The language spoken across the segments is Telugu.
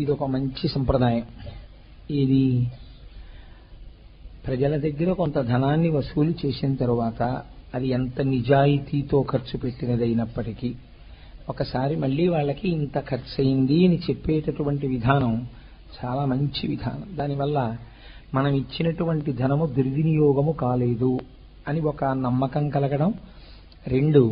ఇది ఒక మంచి సంప్రదాయం. ఇది ప్రజల దగ్గర కొంత ధనాన్ని వసూలు చేసిన తరువాత అది ఎంత నిజాయితీతో ఖర్చు పెట్టినదైనప్పటికీ ఒకసారి మళ్ళీ వాళ్ళకి ఇంత ఖర్చు అయింది అని చెప్పేటటువంటి విధానం చాలా మంచి విధానం. దానివల్ల మనం ఇచ్చినటువంటి ధనము దుర్వినియోగము కాలేదు అని ఒక నమ్మకం కలగడం. రెండు,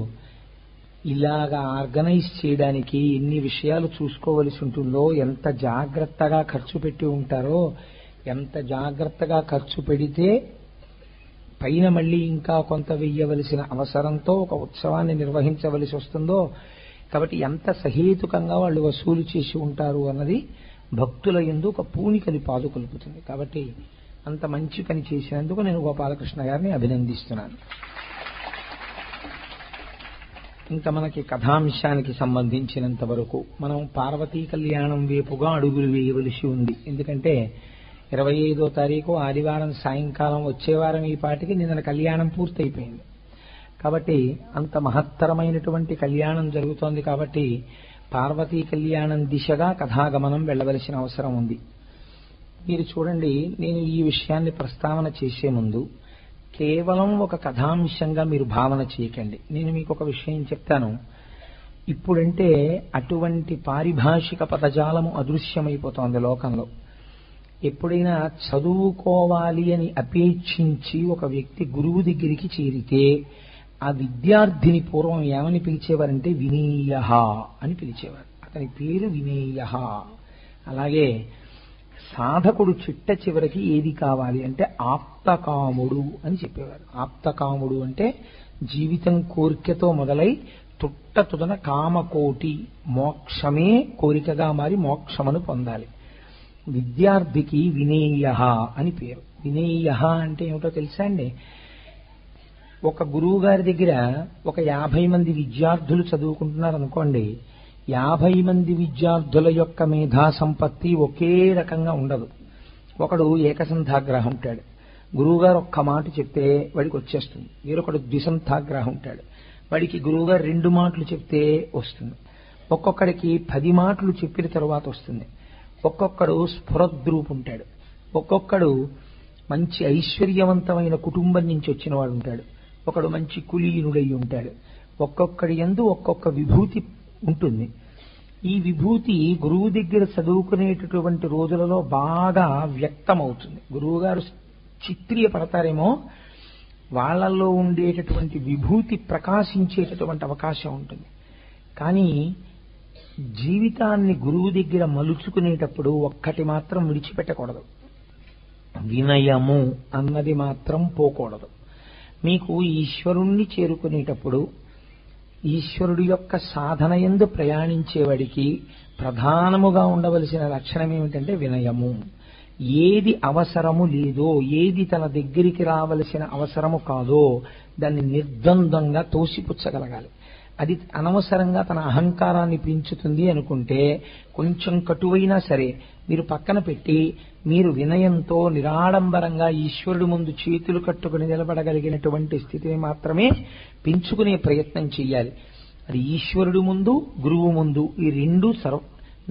ఇలాగా ఆర్గనైజ్ చేయడానికి ఎన్ని విషయాలు చూసుకోవలసి ఉంటుందో, ఎంత జాగ్రత్తగా ఖర్చు పెట్టి ఉంటారో, ఎంత జాగ్రత్తగా ఖర్చు పెడితే పైన మళ్ళీ ఇంకా కొంత వెయ్యవలసిన అవసరంతో ఒక ఉత్సవాన్ని నిర్వహించవలసి వస్తుందో, కాబట్టి ఎంత సహేతుకంగా వాళ్ళు వసూలు చేసి ఉంటారు అన్నది భక్తుల యందు ఒక పూనికని పాదుకొల్పుతుంది. కాబట్టి అంత మంచి పని చేసినందుకు నేను గోపాలకృష్ణ గారిని అభినందిస్తున్నాను. ఇంకా మనకి కథాంశానికి సంబంధించినంత వరకు మనం పార్వతీ కళ్యాణం వైపుగా అడుగులు వేయవలసి ఉంది. ఎందుకంటే 25వ తారీఖు ఆదివారం సాయంకాలం, వచ్చే వారం ఈ పాటికి నిన్న కళ్యాణం పూర్తయిపోయింది. కాబట్టి అంత మహత్తరమైనటువంటి కళ్యాణం జరుగుతోంది. కాబట్టి పార్వతీ కళ్యాణం దిశగా కథాగమనం వెళ్ళవలసిన అవసరం ఉంది. మీరు చూడండి, నేను ఈ విషయాన్ని ప్రస్తావన చేసే ముందు కేవలం ఒక కథాంశంగా మీరు భావన చేయకండి. నేను మీకు ఒక విషయం చెప్తాను. ఇప్పుడంటే అటువంటి పారిభాషిక పదజాలము అదృశ్యమైపోతోంది లోకంలో. ఎప్పుడైనా చదువుకోవాలి అని అపేక్షించి ఒక వ్యక్తి గురువు దగ్గరికి చేరితే ఆ విద్యార్థిని పూర్వం ఏమని పిలిచేవారంటే వినేయ అని పిలిచేవారు. అతని పేరు వినేయ. అలాగే సాధకుడు చిట్ట చివరికి ఏది కావాలి అంటే ఆప్తకాముడు అని చెప్పేవారు. ఆప్తకాముడు అంటే జీవితం కోరికతో మొదలై తుట్టతుదన కామకోటి మోక్షమే కోరికగా మారి మోక్షమును పొందాలి. విద్యార్థికి వినేయ అని పేరు. వినేయ అంటే ఏమిటో తెలుసా అండి? ఒక గురువు గారి దగ్గర ఒక 50 మంది విద్యార్థులు చదువుకుంటున్నారు అనుకోండి. 50 మంది విద్యార్థుల యొక్క మేధా సంపత్తి ఒకే రకంగా ఉండదు. ఒకడు ఏకసంధాగ్రహం ఉంటాడు, గురువుగారు ఒక్క మాట చెప్తే వాడికి వచ్చేస్తుంది. వేరొకడు ద్విసంధాగ్రహం ఉంటాడు, వాడికి గురువుగారు 2 మాటలు చెప్తే వస్తుంది. ఒక్కొక్కడికి 10 మాటలు చెప్పిన తరువాత వస్తుంది. ఒక్కొక్కడు స్ఫురద్రూపు ఉంటాడు, ఒక్కొక్కడు మంచి ఐశ్వర్యవంతమైన కుటుంబం నుంచి వచ్చిన వాడు ఉంటాడు, ఒకడు మంచి కులీనుడై ఉంటాడు. ఒక్కొక్కడి యందు ఒక్కొక్క విభూతి ఉంటుంది. ఈ విభూతి గురువు దగ్గర చదువుకునేటటువంటి రోజులలో బాగా వ్యక్తమవుతుంది. గురువుగారు చిత్రీయపడతారేమో, వాళ్ళల్లో ఉండేటటువంటి విభూతి ప్రకాశించేటటువంటి అవకాశం ఉంటుంది. కానీ జీవితాన్ని గురువు దగ్గర మలుచుకునేటప్పుడు ఒక్కటి మాత్రం విడిచిపెట్టకూడదు, వినయము అన్నది మాత్రం పోకూడదు. మీకు ఈశ్వరుణ్ణి చేరుకునేటప్పుడు ఈశ్వరుడి యొక్క సాధన యందు ప్రయాణించేవాడికి ప్రధానముగా ఉండవలసిన లక్షణం ఏమిటంటే వినయము. ఏది అవసరము లేదో, ఏది తన దగ్గరికి రావలసిన అవసరము కాదో దాన్ని నిర్ద్వంద్వంగా తోసిపుచ్చగలగాలి. అది అనవసరంగా తన అహంకారాన్ని పెంచుతుంది అనుకుంటే కొంచెం కటువైనా సరే మీరు పక్కన పెట్టి మీరు వినయంతో నిరాడంబరంగా ఈశ్వరుడి ముందు చేతులు కట్టుకుని నిలబడగలిగినటువంటి స్థితిని మాత్రమే పెంచుకునే ప్రయత్నం చెయ్యాలి. అది ఈశ్వరుడి ముందు, గురువు ముందు ఈ రెండూ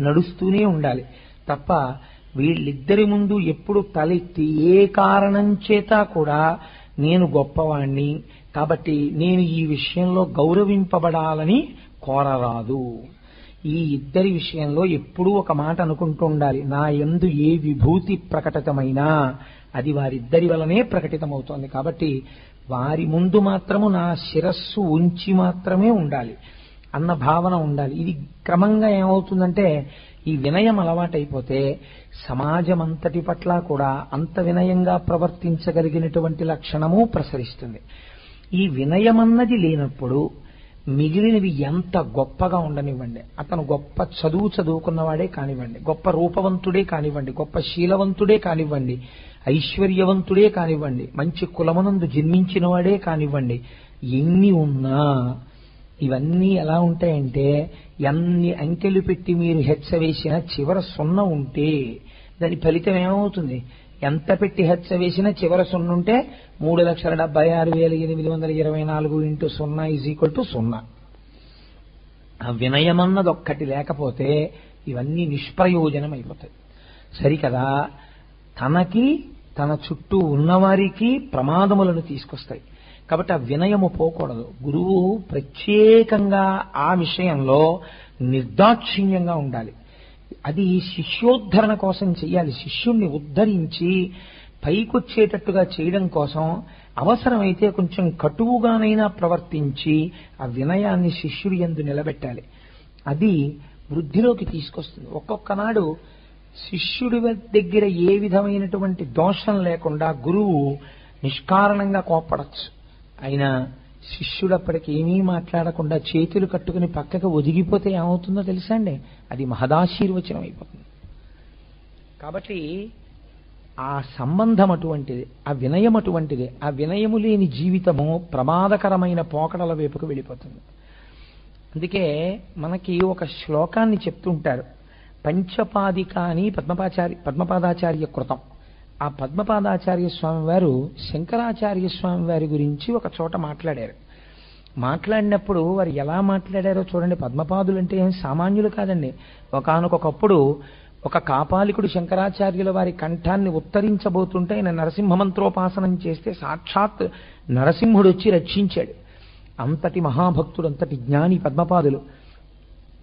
నడుస్తూనే ఉండాలి తప్ప వీళ్ళిద్దరి ముందు ఎప్పుడు తలెత్తి ఏ కారణం చేత కూడా నేను గొప్పవాణ్ణి కాబట్టి నేను ఈ విషయంలో గౌరవింపబడాలని కోరరాదు. ఈ ఇద్దరి విషయంలో ఎప్పుడూ ఒక మాట అనుకుంటూ ఉండాలి, నా యందు ఏ విభూతి ప్రకటితమైనా అది వారిద్దరి వలనే ప్రకటితమవుతోంది. కాబట్టి వారి ముందు మాత్రము నా శిరస్సు ఉంచి మాత్రమే ఉండాలి అన్న భావన ఉండాలి. ఇది క్రమంగా ఏమవుతుందంటే ఈ వినయం అలవాటైపోతే సమాజం అంతటి పట్ల కూడా అంత వినయంగా ప్రవర్తించగలిగినటువంటి లక్షణము ప్రసరిస్తుంది. ఈ వినయమన్నది లేనప్పుడు మిగిలినవి ఎంత గొప్పగా ఉండనివ్వండి, అతను గొప్ప చదువుకున్నవాడే కానివ్వండి, గొప్ప రూపవంతుడే కానివ్వండి, గొప్ప శీలవంతుడే కానివ్వండి, ఐశ్వర్యవంతుడే కానివ్వండి, మంచి కులమునందు జన్మించిన వాడే కానివ్వండి, ఎన్ని ఉన్నా ఇవన్నీ ఎలా ఉంటాయంటే ఎన్ని అంకెలు పెట్టి మీరు హెచ్చ వేసినా చివర 0 ఉంటే దాని ఫలితం ఏమవుతుంది? ఎంత పెట్టి హెచ్చ వేసినా చివర 0 ఉంటే 3,76,824 × 0 = 0. ఆ వినయమన్నది ఒక్కటి లేకపోతే ఇవన్నీ నిష్ప్రయోజనం అయిపోతాయి. సరికదా, తనకి తన చుట్టూ ఉన్నవారికి ప్రమాదములను తీసుకొస్తాయి. కాబట్టి ఆ వినయము పోకూడదు. గురువు ప్రత్యేకంగా ఆ విషయంలో నిర్దాక్షిణ్యంగా ఉండాలి. అది శిష్యోద్ధరణ కోసం చెయ్యాలి. శిష్యుణ్ణి ఉద్ధరించి పైకొచ్చేటట్టుగా చేయడం కోసం అవసరమైతే కొంచెం కటువుగానైనా ప్రవర్తించి ఆ వినయాన్ని శిష్యుడి యందు నిలబెట్టాలి. అది వృద్ధిలోకి తీసుకొస్తుంది. ఒక్కొక్కనాడు శిష్యుడి దగ్గర ఏ విధమైనటువంటి దోషం లేకుండా గురువు నిష్కారణంగా కోప్పడచ్చు. అయినా శిష్యుడప్పటికి ఏమీ మాట్లాడకుండా చేతులు కట్టుకుని పక్కకు ఒదిగిపోతే ఏమవుతుందో తెలుసా అండి? అది మహదాశీర్వచనం అయిపోతుంది. కాబట్టి ఆ సంబంధం అటువంటిది, ఆ వినయం అటువంటిది. ఆ వినయము లేని జీవితము ప్రమాదకరమైన పోకడల వైపుకు వెళ్ళిపోతుంది. అందుకే మనకి ఒక శ్లోకాన్ని చెప్తుంటారు, పంచపాదికాని పద్మపాదాచార్య కృతం. ఆ పద్మపాదాచార్య స్వామి వారు శంకరాచార్య స్వామి వారి గురించి ఒక చోట మాట్లాడారు. మాట్లాడినప్పుడు వారు ఎలా మాట్లాడారో చూడండి. పద్మపాదులు అంటే ఏం సామాన్యులు కాదండి. ఒకానొకప్పుడు ఒక కాపాలికుడు శంకరాచార్యుల వారి కంఠాన్ని ఉత్తరించబోతుంటే ఆయన నరసింహమంత్రోపాసనం చేస్తే సాక్షాత్ నరసింహుడు వచ్చి రక్షించాడు. అంతటి మహాభక్తుడు, అంతటి జ్ఞాని పద్మపాదులు.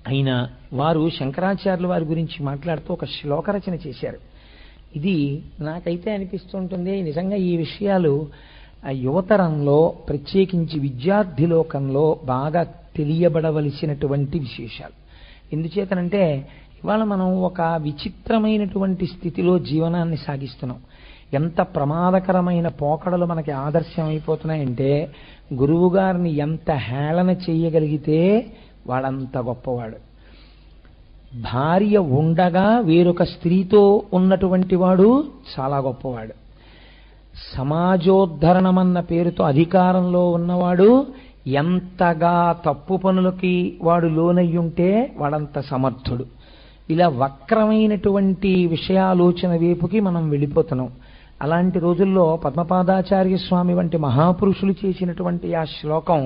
అయినా వారు శంకరాచార్యుల వారి గురించి మాట్లాడుతూ ఒక శ్లోకరచన చేశారు. ఇది నాకైతే అనిపిస్తుంటుంది, నిజంగా ఈ విషయాలు యువతరంలో ప్రత్యేకించి విద్యార్థి లోకంలో బాగా తెలియబడవలసినటువంటి విశేషాలు. ఎందుచేతనంటే ఇవాళ మనం ఒక విచిత్రమైనటువంటి స్థితిలో జీవనాన్ని సాగిస్తున్నాం. ఎంత ప్రమాదకరమైన పోకడలు మనకి ఆదర్శం అయిపోతున్నాయంటే, గురువు గారిని ఎంత హేళన చేయగలిగితే వాడంత గొప్పవాడు. భార్య ఉండగా వేరొక స్త్రీతో ఉన్నటువంటి వాడు చాలా గొప్పవాడు. సమాజోద్ధరణమన్న పేరుతో అధికారంలో ఉన్నవాడు ఎంతగా తప్పు పనులకి వాడు లోనయ్యుంటే వాడంత సమర్థుడు. ఇలా వక్రమైనటువంటి విషయాలోచన వైపుకి మనం వెళ్ళిపోతున్నాం. అలాంటి రోజుల్లో పద్మపాదాచార్య స్వామి వంటి మహాపురుషులు చేసినటువంటి ఆ శ్లోకం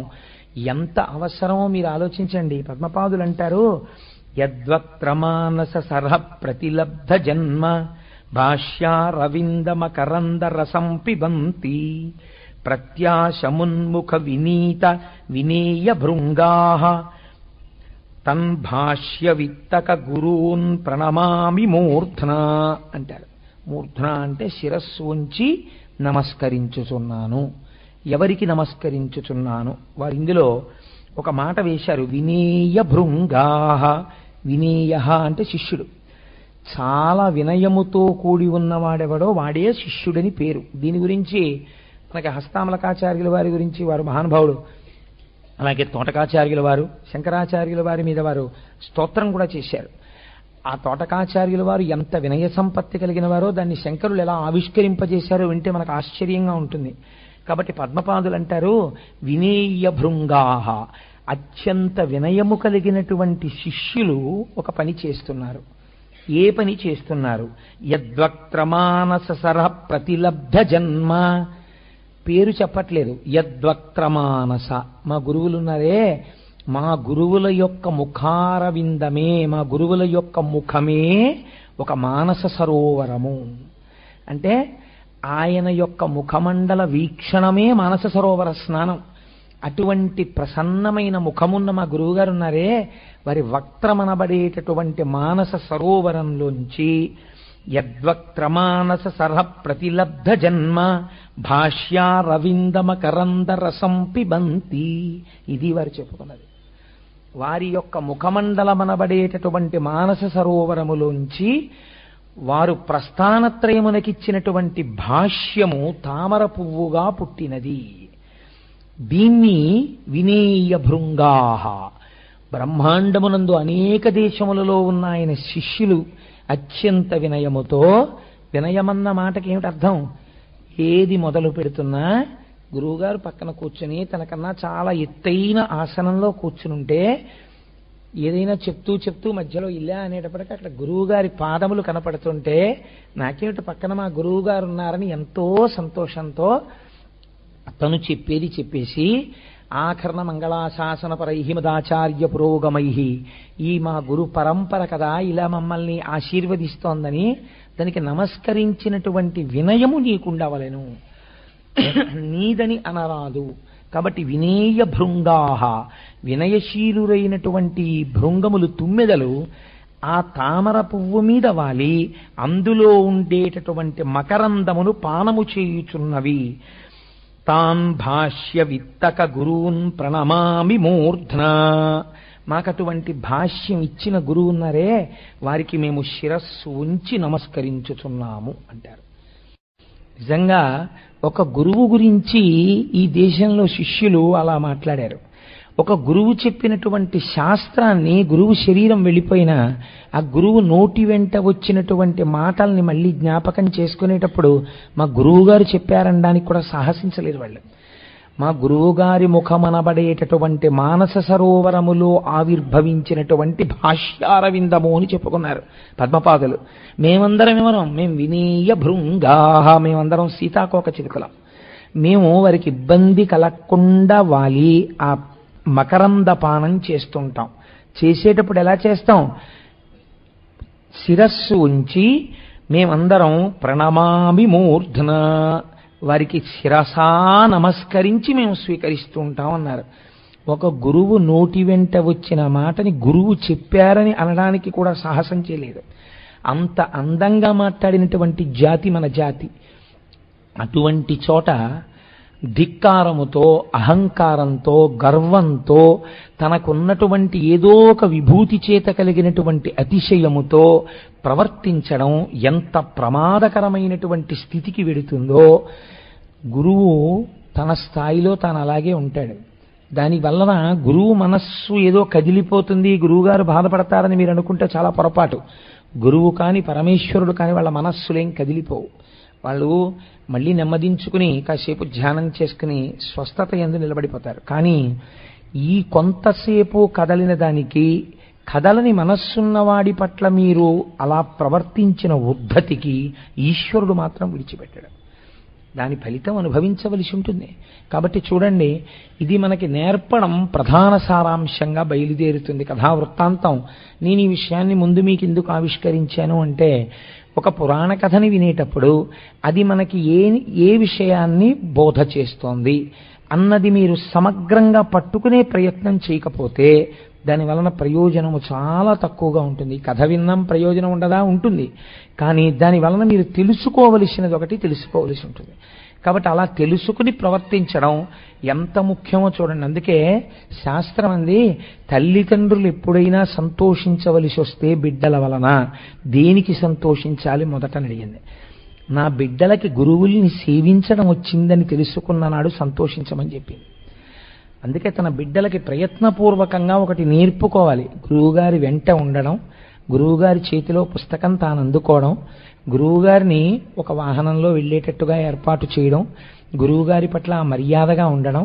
ఎంత అవసరమో మీరు ఆలోచించండి. పద్మపాదులు అంటారు, యద్వక్త్ర మానస సరః ప్రతిలబ్ధ జన్మ భాష్యారవింద మకరంద రసం పిబంతి ప్రత్యాశమున్ముఖ వినీత వినేయ భృంగాః తన్ భాష్య విత్తక గురూన్ ప్రణమామి మూర్ధ్నా అంటారు. మూర్ధ్నా అంటే శిరస్సు ఉంచి నమస్కరించుచున్నాను. ఎవరికి నమస్కరించుచున్నాను? వారు ఇందులో ఒక మాట వేశారు, వినేయ భృంగాః. వినేయ అంటే శిష్యుడు. చాలా వినయముతో కూడి ఉన్నవాడెవడో వాడే శిష్యుడని పేరు. దీని గురించి మనకి హస్తామలకాచార్యుల వారి గురించి వారు మహానుభావుడు, అలాగే తోటకాచార్యుల వారు శంకరాచార్యుల వారి మీద వారు స్తోత్రం కూడా చేశారు. ఆ తోటకాచార్యుల వారు ఎంత వినయ సంపత్తి కలిగిన వారో దాన్ని శంకరులు ఎలా ఆవిష్కరింపజేశారో వింటే మనకు ఆశ్చర్యంగా ఉంటుంది. కాబట్టి పద్మపాదులు అంటారు, వినేయ భృంగాః. అత్యంత వినయము కలిగినటువంటి శిష్యులు ఒక పని చేస్తున్నారు. ఏ పని చేస్తున్నారు? యద్వక్త్ర మానస సరః ప్రతిలబ్ధ జన్మ. పేరు చెప్పట్లేదు, యద్వక్త్ర మానస. మా గురువులున్నారే, మా గురువుల యొక్క ముఖారవిందమే, మా గురువుల యొక్క ముఖమే ఒక మానస సరోవరము. అంటే ఆయన యొక్క ముఖమండల వీక్షణమే మానస సరోవర స్నానం. అటువంటి ప్రసన్నమైన ముఖమున్న మా గురువుగారు ఉన్నారే, వారి వక్త్రమనబడేటటువంటి మానస సరోవరంలోంచి యద్వక్త్ర మానస సరః ప్రతిలబ్ధ జన్మ భాష్యారవింద మకరంద రసం పిబంతి. ఇది వారు చెప్పుకున్నది. వారి యొక్క ముఖమండలమనబడేటటువంటి మానస సరోవరములోంచి వారు ప్రస్థానత్రయమునకిచ్చినటువంటి భాష్యము తామర పువ్వుగా పుట్టినది. దీన్ని వినేయ భృంగాః. బ్రహ్మాండమునందు అనేక దేశములలో ఉన్న ఆయన శిష్యులు అత్యంత వినయముతో, వినయమన్న మాటకి ఏమిటి అర్థం? ఏది మొదలు పెడుతున్నా గురువుగారు పక్కన కూర్చుని తనకన్నా చాలా ఎత్తైన ఆసనంలో కూర్చునుంటే ఏదైనా చెప్తూ చెప్తూ మధ్యలో ఇలా అనేటప్పటికీ అక్కడ గురువుగారి పాదములు కనపడుతుంటే నాకేమిటి పక్కన మా గురువుగారు ఉన్నారని ఎంతో సంతోషంతో తను చెప్పేది చెప్పేసి ఆఖరణ మంగళాశాసనపరై మదాచార్య పురోగమై, ఈ మా గురు పరంపర కదా ఇలా మమ్మల్ని ఆశీర్వదిస్తోందని దానికి నమస్కరించినటువంటి వినయము నీకుండవలెను, నీదని అనరాదు. కాబట్టి వినేయ భృంగాహ, వినయశీలురైనటువంటి భృంగములు తుమ్మెదలు ఆ తామర పువ్వు మీద వాలి అందులో ఉండేటటువంటి మకరందమును పానము చేయుచున్నవి. తాన్ భాష్య విత్తక గురూన్ ప్రణమామి మూర్ధ్నా, మాకటువంటి భాష్యం ఇచ్చిన గురువు ఉన్నారే వారికి మేము శిరస్సు ఉంచి నమస్కరించుచున్నాము అంటారు. నిజంగా ఒక గురువు గురించి ఈ దేశంలో శిష్యులు అలా మాట్లాడారు. ఒక గురువు చెప్పినటువంటి శాస్త్రాన్ని, గురువు శరీరం వెళ్ళిపోయినా ఆ గురువు నోటి వెంట వచ్చినటువంటి మాటల్ని మళ్ళీ జ్ఞాపకం చేసుకునేటప్పుడు మా గురువు గారు చెప్పారనడానికి కూడా సాహసించలేరు వాళ్ళు. మా గురువుగారి ముఖమనబడేటటువంటి మానస సరోవరములో ఆవిర్భవించినటువంటి భాష్యారవిందము అని చెప్పుకున్నారు పద్మపాదులు. మేమందరం ఎవరం? మేము వినీయ భృంగాహ, మేమందరం సీతాకోక చిలుకలం. మేము వారికి ఇబ్బంది కలగకుండా వాలి ఆ మకరంద పానం చేస్తుంటాం. చేసేటప్పుడు ఎలా చేస్తాం? శిరస్సు ఉంచి మేమందరం ప్రణమామి మూర్ధన, వారికి శిరసా నమస్కరించి మేము స్వీకరిస్తూ ఉంటాం అన్నారు. ఒక గురువు నోటి వెంట వచ్చిన మాటని గురువు చెప్పారని అనడానికి కూడా సాహసం చేయలేదు. అంత అందంగా మాట్లాడినటువంటి జాతి మన జాతి. అటువంటి చోట ధిక్కారముతో, అహంకారంతో, గర్వంతో, తనకున్నటువంటి ఏదో ఒక విభూతి చేత కలిగినటువంటి అతిశయముతో ప్రవర్తించడం ఎంత ప్రమాదకరమైనటువంటి స్థితికి వెడుతుందో. గురువు తన స్థాయిలో తాను అలాగే ఉంటాడు. దానివలన గురువు మనస్సు ఏదో కదిలిపోతుంది, గురువుగారు బాధపడతారని మీరు అనుకుంటే చాలా పొరపాటు. గురువు కాని పరమేశ్వరుడు కాని వాళ్ళ మనస్సులేం కదిలిపోవు. వాళ్ళు మళ్ళీ నెమ్మదించుకుని కాసేపు ధ్యానం చేసుకుని స్వస్థత యందు నిలబడిపోతారు. కానీ ఈ కొంతసేపు కదలిన దానికి, కదలని మనస్సున్నవాడి పట్ల మీరు అలా ప్రవర్తించిన ఉద్ధతికి ఈశ్వరుడు మాత్రం విడిచిపెట్టడం, దాని ఫలితం అనుభవించవలసి ఉంటుంది. కాబట్టి చూడండి, ఇది మనకి నేర్పడం ప్రధాన సారాంశంగా బయలుదేరుతుంది కథా వృత్తాంతం. నేను ఈ విషయాన్ని ముందు మీకు ఎందుకు ఆవిష్కరించాను అంటే, ఒక పురాణ కథని వినేటప్పుడు అది మనకి ఏ విషయాన్ని బోధ చేస్తోంది అన్నది మీరు సమగ్రంగా పట్టుకునే ప్రయత్నం చేయకపోతే దాని వలన ప్రయోజనము చాలా తక్కువగా ఉంటుంది. కథ విన్నాం ప్రయోజనం ఉండదా? ఉంటుంది. కానీ దాని వలన మీరు తెలుసుకోవలసినది ఒకటి తెలుసుకోవలసి ఉంటుంది. కాబట్టి అలా తెలుసుకుని ప్రవర్తించడం ఎంత ముఖ్యమో చూడండి. అందుకే శాస్త్రం అంది, తల్లిదండ్రులు ఎప్పుడైనా సంతోషించవలసి వస్తే బిడ్డల వలన దేనికి సంతోషించాలి మొదట అడిగింది. నా బిడ్డలకి గురువుల్ని సేవించడం వచ్చిందని తెలుసుకున్న నాడు సంతోషించమని చెప్పింది. అందుకే తన బిడ్డలకి ప్రయత్నపూర్వకంగా ఒకటి నేర్పుకోవాలి. గురువుగారి వెంట ఉండడం, గురువుగారి చేతిలో పుస్తకం తాను అందుకోవడం, గురువుగారిని ఒక వాహనంలో వెళ్ళేటట్టుగా ఏర్పాటు చేయడం, గురువుగారి పట్ల మర్యాదగా ఉండడం,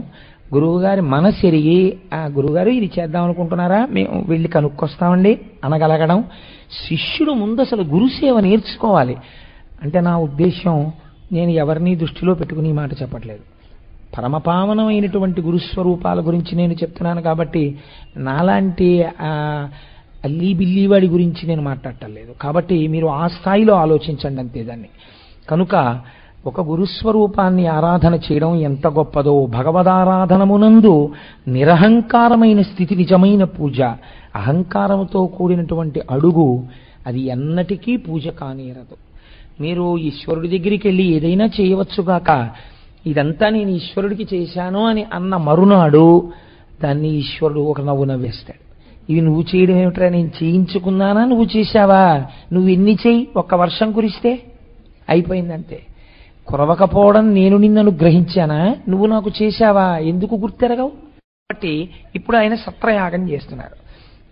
గురువుగారి మనసు ఎరిగి ఆ గురువుగారు ఇది చేద్దాం అనుకుంటున్నారా, మేము వెళ్ళి కనుక్కొస్తామండి అనగలగడం. శిష్యుడు ముందు అసలు గురుసేవ నేర్చుకోవాలి. అంటే నా ఉద్దేశం, నేను ఎవరిని దృష్టిలో పెట్టుకుని ఈ మాట చెప్పట్లేదు. పరమపావనమైనటువంటి గురుస్వరూపాల గురించి నేను చెప్తున్నాను. కాబట్టి నాలాంటి అల్లీ బిల్లీవాడి గురించి నేను మాట్లాడటం లేదు. కాబట్టి మీరు ఆ స్థాయిలో ఆలోచించండి అంతే దాన్ని. కనుక ఒక గురుస్వరూపాన్ని ఆరాధన చేయడం ఎంత గొప్పదో, భగవదారాధనమునందు నిరహంకారమైన స్థితి నిజమైన పూజ. అహంకారముతో కూడినటువంటి అడుగు అది ఎన్నటికీ పూజ కానేరదు. మీరు ఈశ్వరుడి దగ్గరికి వెళ్ళి ఏదైనా చేయవచ్చుగాక, ఇదంతా నేను ఈశ్వరుడికి చేశాను అని అన్న మరునాడు దాన్ని ఈశ్వరుడు ఒక నవ్వు నవ్వేస్తాడు. ఇవి నువ్వు చేయడం ఏమిట్రా, నేను చేయించుకున్నానా, నువ్వు చేశావా, నువ్వు ఎన్ని చెయ్యి, ఒక్క వర్షం కురిస్తే అయిపోయిందంతే. కురవకపోవడం నేను నిన్ను అనుగ్రహించానా, నువ్వు నాకు చేశావా, ఎందుకు గుర్తెరగవు? కాబట్టి ఇప్పుడు ఆయన సత్రయాగం చేస్తున్నారు.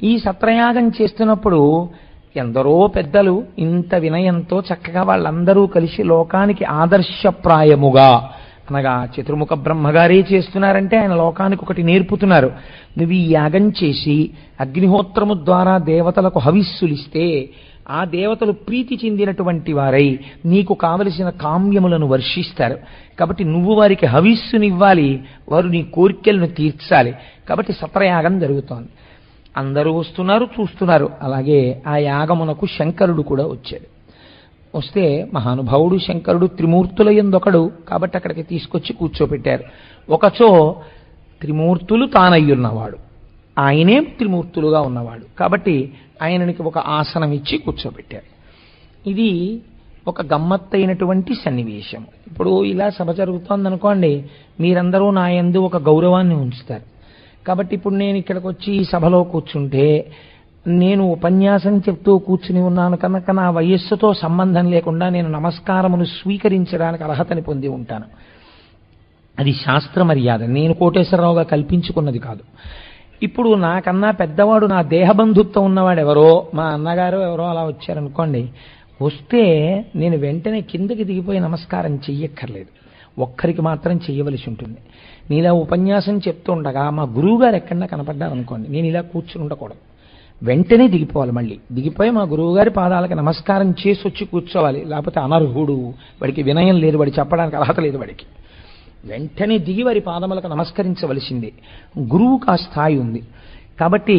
ఈ సత్రయాగం చేస్తున్నప్పుడు ఎందరో పెద్దలు ఇంత వినయంతో చక్కగా వాళ్ళందరూ కలిసి లోకానికి ఆదర్శప్రాయముగా, అనగా చతుర్ముఖ బ్రహ్మగారే చేస్తున్నారంటే ఆయన లోకానికి ఒకటి నేర్పుతున్నారు. నువ్వు ఈ యాగం చేసి అగ్నిహోత్రము ద్వారా దేవతలకు హవిస్సులిస్తే ఆ దేవతలు ప్రీతి చెందినటువంటి వారై నీకు కావలసిన కామ్యములను వర్షిస్తారు. కాబట్టి నువ్వు వారికి హవిస్సునివ్వాలి, వారు నీ కోరికలను తీర్చాలి. కాబట్టి సత్రయాగం జరుగుతోంది. అందరూ వస్తున్నారు, చూస్తున్నారు. అలాగే ఆ యాగమునకు శంకరుడు కూడా వచ్చాడు. వస్తే మహానుభావుడు శంకరుడు త్రిమూర్తుల యందొకడు కాబట్టి అక్కడికి తీసుకొచ్చి కూర్చోపెట్టారు. ఒకచో త్రిమూర్తులు తానయ్యున్నవాడు, ఆయనే త్రిమూర్తులుగా ఉన్నవాడు కాబట్టి ఆయననికి ఒక ఆసనం ఇచ్చి కూర్చోబెట్టారు. ఇది ఒక గమ్మత్తైనటువంటి సన్నివేశం. ఇప్పుడు ఇలా సభ జరుగుతోందనుకోండి, మీరందరూ నా యందు ఒక గౌరవాన్ని ఉంచుతారు. కాబట్టి ఇప్పుడు నేను ఇక్కడికి వచ్చి ఈ సభలో కూర్చుంటే నేను ఉపన్యాసం చెప్తూ కూర్చుని ఉన్నాను కనుక నా వయస్సుతో సంబంధం లేకుండా నేను నమస్కారమును స్వీకరించడానికి అర్హతని పొంది ఉంటాను. అది శాస్త్ర మర్యాద, నేను కోటేశ్వరరావుగా కల్పించుకున్నది కాదు. ఇప్పుడు నాకన్నా పెద్దవాడు, నా దేహబంధుత్వం ఉన్నవాడు ఎవరో, మా అన్నగారు ఎవరో అలా వచ్చారనుకోండి, వస్తే నేను వెంటనే కిందకి దిగిపోయి నమస్కారం చెయ్యక్కర్లేదు, ఒక్కరికి మాత్రం చెయ్యవలసి ఉంటుంది. నేను ఇలా ఉపన్యాసం చెప్తుండగా మా గురువు గారు ఎక్కడన్నా కనపడ్డారనుకోండి, నేను ఇలా కూర్చుని ఉండకూడదు, వెంటనే దిగిపోవాలి. మళ్ళీ దిగిపోయి మా గురువుగారి పాదాలకి నమస్కారం చేసి వచ్చి కూర్చోవాలి. లేకపోతే అనర్హుడు, వాడికి వినయం లేదు, వాడి చెప్పడానికి అర్హత లేదు, వాడికి వెంటనే దిగి వారి పాదములకు నమస్కరించవలసిందే. గురువుకు ఆ స్థాయి ఉంది. కాబట్టి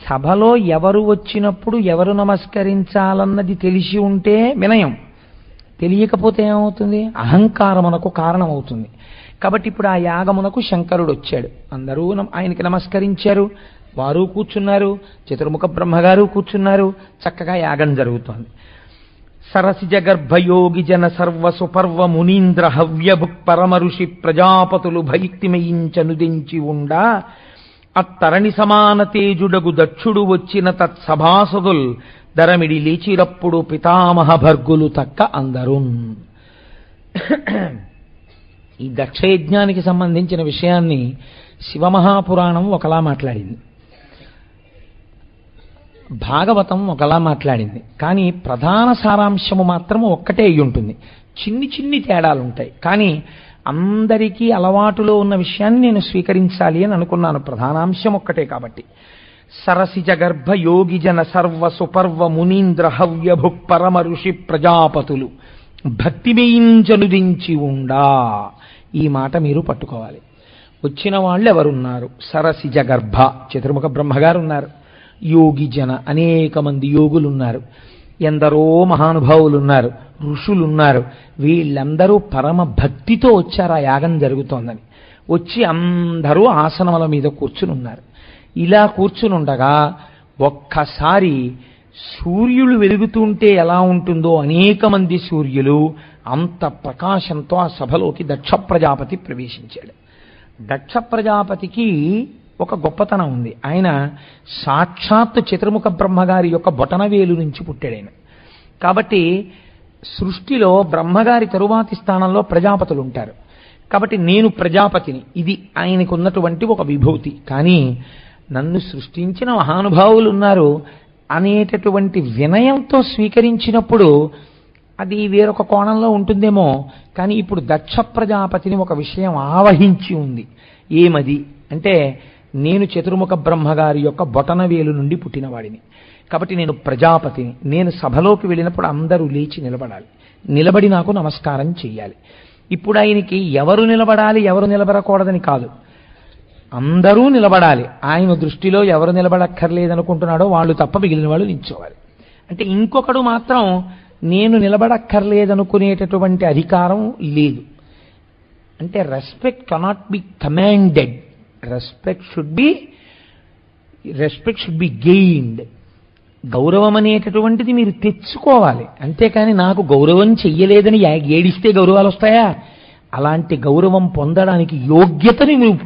సభలో ఎవరు వచ్చినప్పుడు ఎవరు నమస్కరించాలన్నది తెలిసి ఉంటే వినయం, తెలియకపోతే ఏమవుతుంది, అహంకారమునకు కారణమవుతుంది. కాబట్టి ఇప్పుడు ఆ యాగమునకు శంకరుడు వచ్చాడు. అందరూ ఆయనకి నమస్కరించారు, వారు కూర్చున్నారు, చతుర్ముఖ బ్రహ్మగారు కూర్చున్నారు. చక్కగా యాగం జరుగుతోంది. సరసిజ గర్భయోగి జన సర్వ సుపర్వ మునీంద్ర హవ్యభుక్ పరమ ఋషి ప్రజాపతులు భైక్తిమయించనుదించి ఉండా అత్తరణి సమాన తేజుడగు దక్షుడు వచ్చిన తత్సభాసదుల్ ధరమిడి లేచిరప్పుడు పితామహ భర్గులు తక్క అందరూ. ఈ దక్షయజ్ఞానికి సంబంధించిన విషయాన్ని శివమహాపురాణం ఒకలా మాట్లాడింది, భాగవతం ఒకలా మాట్లాడింది. కానీ ప్రధాన సారాంశము మాత్రం ఒక్కటే అయి ఉంటుంది. చిన్ని చిన్ని తేడాలు ఉంటాయి, కానీ అందరికీ అలవాటులో ఉన్న విషయాన్ని నేను స్వీకరించాలి అని అనుకున్నాను. ప్రధానాంశం ఒక్కటే కాబట్టి. సరసిజ గర్భ యోగి జన సర్వ సుపర్వ మునీంద్ర హవ్యభుక్ పరమ ఋషి ప్రజాపతులు భక్తిమేయించనుదించి ఉండా. ఈ మాట మీరు పట్టుకోవాలి. వచ్చిన వాళ్ళు ఎవరున్నారు? సరసిజ గర్భ చతుర్ముఖ బ్రహ్మగారు ఉన్నారు, యోగి జన అనేక మంది యోగులున్నారు, ఎందరో మహానుభావులున్నారు, ఋషులున్నారు. వీళ్ళందరూ పరమ భక్తితో వచ్చారు ఆ యాగం జరుగుతోందని. వచ్చి అందరూ ఆసనముల మీద కూర్చుని ఉన్నారు. ఇలా కూర్చునుండగా ఒక్కసారి సూర్యులు వెలుగుతుంటే ఎలా ఉంటుందో అనేక మంది సూర్యులు అంత ప్రకాశంతో ఆ సభలోకి దక్ష ప్రజాపతి ప్రవేశించాడు. దక్ష ప్రజాపతికి ఒక గొప్పతనం ఉంది. ఆయన సాక్షాత్ చతుర్ముఖ బ్రహ్మగారి యొక్క బొటనవేలు నుంచి పుట్టాడాయన. కాబట్టి సృష్టిలో బ్రహ్మగారి తరువాతి స్థానంలో ప్రజాపతులు ఉంటారు. కాబట్టి నేను ప్రజాపతిని, ఇది ఆయనకు ఉన్నటువంటి ఒక విభూతి. కానీ నన్ను సృష్టించిన మహానుభావులు ఉన్నారు అనేటటువంటి వినయంతో స్వీకరించినప్పుడు అది వేరొక కోణంలో ఉంటుందేమో. కానీ ఇప్పుడు దక్ష ప్రజాపతిని ఒక విషయం ఆవహించి ఉంది. ఏమది అంటే, నేను చతుర్ముఖ బ్రహ్మగారి యొక్క బొటనవేలు నుండి పుట్టినవాడిని, కాబట్టి నేను ప్రజాపతిని. నేను సభలోకి వెళ్ళినప్పుడు అందరూ లేచి నిలబడాలి, నిలబడి నాకు నమస్కారం చెయ్యాలి. ఇప్పుడు ఆయనకి ఎవరు నిలబడాలి ఎవరు నిలబడకూడదని కాదు, అందరూ నిలబడాలి. ఆయన దృష్టిలో ఎవరు నిలబడక్కర్లేదనుకుంటున్నాడో వాళ్ళు తప్ప మిగిలిన వాళ్ళు నిల్చోవాలి. అంటే ఇంకొకడు మాత్రం నేను నిలబడక్కర్లేదనుకునేటటువంటి అధికారం లేదు. అంటే respect cannot be commanded, respect should be gained. గౌరవం అనేటటువంటిది మీరు తెచ్చుకోవాలి, అంతేకాని నాకు గౌరవం చెయ్యలేదని ఏడిస్తే గౌరవాలు వస్తాయా? అలాంటి గౌరవం పొందడానికి యోగ్యతని నువ్వు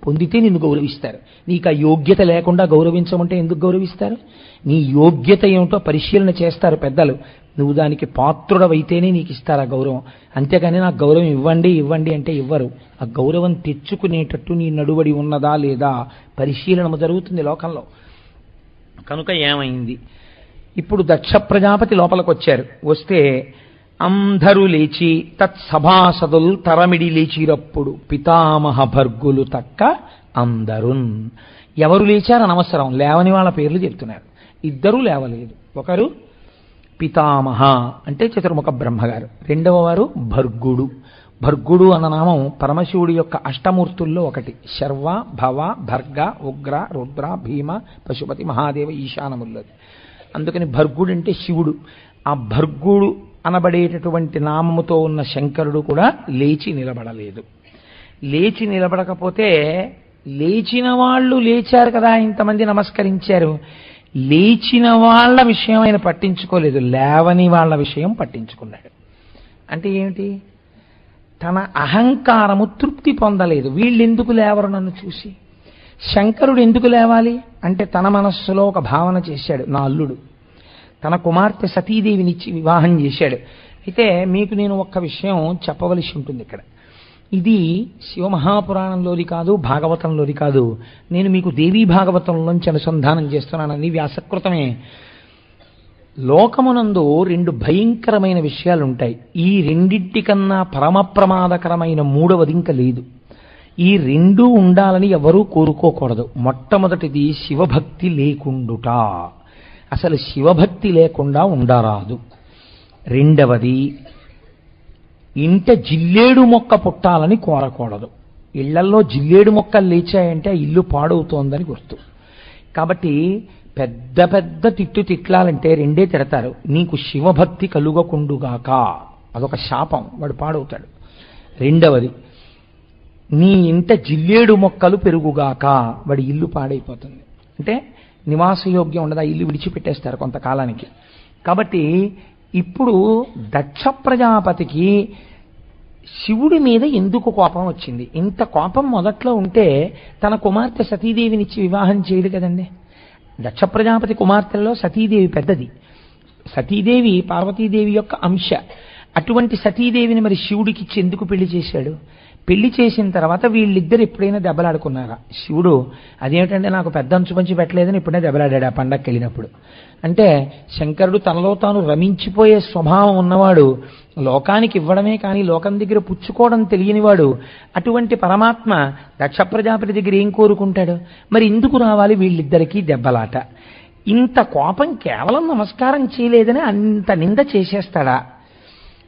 పొందితే నిన్ను గౌరవిస్తారు. నీకు ఆ యోగ్యత లేకుండా గౌరవించమంటే ఎందుకు గౌరవిస్తారు? నీ యోగ్యత ఏమిటో పరిశీలన చేస్తారు పెద్దలు. నువ్వు దానికి పాత్రుడవైతేనే నీకు ఇస్తారు ఆ గౌరవం. అంతేకాని నాకు గౌరవం ఇవ్వండి ఇవ్వండి అంటే ఇవ్వరు. ఆ గౌరవం తెచ్చుకునేటట్టు నీ నడువడి ఉన్నదా లేదా పరిశీలన జరుగుతుంది లోకంలో. కనుక ఏమైంది, ఇప్పుడు దక్ష ప్రజాపతి లోపలికి వచ్చారు. వస్తే అందరూ లేచి తత్సభాసదులు తరమిడి లేచిరప్పుడు పితామహ భర్గులు తక్క అందరున్. ఎవరు లేచారని అవసరం, లేవని వాళ్ళ పేర్లు చెప్తున్నారు. ఇద్దరూ లేవలేదు, ఒకరు పితామహ అంటే చతుర్ముఖ బ్రహ్మగారు, రెండవ వారు భర్గుడు. భర్గుడు అన్న నామం పరమశివుడి యొక్క అష్టమూర్తుల్లో ఒకటి. శర్వ, భవ, భర్గ, ఉగ్ర, రుద్ర, భీమ, పశుపతి, మహాదేవ ఈశానముల్లది. అందుకని భర్గుడు అంటే శివుడు. ఆ భర్గుడు అనబడేటటువంటి నామముతో ఉన్న శంకరుడు కూడా లేచి నిలబడలేదు. లేచి నిలబడకపోతే లేచిన వాళ్ళు లేచారు కదా, ఇంతమంది నమస్కరించారు, లేచిన వాళ్ళ విషయం ఆయన పట్టించుకోలేదు, లేవని వాళ్ళ విషయం పట్టించుకున్నాడు. అంటే ఏమిటి? తన అహంకారము తృప్తి పొందలేదు. వీళ్ళెందుకు లేవరు నన్ను చూసి? శంకరుడు ఎందుకు లేవాలి అంటే తన మనస్సులో ఒక భావన చేశాడు. నా అల్లుడు తన కుమార్తె సతీదేవినిచ్చి వివాహం చేశాడు. అయితే మీకు నేను ఒక్క విషయం చెప్పవలసి ఉంటుంది ఇక్కడ. ఇది శివమహాపురాణంలోది కాదు, భాగవతంలోది కాదు. నేను మీకు దేవీ భాగవతంలోంచి అనుసంధానం చేస్తున్నానని వ్యాసకృతమే. లోకమునందు రెండు భయంకరమైన విషయాలు ఉంటాయి. ఈ రెండింటికన్నా పరమ ప్రమాదకరమైన మూడవది ఇంకా లేదు. ఈ రెండూ ఉండాలని ఎవరూ కోరుకోకూడదు. మొట్టమొదటిది శివభక్తి లేకుండుట. అసలు శివభక్తి లేకుండా ఉండరాదు. రెండవది ఇంట జిల్లేడు మొక్క పుట్టాలని కోరకూడదు. ఇళ్లల్లో జిల్లేడు మొక్కలు లేచాయంటే ఆ ఇల్లు పాడవుతోందని గుర్తు. కాబట్టి పెద్ద పెద్ద తిట్లాలంటే రెండే తిడతారు. నీకు శివభక్తి కలుగకుండుగాక, అదొక శాపం, వాడు పాడవుతాడు. రెండవది నీ ఇంట జిల్లేడు మొక్కలు పెరుగుగాక, వాడి ఇల్లు పాడైపోతుంది. అంటే నివాసయోగ్యం ఉండదు, ఆ ఇల్లు విడిచిపెట్టేస్తారు కొంతకాలానికి. కాబట్టి ఇప్పుడు దక్ష ప్రజాపతికి శివుడి మీద ఎందుకు కోపం వచ్చింది? ఇంత కోపం మొదట్లో ఉంటే తన కుమార్తె సతీదేవినిచ్చి వివాహం చేయడు కదండి. దక్ష ప్రజాపతి కుమార్తెలలో సతీదేవి పెద్దది. సతీదేవి పార్వతీదేవి యొక్క అంశ. అటువంటి సతీదేవిని మరి శివుడికి ఎందుకు పెళ్లి చేశాడు? పెళ్లి చేసిన తర్వాత వీళ్ళిద్దరు ఎప్పుడైనా దెబ్బలాడుకున్నారా? శివుడు అదేమిటంటే నాకు పెద్ద అంచు పంచి పెట్టలేదని ఇప్పుడే దెబ్బలాడాడు ఆ పండగకి వెళ్ళినప్పుడు. అంటే శంకరుడు తనలో తాను రమించిపోయే స్వభావం ఉన్నవాడు, లోకానికి ఇవ్వడమే కానీ లోకం దగ్గర పుచ్చుకోవడం తెలియనివాడు. అటువంటి పరమాత్మ దక్ష ప్రజాపతి దగ్గర ఏం కోరుకుంటాడు? మరి ఎందుకు రావాలి వీళ్ళిద్దరికీ దెబ్బలాట? ఇంత కోపం కేవలం నమస్కారం చేయలేదని అంత నింద చేసేస్తాడా?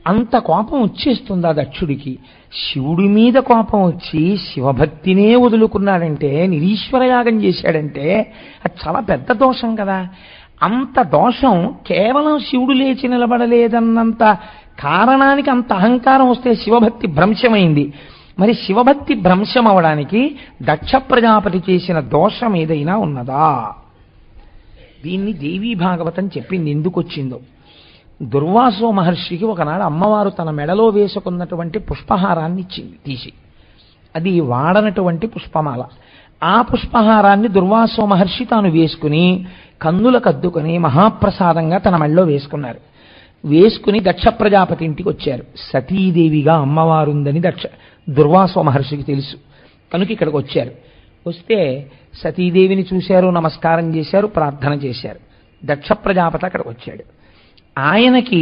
అంత కోపం వచ్చేస్తుందా దక్షుడికి? శివుడి మీద కోపం వచ్చి శివభక్తినే వదులుకున్నాడంటే, నిరీశ్వరయాగం చేశాడంటే అది చాలా పెద్ద దోషం కదా. అంత దోషం కేవలం శివుడు లేచి నిలబడలేదన్నంత కారణానికి అంత అహంకారం వస్తే శివభక్తి భ్రంశమైంది. మరి శివభక్తి భ్రంశం అవడానికి దక్ష ప్రజాపతి చేసిన దోషం ఏదైనా ఉన్నదా? దీన్ని దేవీ భాగవతం చెప్పింది ఎందుకు వచ్చిందో. దుర్వాసో మహర్షికి ఒకనాడు అమ్మవారు తన మెడలో వేసుకున్నటువంటి పుష్పహారాన్ని ఇచ్చింది తీసి. అది వాడనటువంటి పుష్పమాల. ఆ పుష్పహారాన్ని దుర్వాసో మహర్షి తాను వేసుకుని కందులకు అద్దుకుని మహాప్రసాదంగా తన మెడలో వేసుకున్నారు. వేసుకుని దక్ష ప్రజాపతి ఇంటికి వచ్చారు. సతీదేవిగా అమ్మవారుందని దుర్వాసో మహర్షికి తెలుసు కనుక ఇక్కడికి వచ్చారు. వస్తే సతీదేవిని చూశారు, నమస్కారం చేశారు, ప్రార్థన చేశారు. దక్ష ప్రజాపతి అక్కడికి వచ్చాడు. ఆయనకి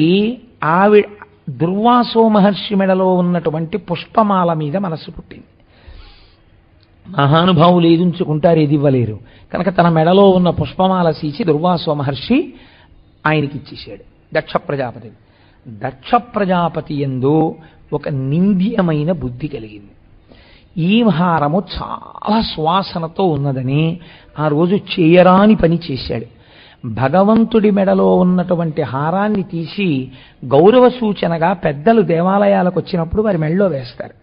దుర్వాసో మహర్షి మెడలో ఉన్నటువంటి పుష్పమాల మీద మనస్సు పుట్టింది. మహానుభావులు ఏది ఉంచుకుంటారు, ఏది ఇవ్వలేరు కనుక తన మెడలో ఉన్న పుష్పమాల తీసి దుర్వాసో మహర్షి ఆయనకి ఇచ్చేశాడు దక్ష ప్రజాపతి. దక్ష ప్రజాపతి యందు ఒక నింద్యమైన బుద్ధి కలిగింది. ఈ హారము చాలా సువాసనతో ఉన్నదని ఆ రోజు చేయరాని పని చేశాడు. భగవంతుడి మెడలో ఉన్నటువంటి హారాన్ని తీసి గౌరవ సూచనగా పెద్దలు దేవాలయాలకు వచ్చినప్పుడు వారి మెడలో వేస్తారు.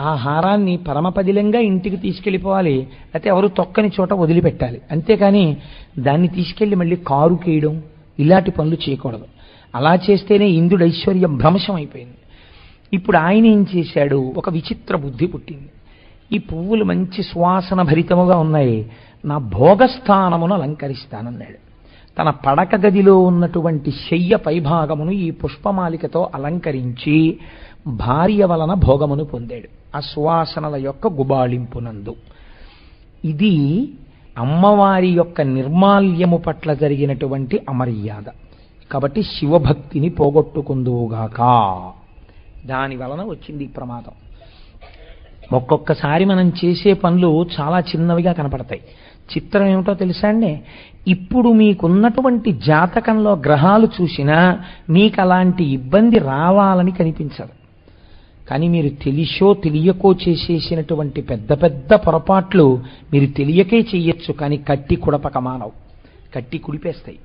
ఆ హారాన్ని పరమపదిలంగా ఇంటికి తీసుకెళ్ళిపోవాలి, అయితే ఎవరు తొక్కని చోట వదిలిపెట్టాలి. అంతేకాని దాన్ని తీసుకెళ్లి మళ్ళీ కారు కేయడం ఇలాంటి పనులు చేయకూడదు. అలా చేస్తేనే ఇంద్రుడి ఐశ్వర్యం భ్రంశం అయిపోయింది. ఇప్పుడు ఆయన ఏం చేశాడు? ఒక విచిత్ర బుద్ధి పుట్టింది. ఈ పువ్వులు మంచి సువాసన భరితముగా ఉన్నాయి, నా భోగస్థానమును అలంకరిస్తానన్నాడు. తన పడక గదిలో ఉన్నటువంటి శయ్య పైభాగమును ఈ పుష్పమాలికతో అలంకరించి భార్య వలన భోగమును పొందాడు ఆ సువాసనల యొక్క గుబాళింపునందు. ఇది అమ్మవారి యొక్క నిర్మాల్యము పట్ల జరిగినటువంటి అమర్యాద. కాబట్టి శివభక్తిని పోగొట్టుకుందువుగాక, దాని వలన వచ్చింది ఈ ప్రమాదం. ఒక్కొక్కసారి మనం చేసే పనులు చాలా చిన్నవిగా కనపడతాయి, చిత్రం ఏమిటో తెలుసా అండి? ఇప్పుడు మీకున్నటువంటి జాతకంలో గ్రహాలు చూసినా మీకు అలాంటి ఇబ్బంది రావాలని కనిపించదు. కానీ మీరు తెలిసో తెలియకో చేసేసినటువంటి పెద్ద పెద్ద పొరపాట్లు మీరు తెలియకే చెయ్యొచ్చు, కానీ కట్టి కుడపక మానవు, కట్టి కుడిపేస్తాయి.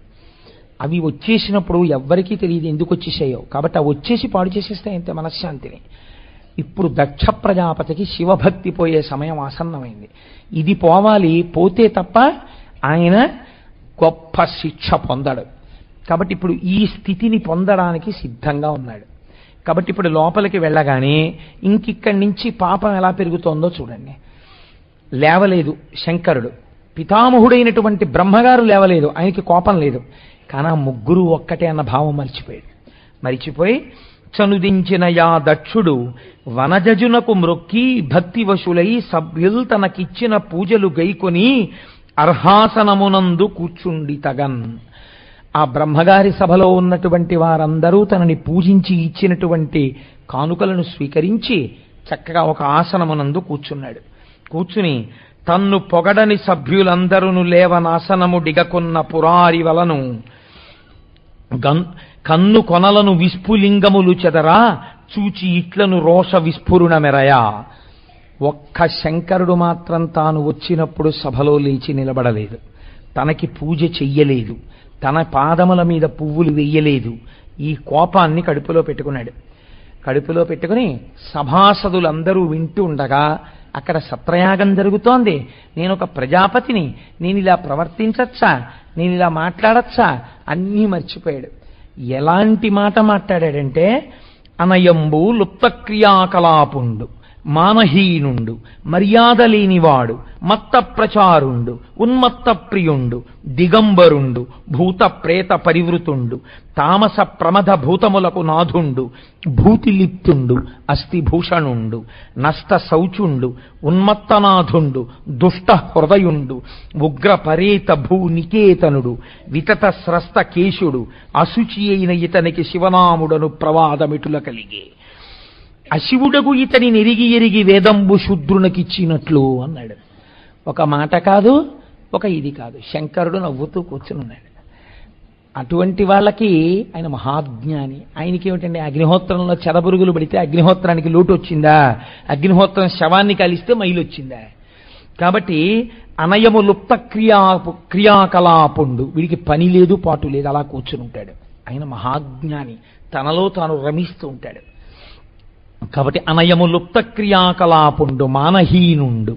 అవి వచ్చేసినప్పుడు ఎవ్వరికీ తెలియదు ఎందుకు వచ్చేసాయో, కాబట్టి అవి వచ్చేసి పాడు చేసేస్తాయి అంతే మనశ్శాంతిని. ఇప్పుడు దక్ష ప్రజాపతికి శివభక్తి పోయే సమయం ఆసన్నమైంది. ఇది పోవాలి, పోతే తప్ప ఆయన గొప్ప శిక్ష పొందడు. కాబట్టి ఇప్పుడు ఈ స్థితిని పొందడానికి సిద్ధంగా ఉన్నాడు. కాబట్టి ఇప్పుడు లోపలికి వెళ్ళగానే ఇంకిక్కడి నుంచి పాపం ఎలా పెరుగుతోందో చూడండి. లేవలేదు శంకరుడు, పితామహుడైనటువంటి బ్రహ్మగారు లేవలేదు, ఆయనకి కోపం లేదు. కానీ ఆ ముగ్గురు ఒక్కటే అన్న భావం మరిచిపోయి చనుదించిన యా దక్షుడు వనజజునకు మ్రొక్కి భక్తివశులై సభ్యులు తనకిచ్చిన పూజలు గైకొని అర్హాసనమునందు కూర్చుండి తగన్. ఆ బ్రహ్మగారి సభలో ఉన్నటువంటి వారందరూ తనని పూజించి ఇచ్చినటువంటి కానుకలను స్వీకరించి చక్కగా ఒక ఆసనమునందు కూర్చున్నాడు. కూర్చుని తన్ను పొగడని సభ్యులందరూ లేవనాసనము డిగకొన్న పురారి వలను కన్ను కొనలను విస్ఫులింగములు చెదరా చూచి ఇట్లను రోష విస్ఫురుణ మెరయా. ఒక్క శంకరుడు మాత్రం తాను వచ్చినప్పుడు సభలో లేచి నిలబడలేదు, తనకి పూజ చెయ్యలేదు, తన పాదముల మీద పువ్వులు వెయ్యలేదు. ఈ కోపాన్ని కడుపులో పెట్టుకున్నాడు. కడుపులో పెట్టుకుని సభాసదులందరూ వింటూ ఉండగా అక్కడ సత్రయాగం జరుగుతోంది, నేను ఒక ప్రజాపతిని, నేను ఇలా ప్రవర్తించచ్చా, నేను ఇలా మాట్లాడచ్చా, అన్నీ మర్చిపోయాడు. ఎలాంటి మాట మాట్లాడాడంటే, అనయంబు లుప్తక్రియాకలాపుండు, మానహీనుండు, మర్యాద లేనివాడు, మత్త ప్రచారుండు, ఉన్మత్త ప్రియుండు, దిగంబరుండు, భూత ప్రేత పరివృతుండు, తామస ప్రమథ భూతములకు నాథుండు, భూతిలిప్తుండు, అస్థిభూషణుండు, నష్ట శౌచుండు, ఉన్మత్తనాథుండు, దుష్ట హృదయుండు, ఉగ్ర పరేత భూనికేతనుడు, వితత స్రస్త కేశుడు, అశుచి అయిన ఇతనికి శివనాముడను ప్రవాదమిటుల కలిగే. అశివుడకు ఇతని నెరిగి ఎరిగి వేదంబు శూద్రునకిచ్చినట్లు అన్నాడు. ఒక మాట కాదు, ఒక ఇది కాదు, శంకరుడు నవ్వుతూ కూర్చునున్నాడు. అటువంటి వాళ్ళకి ఆయన మహాజ్ఞాని. ఆయనకి ఏమిటండి, అగ్నిహోత్రంలో చెదపురుగులు పడితే అగ్నిహోత్రానికి లోటు వచ్చిందా, అగ్నిహోత్రం శవాన్ని కలిస్తే మైలు వచ్చిందా? కాబట్టి అనయము లుప్త క్రియాకలాపుండు, వీడికి పని లేదు పాటు లేదు, అలా కూర్చుని ఉంటాడు. ఆయన మహాజ్ఞాని, తనలో తాను రమిస్తూ ఉంటాడు. కాబట్టి అనయము లుప్త క్రియాకలాపుండు, మానహీనుండు.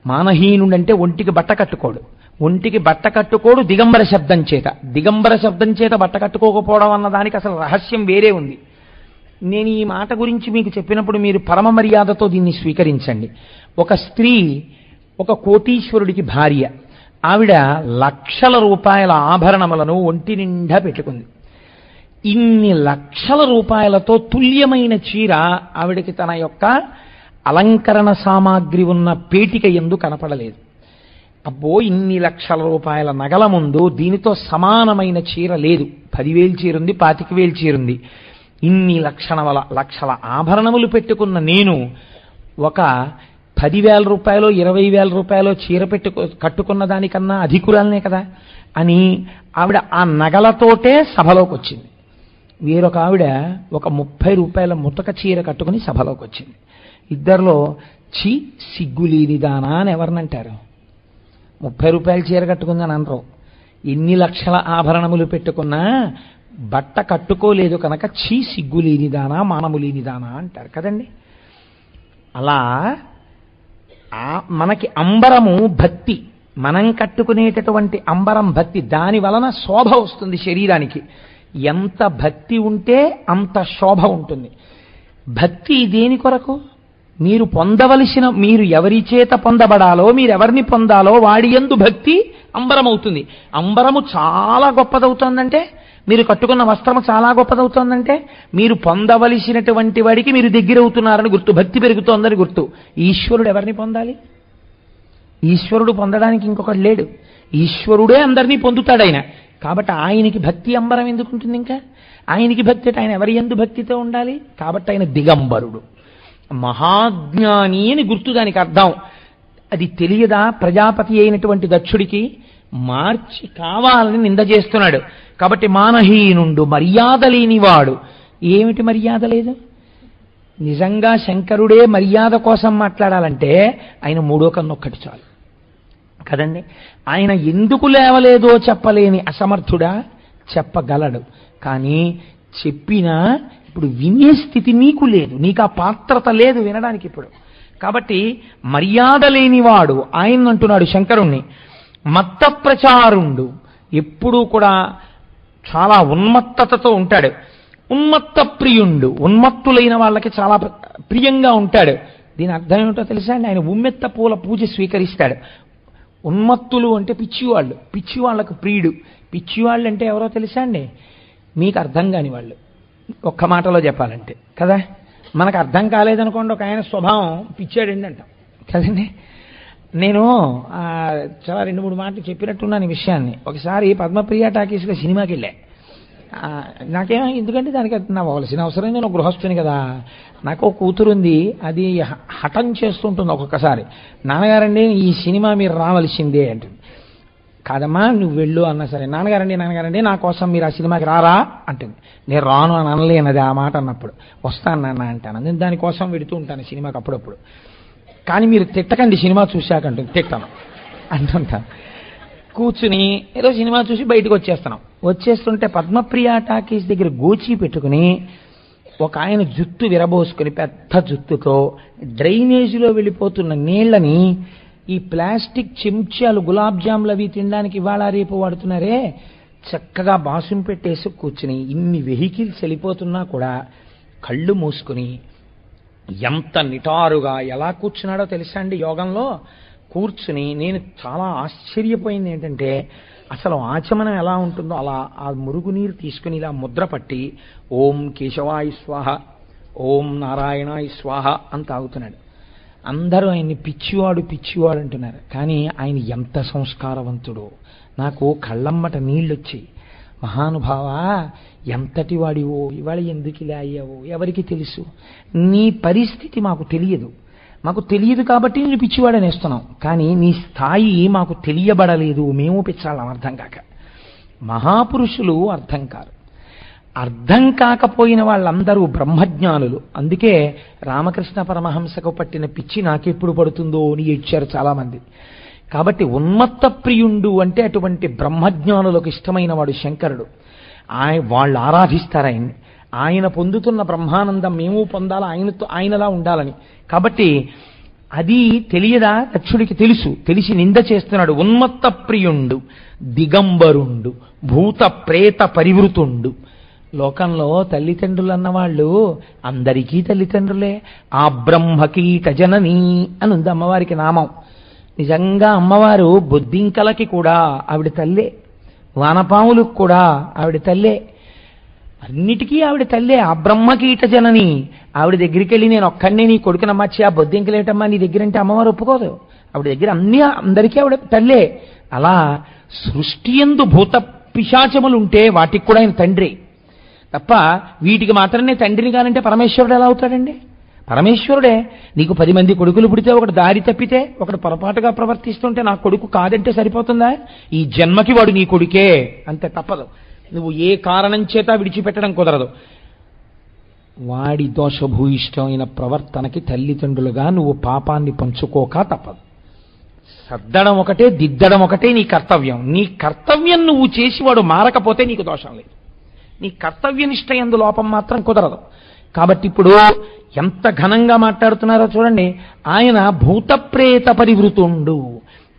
మానహీనుడంటే ఒంటికి బట్ట కట్టుకోడు, ఒంటికి బట్ట కట్టుకోడు దిగంబర శబ్దం చేత. దిగంబర శబ్దం చేత బట్ట కట్టుకోకపోవడం అన్న దానికి అసలు రహస్యం వేరే ఉంది. నేను ఈ మాట గురించి మీకు చెప్పినప్పుడు మీరు పరమ మర్యాదతో దీన్ని స్వీకరించండి. ఒక స్త్రీ ఒక కోటీశ్వరుడికి భార్య, ఆవిడ లక్షల రూపాయల ఆభరణములను ఒంటి నిండా పెట్టుకుంది. ఇన్ని లక్షల రూపాయలతో తుల్యమైన చీర ఆవిడకి తన యొక్క అలంకరణ సామాగ్రి ఉన్న పేటిక యందు కనపడలేదు. అబ్బో, ఇన్ని లక్షల రూపాయల నగల ముందు దీనితో సమానమైన చీర లేదు. 10,000 చీరుంది, 25,000 చీరుంది. ఇన్ని లక్షల ఆభరణములు పెట్టుకున్న నేను ఒక 10,000 రూపాయలు 20,000 రూపాయలు చీర కట్టుకున్న దానికన్నా అధికురాలనే కదా అని ఆవిడ ఆ నగలతోటే సభలోకి వచ్చింది. వేరొక ఆవిడ ఒక 30 రూపాయల ముతక చీర కట్టుకుని సభలోకి వచ్చింది. ఇద్దరిలో చి సిగ్గులేనిదానా అని ఎవరినంటారు? 30 రూపాయల చీర కట్టుకుందని అనరు. ఎన్ని లక్షల ఆభరణములు పెట్టుకున్నా బట్ట కట్టుకోలేదు కనుక చి సిగ్గులేనిదానా మానములేనిదానా అంటారు కదండి. అలా మనకి అంబరము భక్తి, మనం కట్టుకునేటటువంటి అంబరం భక్తి, దాని వలన శోభ వస్తుంది శరీరానికి. ఎంత భక్తి ఉంటే అంత శోభ ఉంటుంది. భక్తి దేని కొరకు? మీరు పొందవలసిన, మీరు ఎవరి చేత పొందబడాలో, మీరెవరిని పొందాలో వాడి యందు భక్తి అంబరం అవుతుంది. అంబరము చాలా గొప్పదవుతోందంటే, మీరు కట్టుకున్న వస్త్రము చాలా గొప్పదవుతోందంటే, మీరు పొందవలసినటువంటి వాడికి మీరు దగ్గర అవుతున్నారని గుర్తు, భక్తి పెరుగుతోందని గుర్తు. ఈశ్వరుడు ఎవరిని పొందాలి? ఈశ్వరుడు పొందడానికి ఇంకొకటి లేడు, ఈశ్వరుడే అందరినీ పొందుతాడు ఆయన. కాబట్టి ఆయనకి భక్తి అంబరం ఎందుకు ఉంటుంది? ఇంకా ఆయనకి భక్తి అంటే ఆయన ఎవరి యందు భక్తితో ఉండాలి? కాబట్టి ఆయన దిగంబరుడు, మహాజ్ఞాని అని గుర్తు. దానికి అర్థం అది తెలియదా ప్రజాపతి అయినటువంటి దక్షుడికి? మార్చి కావాలని నింద చేస్తున్నాడు. కాబట్టి మానహీనుండు, మర్యాద లేనివాడు. ఏమిటి మర్యాద లేదు? నిజంగా శంకరుడే మర్యాద కోసం మాట్లాడాలంటే ఆయన మూడో కన్నొక్కటి చాలు కదండి. ఆయన ఎందుకు లేవలేదో చెప్పలేని అసమర్థుడా? చెప్పగలడు. కానీ చెప్పినా ఇప్పుడు వినే స్థితి నీకు లేదు, నీకు ఆ పాత్రత లేదు వినడానికి ఇప్పుడు. కాబట్టి మర్యాద లేనివాడు ఆయన అంటున్నాడు శంకరుణ్ణి. మత్త ప్రచారుండు, ఎప్పుడూ కూడా చాలా ఉన్మత్తతతో ఉంటాడు. ఉన్మత్త ప్రియుండు, ఉన్మత్తులైన వాళ్ళకి చాలా ప్రియంగా ఉంటాడు. దీని అర్థం ఏమిటో తెలుసా అండి? ఆయన ఉమ్మెత్త పూల పూజ స్వీకరిస్తాడు. ఉన్మత్తులు అంటే పిచ్చివాళ్ళు, పిచ్చివాళ్లకు ప్రియుడు. పిచ్చివాళ్ళు అంటే ఎవరో తెలుసా అండి? మీకు అర్థం కాని వాళ్ళు, ఒక్క మాటలో చెప్పాలంటే కదా. మనకు అర్థం కాలేదనుకోండి, ఒక ఆయన స్వభావం పిచ్చాడండి అంటాం కదండి. నేను చాలా 2-3 మాటలు చెప్పినట్టున్నాను ఈ విషయాన్ని. ఒకసారి పద్మప్రియ టాకీస్లో సినిమాకి వెళ్ళా. నాకేమో ఎందుకంటే దానికి నవ్వవలసిన అవసరం, నేను గృహస్థుని కదా. నాకు ఒక కూతురు ఉంది, అది హఠం చేస్తుంటుంది ఒక్కొక్కసారి. నాన్నగారండి ఈ సినిమా మీరు రావలసిందే అంటుంది. కాదమ్మా నువ్వు వెళ్ళు అన్నా సరే, నాన్నగారండి నా కోసం మీరు ఆ సినిమాకి రారా అంటుంది. నేను రాను అని అనలేనది ఆ మాట అన్నప్పుడు. వస్తాను నాన్న అంటాను. నేను దానికోసం వెడుతూ ఉంటాను సినిమాకి అప్పుడప్పుడు. కానీ మీరు తిట్టకండి సినిమా చూశాక అంటుంది. తిట్టను అంటుంటాను. కూర్చుని ఏదో సినిమా చూసి బయటకు వచ్చేస్తుంటే పద్మప్రియ టాకీస్ దగ్గర గోచి పెట్టుకుని ఒక ఆయన జుట్టు విరబోసుకుని పెద్ద జుట్టుతో డ్రైనేజీలో వెళ్ళిపోతున్న నీళ్లని ఈ ప్లాస్టిక్ చెంచాలు గులాబ్ జాములు అవి తినడానికి ఇవాళ రేపు వాడుతున్నారే, చక్కగా బాసుం పెట్టేసి కూర్చుని ఇన్ని వెహికల్స్ వెళ్ళిపోతున్నా కూడా కళ్ళు మూసుకుని ఎంత నిటారుగా ఎలా కూర్చున్నాడో తెలుసా అండి. యోగంలో కూర్చుని నేను చాలా ఆశ్చర్యపోయింది ఏంటంటే, అసలు ఆచమనం ఎలా ఉంటుందో అలా ఆ మురుగునీరు తీసుకుని ఇలా ముద్ర పట్టి ఓం కేశవాయ స్వాహ, ఓం నారాయణాయ స్వాహ అని తాగుతున్నాడు. అందరూ ఆయన్ని పిచ్చివాడు పిచ్చివాడు అంటున్నారు. కానీ ఆయన ఎంత సంస్కారవంతుడో నాకు కళ్ళమ్మట నీళ్ళొచ్చాయి. మహానుభావా, ఎంతటి వాడివో, ఇవాళ ఎందుకు ఇలా అయ్యావో ఎవరికి తెలుసు? నీ పరిస్థితి మాకు తెలియదు కాబట్టి నేను పిచ్చివాడనేస్తున్నాం. కానీ నీ స్థాయి మాకు తెలియబడలేదు, మేము పిచ్చాళ్ళం అర్థం కాక. మహాపురుషులు అర్థం కారు. అర్థం కాకపోయిన వాళ్ళందరూ బ్రహ్మజ్ఞానులు. అందుకే రామకృష్ణ పరమహంసకు పట్టిన పిచ్చి నాకెప్పుడు పడుతుందో అని ఏడ్చారు చాలామంది. కాబట్టి ఉన్మత్త ప్రియుండు అంటే అటువంటి బ్రహ్మజ్ఞానులకు ఇష్టమైన వాడు శంకరుడు. వాళ్ళు ఆరాధిస్తారు ఆయన్ని. ఆయన పొందుతున్న బ్రహ్మానందం మేము పొందాలి, ఆయనలా ఉండాలని. కాబట్టి అది తెలియదా? దక్షుడికి తెలిసి నింద చేస్తున్నాడు. ఉన్మత్త ప్రియుండు, దిగంబరుండు, భూత ప్రేత పరివృతుండు. లోకంలో తల్లిదండ్రులు అన్నవాళ్ళు అందరికీ తల్లిదండ్రులే. ఆ బ్రహ్మకీట జనని అని ఉంది అమ్మవారికి నామం. నిజంగా అమ్మవారు బొద్దింకలకి కూడా ఆవిడ తల్లే, వానపాములకు కూడా ఆవిడ తల్లే, అన్నిటికీ ఆవిడ తల్లే. ఆ బ్రహ్మకీట జనని. ఆవిడ దగ్గరికి వెళ్ళి నేను ఒక్కడినే నీ కొడుకునమ్మచ్చి ఆ బొద్దింకలేటమ్మా నీ దగ్గర అంటే అమ్మవారు ఒప్పుకోదు. ఆవిడ దగ్గర అందరికీ ఆవిడ తల్లే. అలా సృష్టి యందు భూత పిశాచములుంటే వాటికి కూడా ఆయన తండ్రి తప్ప వీటికి మాత్రమే తండ్రిని కానంటే పరమేశ్వరుడు ఎలా అవుతాడండి? పరమేశ్వరుడే. నీకు 10 మంది కొడుకులు పుడితే ఒకటి దారి తప్పితే ఒకటి పొరపాటుగా ప్రవర్తిస్తుంటే నా కొడుకు కాదంటే సరిపోతుందా? ఈ జన్మకి వాడు నీ కొడుకే, అంతే, తప్పదు. నువ్వు ఏ కారణం చేత విడిచిపెట్టడం కుదరదు. వాడి దోషభూయిష్టమైన ప్రవర్తనకి తల్లిదండ్రులుగా నువ్వు పాపాన్ని పంచుకోక తప్పదు. సర్దడం ఒకటే, దిద్దడం ఒకటే నీ కర్తవ్యం. నీ కర్తవ్యం నువ్వు చేసి వాడు మారకపోతే నీకు దోషం లేదు. నీ కర్తవ్యనిష్ట యందు లోపం మాత్రం కుదరదు. కాబట్టి ఇప్పుడు ఎంత ఘనంగా మాట్లాడుతున్నారో చూడండి. ఆయన భూతప్రేత పరివృతుండు.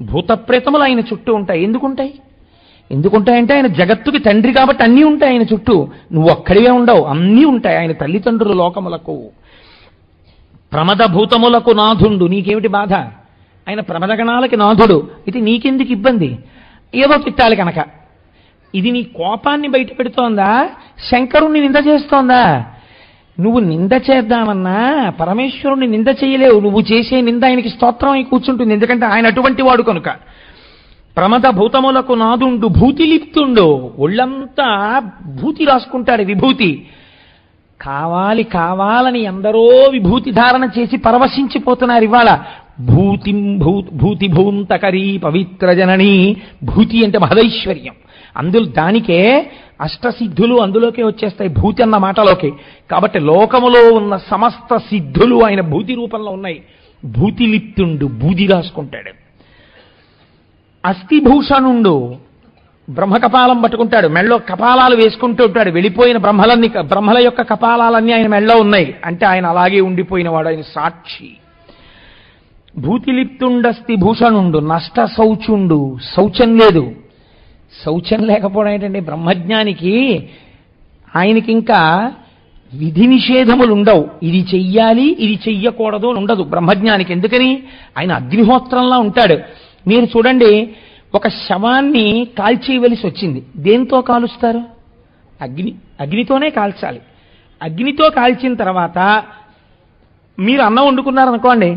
భూతప్రేతములు ఆయన చుట్టూ ఉంటాయి. ఎందుకుంటాయంటే ఆయన జగత్తుకి తండ్రి కాబట్టి అన్నీ ఉంటాయి ఆయన చుట్టూ. నువ్వు ఒక్కడివే ఉండవు, అన్నీ ఉంటాయి. ఆయన తల్లిదండ్రులు లోకములకు. ప్రమద భూతములకు నాథుండు. నీకేమిటి బాధ? ఆయన ప్రమదగణాలకి నాథుడు. ఇది నీకెందుకు ఇబ్బంది? ఏదో తిట్టాలి కనుక. ఇది నీ కోపాన్ని బయట పెడుతోందా? శంకరుణ్ణి నింద చేస్తోందా? నువ్వు నింద చేద్దామన్నా పరమేశ్వరుణ్ణి నింద చేయలేవు. నువ్వు చేసే నింద ఆయనకి స్తోత్రం అయి కూర్చుంటుంది. ఎందుకంటే ఆయన అటువంటి వాడు కనుక. ప్రమద భూతములకు నాదుండు, భూతి లిప్తుండు. ఒళ్ళంతా భూతి రాసుకుంటాడు, విభూతి. కావాలని ఎందరో విభూతి ధారణ చేసి పరవశించిపోతున్నారు. ఇవాళ భూతిభూంతకరీ పవిత్ర జననీ. భూతి అంటే మహదైశ్వర్యం. అందులో దానికే అష్టసిద్ధులు అందులోకే వచ్చేస్తాయి భూతి అన్న మాటలోకి. కాబట్టి లోకములో ఉన్న సమస్త సిద్ధులు ఆయన భూతి రూపంలో ఉన్నాయి. భూతిలిప్తుండు, బూది రాసుకుంటాడు. అస్థిభూషణుండు, బ్రహ్మకపాలం పట్టుకుంటాడు, మెళ్ళో కపాలాలు వేసుకుంటూ ఉంటాడు. వెళ్ళిపోయిన బ్రహ్మల యొక్క కపాలాలన్నీ ఆయన మెళ్ళో ఉన్నాయి. అంటే ఆయన అలాగే ఉండిపోయిన వాడు, ఆయన సాక్షి. భూతిలిప్తుండస్తి భూషణుండు, నష్ట శౌచుండు, శౌచం లేదు. శౌచం లేకపోవడం ఏంటంటే బ్రహ్మజ్ఞానికి ఆయనకి ఇంకా విధి నిషేధములు ఉండవు. ఇది చెయ్యాలి, ఇది చెయ్యకూడదు అని ఉండదు బ్రహ్మజ్ఞానికి. ఎందుకని? ఆయన అగ్నిహోత్రంలా ఉంటాడు. మీరు చూడండి, ఒక శవాన్ని కాల్చేయవలసి వచ్చింది. దేంతో కాలుస్తారు? అగ్నితోనే కాల్చాలి. అగ్నితో కాల్చిన తర్వాత మీరు అన్నం వండుకున్నారనుకోండి,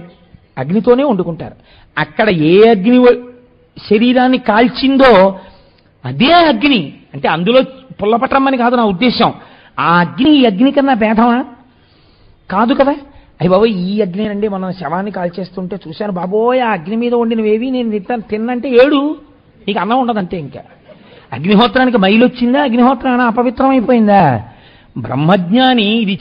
అగ్నితోనే వండుకుంటారు. అక్కడ ఏ అగ్ని శరీరాన్ని కాల్చిందో అదే అగ్ని. అంటే అందులో పుల్లపట్రమ్మని కాదు నా ఉద్దేశం. ఆ అగ్ని ఈ అగ్ని కన్నా భేదమా? కాదు కదా. అయ్యి బాబోయ్, ఈ అగ్ని అండి మనం శవాన్ని కాల్చేస్తుంటే చూశాను బాబోయ్, ఆ అగ్ని మీద వండినవేవి నేను తిన్నంటే ఏడు, నీకు అన్నం ఉండదంటే. ఇంకా అగ్నిహోత్రానికి మైలు వచ్చిందా? అగ్నిహోత్రం అపవిత్రం అయిపోయిందా? బ్రహ్మజ్ఞాని ఇది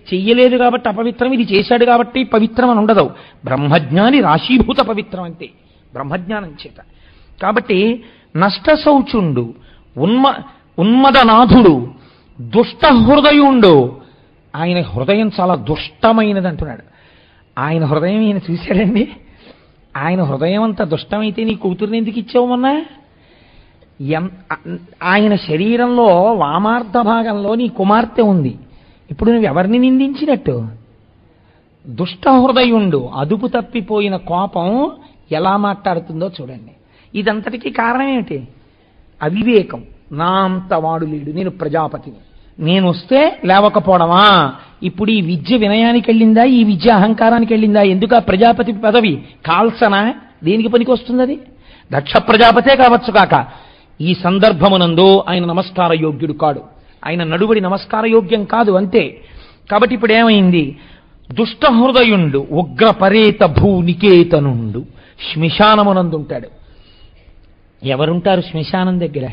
చెయ్యలేదు కాబట్టి అపవిత్రం, ఇది చేశాడు కాబట్టి పవిత్రం అని ఉండదు. బ్రహ్మజ్ఞాని రాశీభూత పవిత్రం అంతే బ్రహ్మజ్ఞానం చేత. కాబట్టి నష్టశౌచుండు, ఉన్మదనాథుడు, దుష్ట హృదయుండు. ఆయన హృదయం చాలా దుష్టమైనది అంటున్నాడు. ఆయన హృదయం ఈయన చూశాడండి. ఆయన హృదయం అంత దుష్టమైతే నీ కూతురుని ఎందుకు ఇచ్చావు మొన్న? ఆయన శరీరంలో వామార్థ భాగంలో నీ కుమార్తె ఉంది. ఇప్పుడు నువ్వు ఎవరిని నిందించినట్టు? దుష్ట హృదయుండు, అదుపు తప్పిపోయిన కోపం ఎలా మాట్లాడుతుందో చూడండి. ఇదంతటికీ కారణం ఏమిటి? అవివేకం. నా అంత వాడు లేడు, నేను ప్రజాపతిని, నేను వస్తే లేవకపోవడమా? ఇప్పుడు ఈ విద్య వినయానికి వెళ్ళిందా? ఈ విద్య అహంకారానికి వెళ్ళిందా? ఎందుకు ఆ ప్రజాపతి పదవి? కాల్సనా? దేనికి పనికి వస్తుంది అది? దక్ష ప్రజాపతే కావచ్చు కాక. ఈ సందర్భమునందు ఆయన నమస్కార యోగ్యుడు కాడు. ఆయన నడువడి నమస్కార యోగ్యం కాదు, అంతే. కాబట్టి ఇప్పుడు ఏమైంది? దుష్ట హృదయుండు, ఉగ్ర పరేత భూ నికేతనుండు, శ్మశానమునందుంటాడు. ఎవరుంటారు శ్మశానం దగ్గర?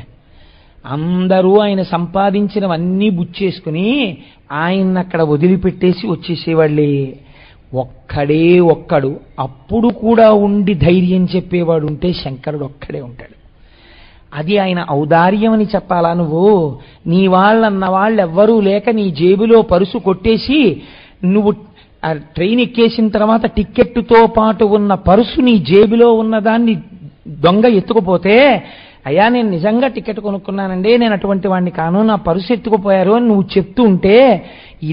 అందరూ ఆయన సంపాదించినవన్నీ బుచ్చేసుకుని ఆయన అక్కడ వదిలిపెట్టేసి వచ్చేసేవాళ్ళే. ఒక్కడే ఒక్కడు అప్పుడు కూడా ఉండి ధైర్యం చెప్పేవాడు ఉంటే శంకరుడు ఒక్కడే ఉంటాడు. అది ఆయన ఔదార్యం అని చెప్పాలా నువ్వు? నీ వాళ్ళన్న వాళ్ళు ఎవ్వరూ లేక నీ జేబులో పరుసు కొట్టేసి నువ్వు ట్రైన్ ఎక్కేసిన తర్వాత టిక్కెట్టుతో పాటు ఉన్న పరుసు నీ జేబులో ఉన్నదాన్ని దొంగ ఎత్తుకుపోతే, అయ్యా నేను నిజంగా టికెట్ కొనుక్కున్నానండి, నేను అటువంటి వాడిని కాను, నా పరుసు ఎత్తుకుపోయారు అని నువ్వు చెప్తూ ఉంటే,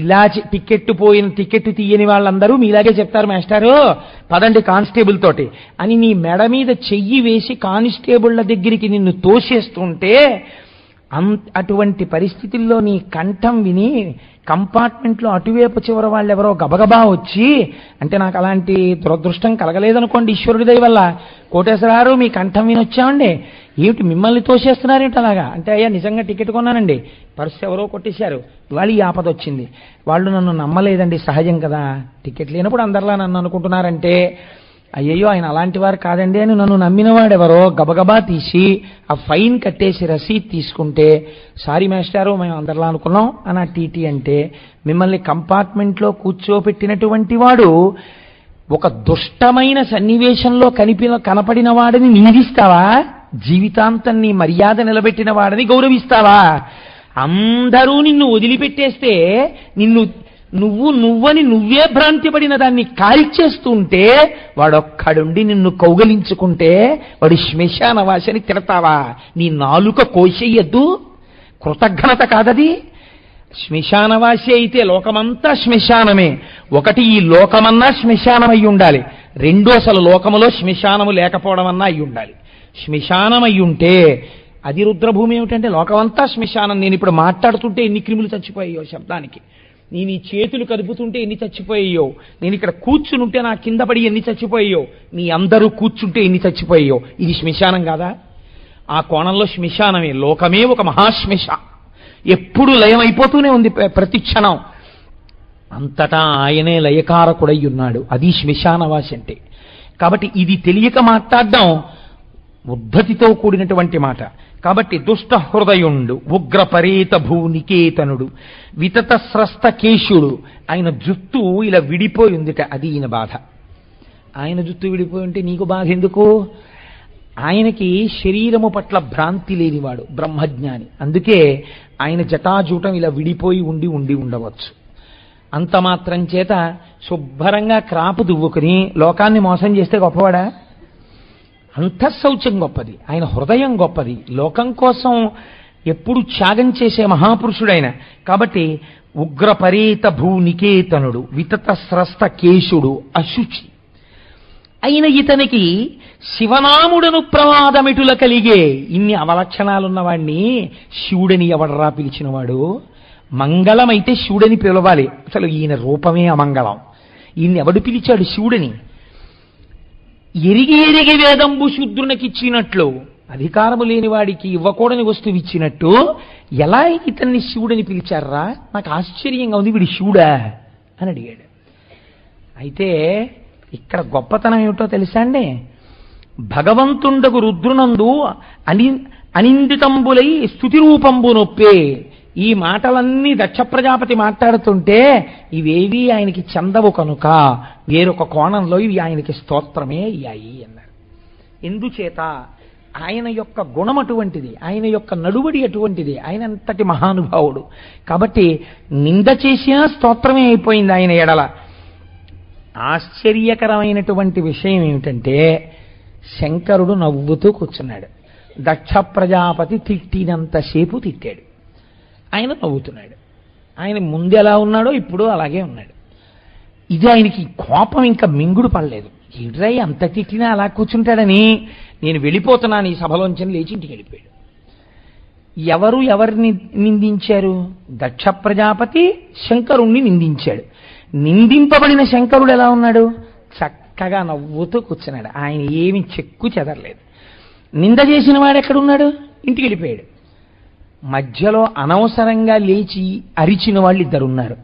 ఇలా టికెట్ తీయని వాళ్ళందరూ మీలాగే చెప్తారు, మాస్టారు పదండి కానిస్టేబుల్ తోటి అని నీ మెడ మీద చెయ్యి వేసి కానిస్టేబుళ్ల దగ్గరికి నిన్ను తోసేస్తుంటే, అటువంటి పరిస్థితుల్లో నీ కంఠం విని కంపార్ట్మెంట్లో అటువైపు చివర వాళ్ళు ఎవరో గబగబా వచ్చి, అంటే నాకు అలాంటి దురదృష్టం కలగలేదనుకోండి ఈశ్వరుడి దయ వల్ల, కోటేశ్వరారు మీ కంఠం విని వచ్చామండి, ఏమిటి మిమ్మల్ని తోసేస్తున్నారేమిటి అలాగా అంటే, అయ్యా నిజంగా టికెట్ కొన్నానండి, పర్సు ఎవరో కొట్టేశారు, ఇవాళ ఈ ఆపద వచ్చింది, వాళ్ళు నన్ను నమ్మలేదండి, సహజం కదా, టికెట్ లేనప్పుడు అందరిలా నన్ను అనుకుంటున్నారంటే, అయ్యయ్యో ఆయన అలాంటి వారు కాదండి అని నన్ను నమ్మినవాడెవరో గబగబా తీసి ఆ ఫైన్ కట్టేసి రసీద్ తీసుకుంటే, సారీ మాస్టారు మేము అందరిలా అనుకున్నాం అని ఆ టీటీ అంటే, మిమ్మల్ని కంపార్ట్మెంట్లో కూర్చోపెట్టినటువంటి వాడు ఒక దుష్టమైన సన్నివేశంలో కనపడిన వాడిని నిందిస్తావా? జీవితాంతం నీ మర్యాద నిలబెట్టిన వాడిని గౌరవిస్తావా? అందరూ నిన్ను వదిలిపెట్టేస్తే నువ్వని నువ్వే భ్రాంతి పడిన దాన్ని కాల్చేస్తుంటే వాడొక్కడుండి నిన్ను కౌగలించుకుంటే వాడు శ్మశానవాసిని తిడతావా? నీ నాలుక కోసేయద్దు, కృతజ్ఞత కాదది. శ్మశానవాసి అయితే లోకమంతా శ్మశానమే. ఒకటి ఈ లోకమన్నా శ్మశానం అయి ఉండాలి, రెండు అసలు లోకములో శ్మశానము లేకపోవడం అన్నా అయి ఉండాలి. శ్మశానం అయి ఉంటే అది రుద్రభూమి ఏమిటంటే లోకమంతా శ్మశానం. నేను ఇప్పుడు మాట్లాడుతుంటే ఎన్ని క్రిములు చచ్చిపోయాయో శబ్దానికి, నేను ఈ చేతులు కదుపుతుంటే ఎన్ని చచ్చిపోయాయో, నేను ఇక్కడ కూర్చునుంటే నా కింద పడి ఎన్ని చచ్చిపోయాయో, మీ అందరూ కూర్చుంటే ఎన్ని చచ్చిపోయాయో. ఇది శ్మశానం కాదా? ఆ కోణంలో శ్మశానమే, లోకమే ఒక మహాశ్మశ, ఎప్పుడు లయం అయిపోతూనే ఉంది ప్రతి క్షణం. అంతటా ఆయనే లయకారకుడై ఉన్నాడు, అది శ్మశానవాసి అంటే. కాబట్టి ఇది తెలియక మాట్లాడడం ఉద్ధతితో కూడినటువంటి మాట. కాబట్టి దుష్ట హృదయుండు, ఉగ్రపరేత భూనికేతనుడు, వితత స్రస్త కేశుడు. ఆయన జుత్తు ఇలా విడిపోయి ఉందిట, అది ఈయన బాధ. ఆయన జుత్తు విడిపోయి ఉంటే నీకు బాధ ఎందుకు? ఆయనకి శరీరము పట్ల భ్రాంతి లేనివాడు, బ్రహ్మజ్ఞాని. అందుకే ఆయన జటాజూటం ఇలా విడిపోయి ఉండి ఉండవచ్చు. అంత మాత్రం చేత శుభ్రంగా క్రాపు దువ్వుకుని లోకాన్ని మోసం చేస్తే గొప్పవాడా? అంతఃశౌచం గొప్పది, ఆయన హృదయం గొప్పది, లోకం కోసం ఎప్పుడు త్యాగం చేసే మహాపురుషుడైన. కాబట్టి ఉగ్రపరేత భూనికేతనుడు, వితత స్రస్త కేశుడు, అశుచి అయిన ఇతనికి శివనాముడను ప్రమాదమిటుల కలిగే. ఇన్ని అవలక్షణాలున్నవాణ్ణి శివుడని ఎవడరా పిలిచినవాడు? మంగళమైతే శివుడని పిలవాలి. అసలు ఈయన రూపమే అమంగళం. ఈయన ఎవడు పిలిచాడు శివుడని? ఎరిగి వేదంబు శూద్రునికిచ్చినట్లు, అధికారము లేని వాడికి ఇవ్వకూడని వస్తువు ఇచ్చినట్టు ఎలా ఇతన్ని శివుడని పిలిచారా? నాకు ఆశ్చర్యంగా ఉంది, వీడి శివుడా అని అడిగాడు. అయితే ఇక్కడ గొప్పతనం ఏమిటో తెలుసా అండి? భగవంతుండకు రుద్రునందు అనిందితంబులై స్తుతి రూపంబు నొప్పే. ఈ మాటలన్నీ దక్ష ప్రజాపతి మాట్లాడుతుంటే ఇవేవి ఆయనకి చెందవు కనుక వేరొక కోణంలో ఇవి ఆయనకి స్తోత్రమే అయ్యాయి అన్నారు. ఎందుచేత ఆయన యొక్క గుణం అటువంటిది, ఆయన యొక్క నడువడి అటువంటిది, ఆయన అంతటి మహానుభావుడు. కాబట్టి నింద చేసినా స్తోత్రమే అయిపోయింది ఆయన ఎడల. ఆశ్చర్యకరమైనటువంటి విషయం ఏమిటంటే శంకరుడు నవ్వుతూ కూర్చున్నాడు. దక్ష ప్రజాపతి తిట్టినంతసేపు తిట్టాడు, ఆయన నవ్వుతున్నాడు. ఆయన ముందు ఎలా ఉన్నాడో ఇప్పుడు అలాగే ఉన్నాడు. ఇది ఆయనకి కోపం ఇంకా మింగుడు పడలేదు. ఎడ్రై అంత తిట్టినా అలా కూర్చుంటాడని నేను వెళ్ళిపోతున్నాను ఈ సభలోంచి లేచి ఇంటికి వెళ్ళిపోయాడు. ఎవరిని నిందించారు? దక్ష ప్రజాపతి శంకరుణ్ణి నిందించాడు. నిందింపబడిన శంకరుడు ఎలా ఉన్నాడు? చక్కగా నవ్వుతూ కూర్చున్నాడు. ఆయన ఏమి చెక్కు చెదరలేదు. నింద చేసిన వాడు ఎక్కడున్నాడు? ఇంటికి వెళ్ళిపోయాడు. మధ్యలో అనవసరంగా లేచి అరిచిన వాళ్ళు ఇద్దరున్నారు.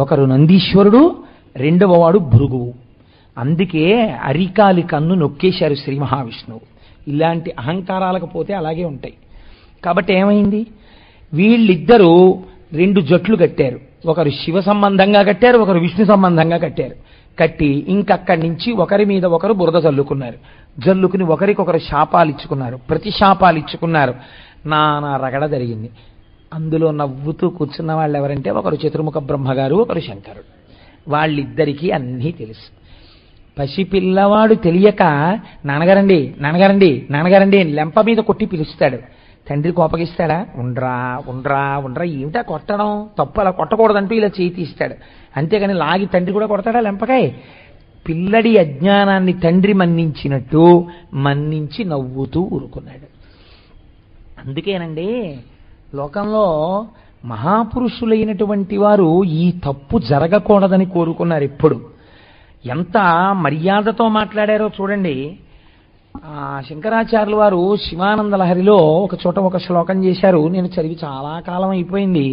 ఒకరు నందీశ్వరుడు, రెండవ వాడు భృగువు. అందుకే అరికాలి కన్ను నొక్కేశారు శ్రీ మహావిష్ణువు. ఇలాంటి అహంకారాలకు పోతే అలాగే ఉంటాయి. కాబట్టి ఏమైంది? వీళ్ళిద్దరూ రెండు జట్లు కట్టారు. ఒకరు శివ సంబంధంగా కట్టారు, ఒకరు విష్ణు సంబంధంగా కట్టారు. కట్టి ఇంకక్కడి నుంచి ఒకరి మీద ఒకరు బురద జల్లుకున్నారు. జల్లుకుని ఒకరికొకరు శాపాలు ఇచ్చుకున్నారు, ప్రతి శాపాలు ఇచ్చుకున్నారు. నానా రగడ జరిగింది. అందులో నవ్వుతూ కూర్చున్న వాళ్ళు ఎవరంటే ఒకరు చతుర్ముఖ బ్రహ్మగారు, ఒకరు శంకరుడు. వాళ్ళిద్దరికీ అన్నీ తెలుసు. పసిపిల్లవాడు తెలియక నాన్నగారండి నాన్నగారండి నాన్నగారండి లెంప మీద కొట్టి పిలుస్తాడు. తండ్రి కోపగిస్తాడా? ఉండ్రా ఉండ్రా ఉండ్రా, ఏమిటా కొట్టడం, తప్పు, అలా కొట్టకూడదంటూ ఇలా చేయి తీస్తాడు. అంతేగాని లాగి తండ్రి కూడా కొడతాడా లెంపకాయ? పిల్లడి అజ్ఞానాన్ని తండ్రి మన్నించినట్టు మన్నించి నవ్వుతూ ఊరుకున్నాడు. అందుకేనండి లోకంలో మహాపురుషులైనటువంటి వారు ఈ తప్పు జరగకూడదని కోరుకున్నారు. ఎప్పుడు ఎంత మర్యాదతో మాట్లాడారో చూడండి. శంకరాచార్యుల వారు శివానంద లహరిలో ఒక చోట ఒక శ్లోకం చేశారు. నేను చదివి చాలా కాలం అయిపోయింది.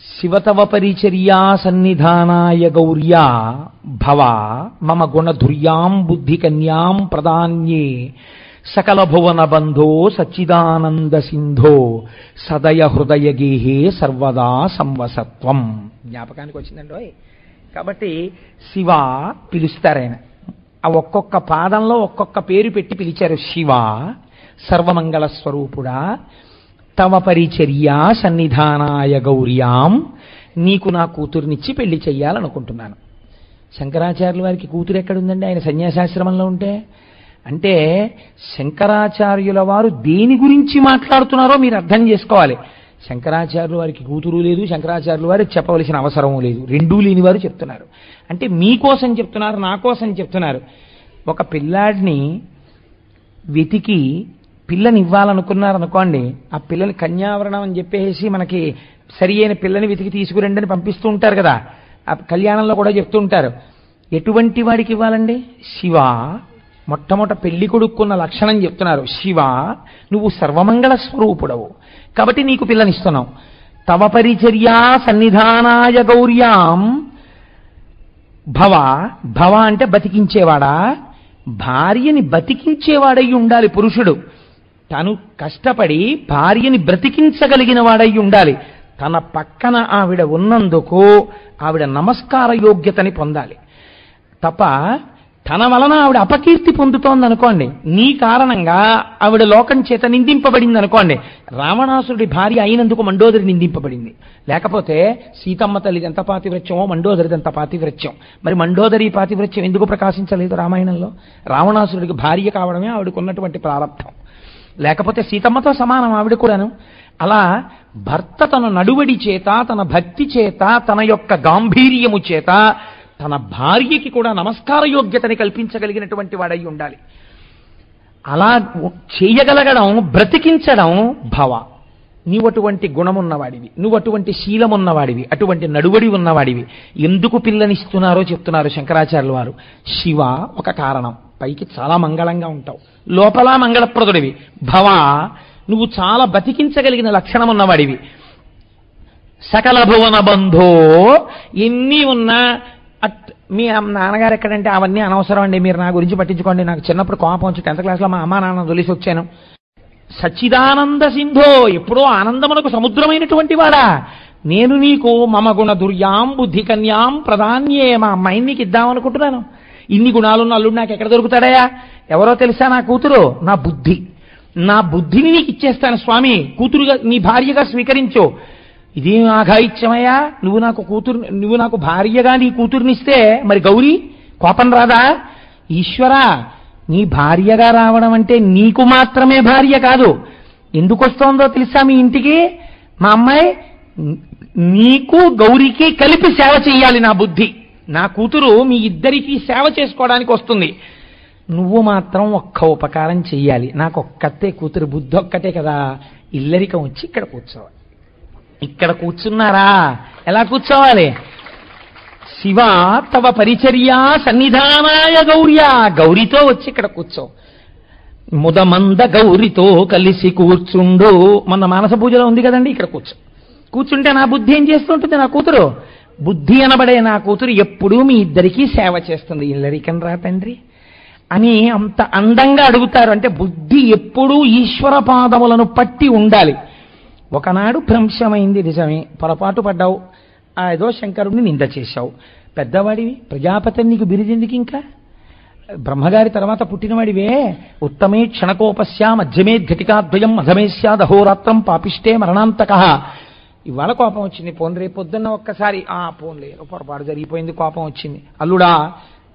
శివతవ పరిచర్యా సన్నిధానాయ గౌర్యా భవ మమ గుణధుర్యాం బుద్ధి కన్యాం ప్రదాన్యే సకల భువన బంధో సచ్చిదానంద సింధో సదయ హృదయ గేహే సర్వదా సంవసత్వం. జ్ఞాపకానికి వచ్చిందండి. కాబట్టి శివ పిలుస్తారాయన. ఆ ఒక్కొక్క పాదంలో ఒక్కొక్క పేరు పెట్టి పిలిచారు. శివ సర్వమంగళ స్వరూపుడా, తవ పరిచర్యా సన్నిధానాయ గౌర్యాం, నీకు నా కూతురునిచ్చి పెళ్లి చెయ్యాలనుకుంటున్నాను. శంకరాచార్యుల వారికి కూతురు ఎక్కడుందండి ఆయన సన్యాసాశ్రమంలో ఉంటే? అంటే శంకరాచార్యుల వారు దేని గురించి మాట్లాడుతున్నారో మీరు అర్థం చేసుకోవాలి. శంకరాచార్యుల వారికి కూతురు లేదు, శంకరాచార్యుల వారికి చెప్పవలసిన అవసరం లేదు. రెండూ లేని వారు చెప్తున్నారు. అంటే మీకోసం చెప్తున్నారు, నా కోసం చెప్తున్నారు. ఒక పిల్లాడిని వెతికి పిల్లని ఇవ్వాలనుకున్నారనుకోండి, ఆ పిల్లని కన్యావరణం అని చెప్పేసి మనకి సరి అయిన పిల్లని వెతికి తీసుకురండి అని పంపిస్తూ ఉంటారు కదా. ఆ కళ్యాణంలో కూడా చెప్తూ ఉంటారు. ఎటువంటి వాడికి ఇవ్వాలండి? శివ. మొట్టమొదట పెళ్లి కొడుకున్న లక్షణం చెప్తున్నారు. శివ, నువ్వు సర్వమంగళ స్వరూపుడవు కాబట్టి నీకు పిల్లనిస్తున్నావు. తవ పరిచర్యా సన్నిధానాయ గౌర్యాం భవ. భవ అంటే బతికించేవాడా, భార్యని బతికించేవాడై ఉండాలి పురుషుడు. తను కష్టపడి భార్యని బ్రతికించగలిగిన వాడై ఉండాలి. తన పక్కన ఆవిడ ఉన్నందుకు ఆవిడ నమస్కార యోగ్యతని పొందాలి తప్ప తన వలన ఆవిడ అపకీర్తి పొందుతోందనుకోండి, నీ కారణంగా ఆవిడ లోకం చేత నిందింపబడింది అనుకోండి. రావణాసురుడి భార్య అయినందుకు మండోదరి నిందింపబడింది. లేకపోతే సీతమ్మ తల్లిది ఎంత పాతివ్రత్యమో మండోదరిది ఎంత పాతివ్రత్యం. మరి మండోదరి పాతివ్రత్యం ఎందుకు ప్రకాశించలేదు రామాయణంలో? రావణాసురుడికి భార్య కావడమే ఆవిడకు ఉన్నటువంటి ప్రారంభం. లేకపోతే సీతమ్మతో సమానం ఆవిడ కూడాను. అలా భర్త తన నడువడి చేత, తన భక్తి చేత, తన యొక్క గాంభీర్యము చేత తన భార్యకి కూడా నమస్కార యోగ్యతని కల్పించగలిగినటువంటి వాడై ఉండాలి. అలా చేయగలగడం, బ్రతికించడం భవ. నువ్వు అటువంటి గుణమున్నవాడివి, నువ్వు అటువంటి శీలమున్నవాడివి, అటువంటి నడువడి ఉన్నవాడివి. ఎందుకు పిల్లనిస్తున్నారో చెప్తున్నారు శంకరాచార్యుల వారు. శివ ఒక కారణం, పైకి చాలా మంగళంగా ఉంటావు, లోపల మంగళప్రదుడివి. భవ నువ్వు చాలా బతికించగలిగిన లక్షణం ఉన్నవాడివి. సకల భువన బంధో ఎన్ని ఉన్నా మీ నాన్నగారు ఎక్కడంటే అవన్నీ అనవసరం అండి, మీరు నా గురించి పట్టించుకోండి. నాకు చిన్నప్పుడు కోపం వచ్చి 10th క్లాస్లో మా అమ్మా నాన్న తొలిసి వచ్చాను. సచ్చిదానంద సింధో ఎప్పుడో ఆనందమునకు సముద్రమైనటువంటి వాడా నేను నీకు మమ గుణ దుర్యాం బుద్ధి కన్యాం ప్రధాన్యే, మా అమ్మాయిని నీకు ఇద్దామనుకుంటున్నాను. ఇన్ని గుణాలున్న అల్లుడు నాకు ఎక్కడ దొరుకుతాడయా? ఎవరో తెలుసా? నా కూతురు, నా బుద్ధి. నా బుద్ధిని నీకు ఇచ్చేస్తాను స్వామి, కూతురుగా నీ భార్యగా స్వీకరించు. ఇదేం ఆఘాయిత్యమయ్యా? నువ్వు నాకు భార్యగా నీ కూతురునిస్తే మరి గౌరీ కోపం రాదా? ఈశ్వరా, నీ భార్యగా రావడం అంటే నీకు మాత్రమే భార్య కాదు. ఎందుకు వస్తోందో తెలుసా మీ ఇంటికి? మా అమ్మాయి నీకు గౌరీకి కలిపి సేవ చెయ్యాలి. నా బుద్ధి, నా కూతురు మీ ఇద్దరికీ సేవ చేసుకోవడానికి వస్తుంది. నువ్వు మాత్రం ఒక్క ఉపకారం చెయ్యాలి. నాకు ఒక్కతే కూతురు, బుద్ధి ఒక్కటే కదా. ఇల్లరికం వచ్చి ఇక్కడ కూర్చోవాలి. ఇక్కడ కూర్చున్నారా? ఎలా కూర్చోవాలి? శివ తవ పరిచర్యా సన్నిధానాయ గౌర్యా, గౌరితో వచ్చి ఇక్కడ కూర్చో. ముదమంద గౌరితో కలిసి కూర్చుండు. మన మానస పూజలో ఉంది కదండి, ఇక్కడ కూర్చుంటే నా బుద్ధి ఏం చేస్తుంటుంది? నా కూతురు బుద్ధి అనబడే నా కూతురు ఎప్పుడూ మీ ఇద్దరికీ సేవ చేస్తుంది. ఇల్లరికం రా తండ్రి అని అంత అందంగా అడుగుతారు. అంటే బుద్ధి ఎప్పుడూ ఈశ్వర పాదములను పట్టి ఉండాలి. ఒకనాడు భ్రంశమైంది నిజమే, పొరపాటు పడ్డావు, ఏదో శంకరుడిని నింద చేశావు. పెద్దవాడివి, ప్రజాపతి నీకు బిరుదెందుకు? ఇంకా బ్రహ్మగారి తర్వాత పుట్టినవాడివే. ఉత్తమే క్షణకోపస్య మధ్యమే ఘటికాద్వయం మధమే స్యాదహోరాత్రం పాపిష్టే మరణాంతక. ఇవాళ కోపం వచ్చింది, పోన్ రేపు పొద్దున్న ఒక్కసారి పోన్లే పొరపాటు జరిగిపోయింది, కోపం వచ్చింది. అల్లుడా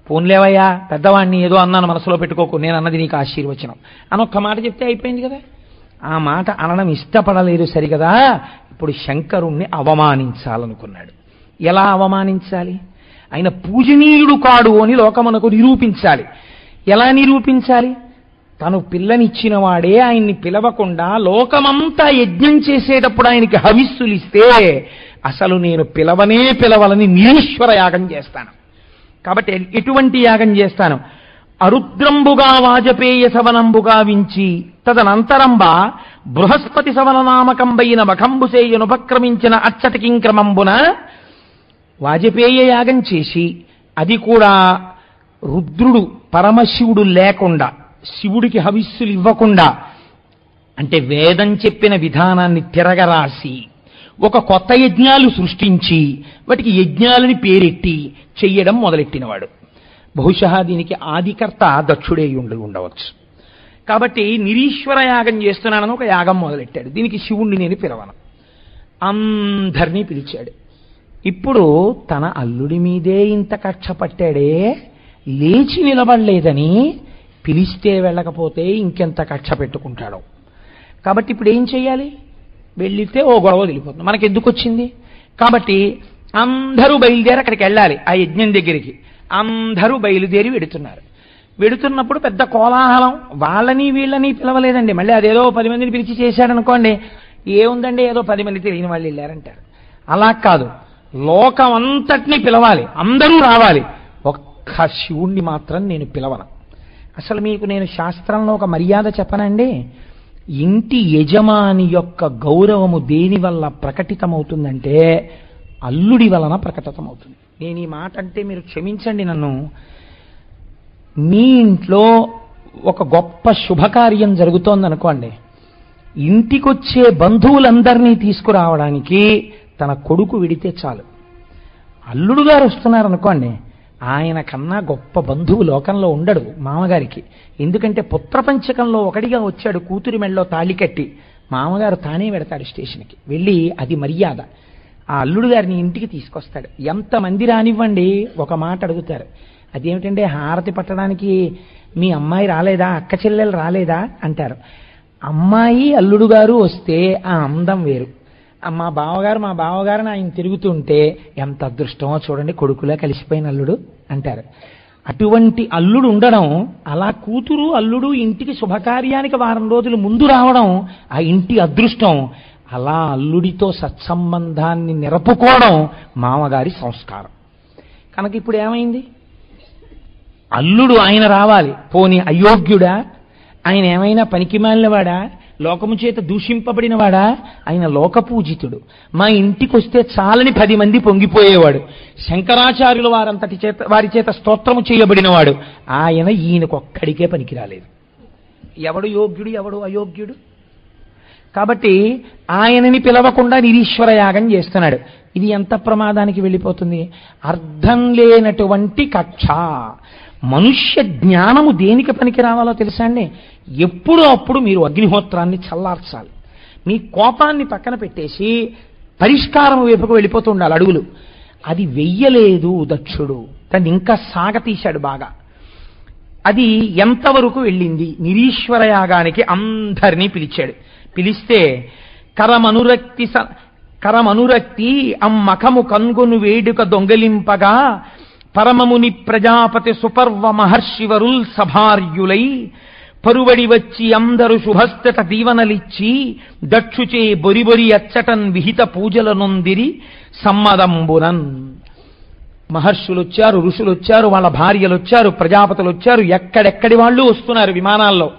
పోన్లేవయ్యా, పెద్దవాడిని ఏదో అన్నాను మనసులో పెట్టుకోకు, నేను అన్నది నీకు ఆశీర్వచనం అని ఒక్క మాట చెప్తే అయిపోయింది కదా. ఆ మాట అనడం ఇష్టపడలేదు సరికదా. ఇప్పుడు శంకరుణ్ణి అవమానించాలనుకున్నాడు. ఎలా అవమానించాలి? ఆయన పూజనీయుడు కాడు అని లోకమునకు నిరూపించాలి. ఎలా నిరూపించాలి? తను పిల్లనిచ్చిన వాడే ఆయన్ని పిలవకుండా లోకమంతా యజ్ఞం చేసేటప్పుడు ఆయనకి హవిస్సులిస్తే అసలు నేను పిలవలని నిరీశ్వర యాగం చేస్తాను. కాబట్టి ఎటువంటి యాగం చేస్తాను? అరుద్రంబుగా వాజపేయ సవనంబుగా వించి తదనంతరంబ బృహస్పతి సవననామకంబైన మఖంబుసేయునుపక్రమించిన అచ్చటికింక్రమంబున వాజపేయ యాగం చేసి, అది కూడా రుద్రుడు పరమశివుడు లేకుండా, శివుడికి హవిస్సులు ఇవ్వకుండా, అంటే వేదం చెప్పిన విధానాన్ని తిరగరాసి ఒక కొత్త యజ్ఞాలు సృష్టించి వాటికి యజ్ఞాలని పేరెట్టి చెయ్యడం మొదలెట్టినవాడు. బహుశా దీనికి ఆదికర్త దక్షుడే ఉండవచ్చు. కాబట్టి నిరీశ్వర యాగం చేస్తున్నానని ఒక యాగం మొదలెట్టాడు. దీనికి శివుణ్ణి నేను పిలవను, అందరినీ పిలిచాడు. ఇప్పుడు తన అల్లుడి మీదే ఇంత కక్ష పట్టాడే, లేచి నిలబడలేదని పిలిస్తే వెళ్ళకపోతే ఇంకెంత కక్ష పెట్టుకుంటాడో. కాబట్టి ఇప్పుడు ఏం చెయ్యాలి? వెళ్ళితే ఓ గొడవ తెలిపోతుంది, మనకెందుకు వచ్చింది? కాబట్టి అందరూ బయలుదేరి అక్కడికి వెళ్ళాలి, ఆ యజ్ఞం దగ్గరికి. అందరూ బయలుదేరి వెడుతున్నప్పుడు పెద్ద కోలాహలం. వాళ్ళని వీళ్ళని పిలవలేదండి. మళ్ళీ అదేదో 10 మందిని పిలిచి చేశాడనుకోండి, ఏముందండి ఏదో 10 మంది తెలియని వాళ్ళు వెళ్ళారంటారు. అలా కాదు, లోకం అంతటినీ పిలవాలి, అందరూ రావాలి. ఒక్క శివుణ్ణి మాత్రం నేను పిలవను. అసలు మీకు నేను శాస్త్రంలో ఒక మర్యాద చెప్పనండి. ఇంటి యజమాని యొక్క గౌరవము దేని వల్ల ప్రకటితమవుతుందంటే అల్లుడి వలన ప్రకటితమవుతుంది. నేను ఈ మాట అంటే మీరు క్షమించండి నన్ను. మీ ఇంట్లో ఒక గొప్ప శుభకార్యం జరుగుతోందనుకోండి, ఇంటికొచ్చే బంధువులందరినీ తీసుకురావడానికి తన కొడుకు విడితే చాలు. అల్లుడు గారు వస్తున్నారనుకోండి, ఆయన కన్నా గొప్ప బంధువు లోకంలో ఉండడు మామగారికి. ఎందుకంటే పుత్రపంచకంలో ఒకటిగా వచ్చాడు, కూతురి మెళ్ళలో తాళి కట్టి. మామగారు తానే వెడతాడు స్టేషన్కి వెళ్ళి, అది మర్యాద. ఆ అల్లుడు గారిని ఇంటికి తీసుకొస్తాడు. ఎంతమంది రానివ్వండి, ఒక మాట అడుగుతారు, అదేమిటంటే హారతి పట్టడానికి మీ అమ్మాయి రాలేదా, అక్క చెల్లెలు రాలేదా అంటారు. అమ్మాయి అల్లుడు గారు వస్తే ఆ అందం వేరు. మా బావగారు ఆయన తిరుగుతుంటే ఎంత అదృష్టమో చూడండి, కొడుకులా కలిసిపోయిన అల్లుడు అంటారు. అటువంటి అల్లుడు ఉండడం, అలా కూతురు అల్లుడు ఇంటికి శుభకార్యానికి వారం రోజులు ముందు రావడం ఆ ఇంటి అదృష్టం. అలా అల్లుడితో సత్సంబంధాన్ని నిరపుకోవడం మామగారి సంస్కారం. కనుక ఇప్పుడు ఏమైంది, అల్లుడు ఆయన రావాలి. పోని అయోగ్యుడా, ఆయన ఏమైనా పనికిమాలినవాడా, లోకము చేత దూషింపబడినవాడా? ఆయన లోకపూజితుడు. మా ఇంటికి వస్తే చాలని 10 మంది పొంగిపోయేవాడు. శంకరాచార్యులు వారి చేత స్తోత్రము చేయబడినవాడు. ఆయన ఈయనకొక్కడికే పనికిరాలేదు. ఎవడు యోగ్యుడు, ఎవడు అయోగ్యుడు? కాబట్టి ఆయనని పిలవకుండా నిరీశ్వర యాగం చేస్తున్నాడు. ఇది ఎంత ప్రమాదానికి వెళ్ళిపోతుంది? అర్థం లేనటువంటి కక్ష. మనుష్య జ్ఞానము దేనికి పనికి రావాలో తెలుసా అండి? ఎప్పుడో అప్పుడు మీరు అగ్నిహోత్రాన్ని చల్లార్చాలి. మీ కోపాన్ని పక్కన పెట్టేసి పరిష్కారం వైపుకు వెళ్ళిపోతూ ఉండాలి అడుగులు. అది వెయ్యలేదు దక్షుడు, దాన్ని ఇంకా సాగతీశాడు బాగా. అది ఎంతవరకు వెళ్ళింది? నిరీశ్వర యాగానికి అందరినీ పిలిచాడు. పిలిస్తే కరమనురక్తి అమ్మఖము కన్గొను వేడుక దొంగలింపగా పరమముని ప్రజాపతి సుపర్వ మహర్షివరుల్ సభార్యులై పరువడి వచ్చి అందరు శుభస్తట దీవనలిచ్చి దక్షుచే బొరిబొరి అచ్చటన్ విహిత పూజల నొందిరి సమ్మదంబునన్. మహర్షులు వచ్చారు, ఋషులు వచ్చారు, వాళ్ళ భార్యలు వచ్చారు, ప్రజాపతులు వచ్చారు, ఎక్కడెక్కడి వాళ్ళు వస్తున్నారు. విమానాల్లో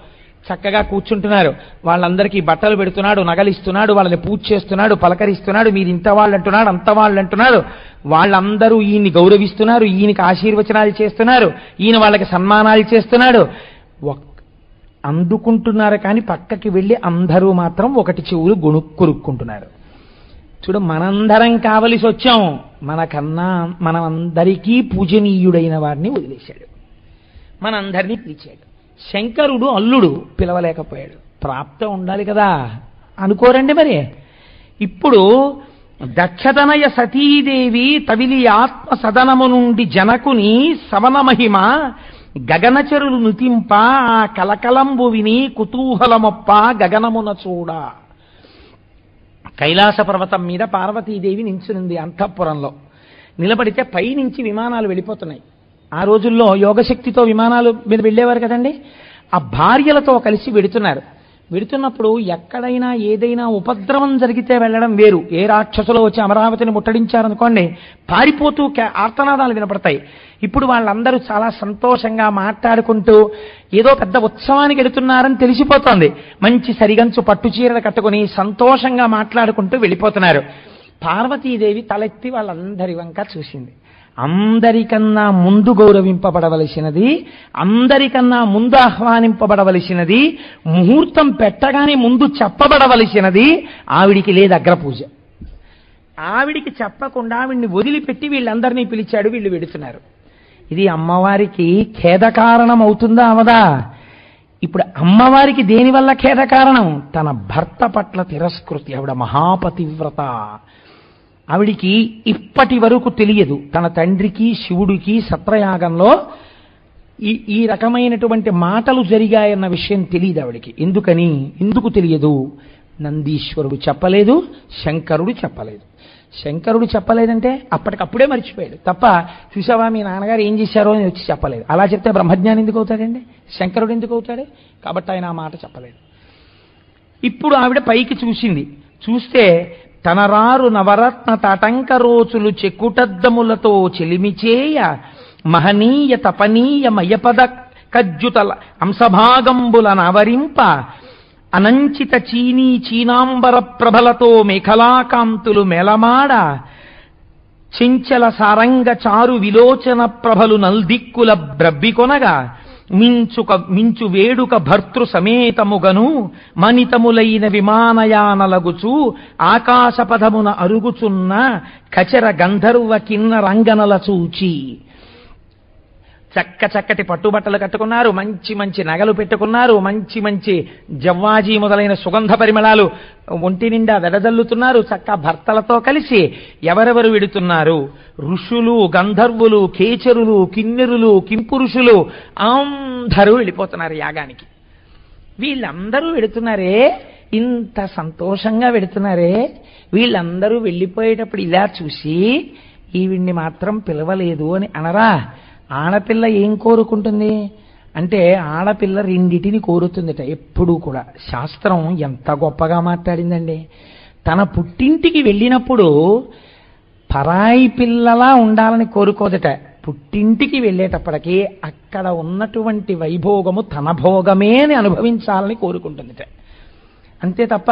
చక్కగా కూర్చుంటున్నారు. వాళ్ళందరికీ బట్టలు పెడుతున్నాడు, నగలిస్తున్నాడు, వాళ్ళని పూజ చేస్తున్నాడు, పలకరిస్తున్నాడు. మీరు ఇంత వాళ్ళు అంటున్నాడు, అంత వాళ్ళు అంటున్నాడు. వాళ్ళందరూ ఈయన్ని గౌరవిస్తున్నారు, ఈయనకి ఆశీర్వచనాలు చేస్తున్నారు, ఈయన వాళ్ళకి సన్మానాలు చేస్తున్నాడు. అందుకుంటున్నారు కానీ పక్కకి వెళ్ళి అందరూ మాత్రం ఒకటి చెవులు కొరుక్కుంటున్నారు. చూడు, మనందరం కావలసి వచ్చాం, మనమందరికీ పూజనీయుడైన వారిని వదిలేశాడు, మనందరినీ పిలిచాడు. శంకరుడు అల్లుడు పిలవలేకపోయాడు. ప్రాప్తం ఉండాలి కదా, అనుకోరండి మరి. ఇప్పుడు దక్షతనయ సతీదేవి తవిలి ఆత్మ సదనము నుండి జనకుని సవన మహిమ గగనచరులు నుతింప ఆ కలకలంబు విని కుతూహలమొప్ప గగనమున చూడ. కైలాస పర్వతం మీద పార్వతీదేవి నించునుంది అంతఃపురంలో. నిలబడితే పైనుంచి విమానాలు వెళ్ళిపోతున్నాయి. ఆ రోజుల్లో యోగశక్తితో విమానాలు మీద వెళ్ళేవారు కదండి. ఆ భార్యలతో కలిసి వెడుతున్నప్పుడు ఎక్కడైనా ఏదైనా ఉపద్రవం జరిగితే వెళ్ళడం వేరు. ఏ రాక్షసులు వచ్చి అమరావతిని ముట్టడించారనుకోండి, పారిపోతూ ఆర్తనాదాలు వినపడతాయి. ఇప్పుడు వాళ్ళందరూ చాలా సంతోషంగా మాట్లాడుకుంటూ ఏదో పెద్ద ఉత్సవానికి వెళుతున్నారని తెలిసిపోతోంది. మంచి సరిగంచు పట్టు చీరలు కట్టుకుని సంతోషంగా మాట్లాడుకుంటూ వెళ్ళిపోతున్నారు. పార్వతీదేవి తలెత్తి వాళ్ళందరి వంక చూసింది. అందరికన్నా ముందు గౌరవింపబడవలసినది, అందరికన్నా ముందు ఆహ్వానింపబడవలసినది, ముహూర్తం పెట్టగానే ముందు చెప్పబడవలసినది ఆవిడికి లేదు అగ్రపూజ. ఆవిడికి చెప్పకుండా ఆవిడ్ని వదిలిపెట్టి వీళ్ళందరినీ పిలిచాడు. వీళ్ళు వెడుతున్నారు. ఇది అమ్మవారికి ఖేద కారణం అవుతుందా అవదా? ఇప్పుడు అమ్మవారికి దేనివల్ల ఖేద కారణం? తన భర్త పట్ల తిరస్కృతి. ఆవిడ మహాపతివ్రత. ఆవిడికి ఇప్పటి వరకు తెలియదు తన తండ్రికి శివుడికి సత్రయాగంలో ఈ రకమైనటువంటి మాటలు జరిగాయన్న విషయం తెలియదు ఆవిడికి. ఎందుకు తెలియదు? నందీశ్వరుడు చెప్పలేదు, శంకరుడు చెప్పలేదు. శంకరుడు చెప్పలేదంటే అప్పటికప్పుడే మర్చిపోయాడు తప్ప, చూసావా మీ నాన్నగారు ఏం చేశారో అని వచ్చి చెప్పలేదు. అలా చెప్తే బ్రహ్మజ్ఞాని ఎందుకు అవుతాడండి? శంకరుడు ఎందుకు అవుతాడు? కాబట్టి ఆయన ఆ మాట చెప్పలేదు. ఇప్పుడు ఆవిడ పైకి చూసింది. చూస్తే తనరారు నవరత్న తటంక రోచులు చెక్కుటద్దములతో చెలిమిచేయ మహనీయ తపనీయ మయపద కజ్జుతల అంశభాగంబుల నవరింప అనంచిత చీనాంబర ప్రభలతో మేఖలాకాంతులు మెలమాడ చెంచల సారంగ చారు విలోచన ప్రభలు నల్దిక్కుల బ్రబ్బికొనగా మించు వేడుక భర్తృ సమేతముగను మనితములైన విమానయానలగుచు ఆకాశపథమున అరుగుచున్న కచర గంధర్వ కిన్న రంగనల చూచి. చక్కటి పట్టుబట్టలు కట్టుకున్నారు, మంచి మంచి నగలు పెట్టుకున్నారు, మంచి మంచి జవ్వాజీ మొదలైన సుగంధ పరిమళాలు ఒంటి నిండా వెదజల్లుతున్నారు. చక్క భర్తలతో కలిసి ఎవరెవరు వెడుతున్నారు? ఋషులు, గంధర్వులు, కేచరులు, కిన్నెరులు, కింపురుషులు అందరూ వెళ్ళిపోతున్నారు యాగానికి. వీళ్ళందరూ వెడుతున్నారే, ఇంత సంతోషంగా వెడుతున్నారే, వీళ్ళందరూ వెళ్ళిపోయేటప్పుడు ఇలా చూసి ఈవిడ్ని మాత్రం పిలవలేదు అని అనరా? ఆడపిల్ల ఏం కోరుకుంటుంది అంటే ఆడపిల్ల రెండిటిని కోరుతుందట ఎప్పుడూ కూడా. శాస్త్రం ఎంత గొప్పగా మాట్లాడిందండి. తన పుట్టింటికి వెళ్ళినప్పుడు పరాయి పిల్లలా ఉండాలని కోరుకోదట. పుట్టింటికి వెళ్ళేటప్పటికీ అక్కడ ఉన్నటువంటి వైభోగము తన భోగమే అని అనుభవించాలని కోరుకుంటుందట. అంతే తప్ప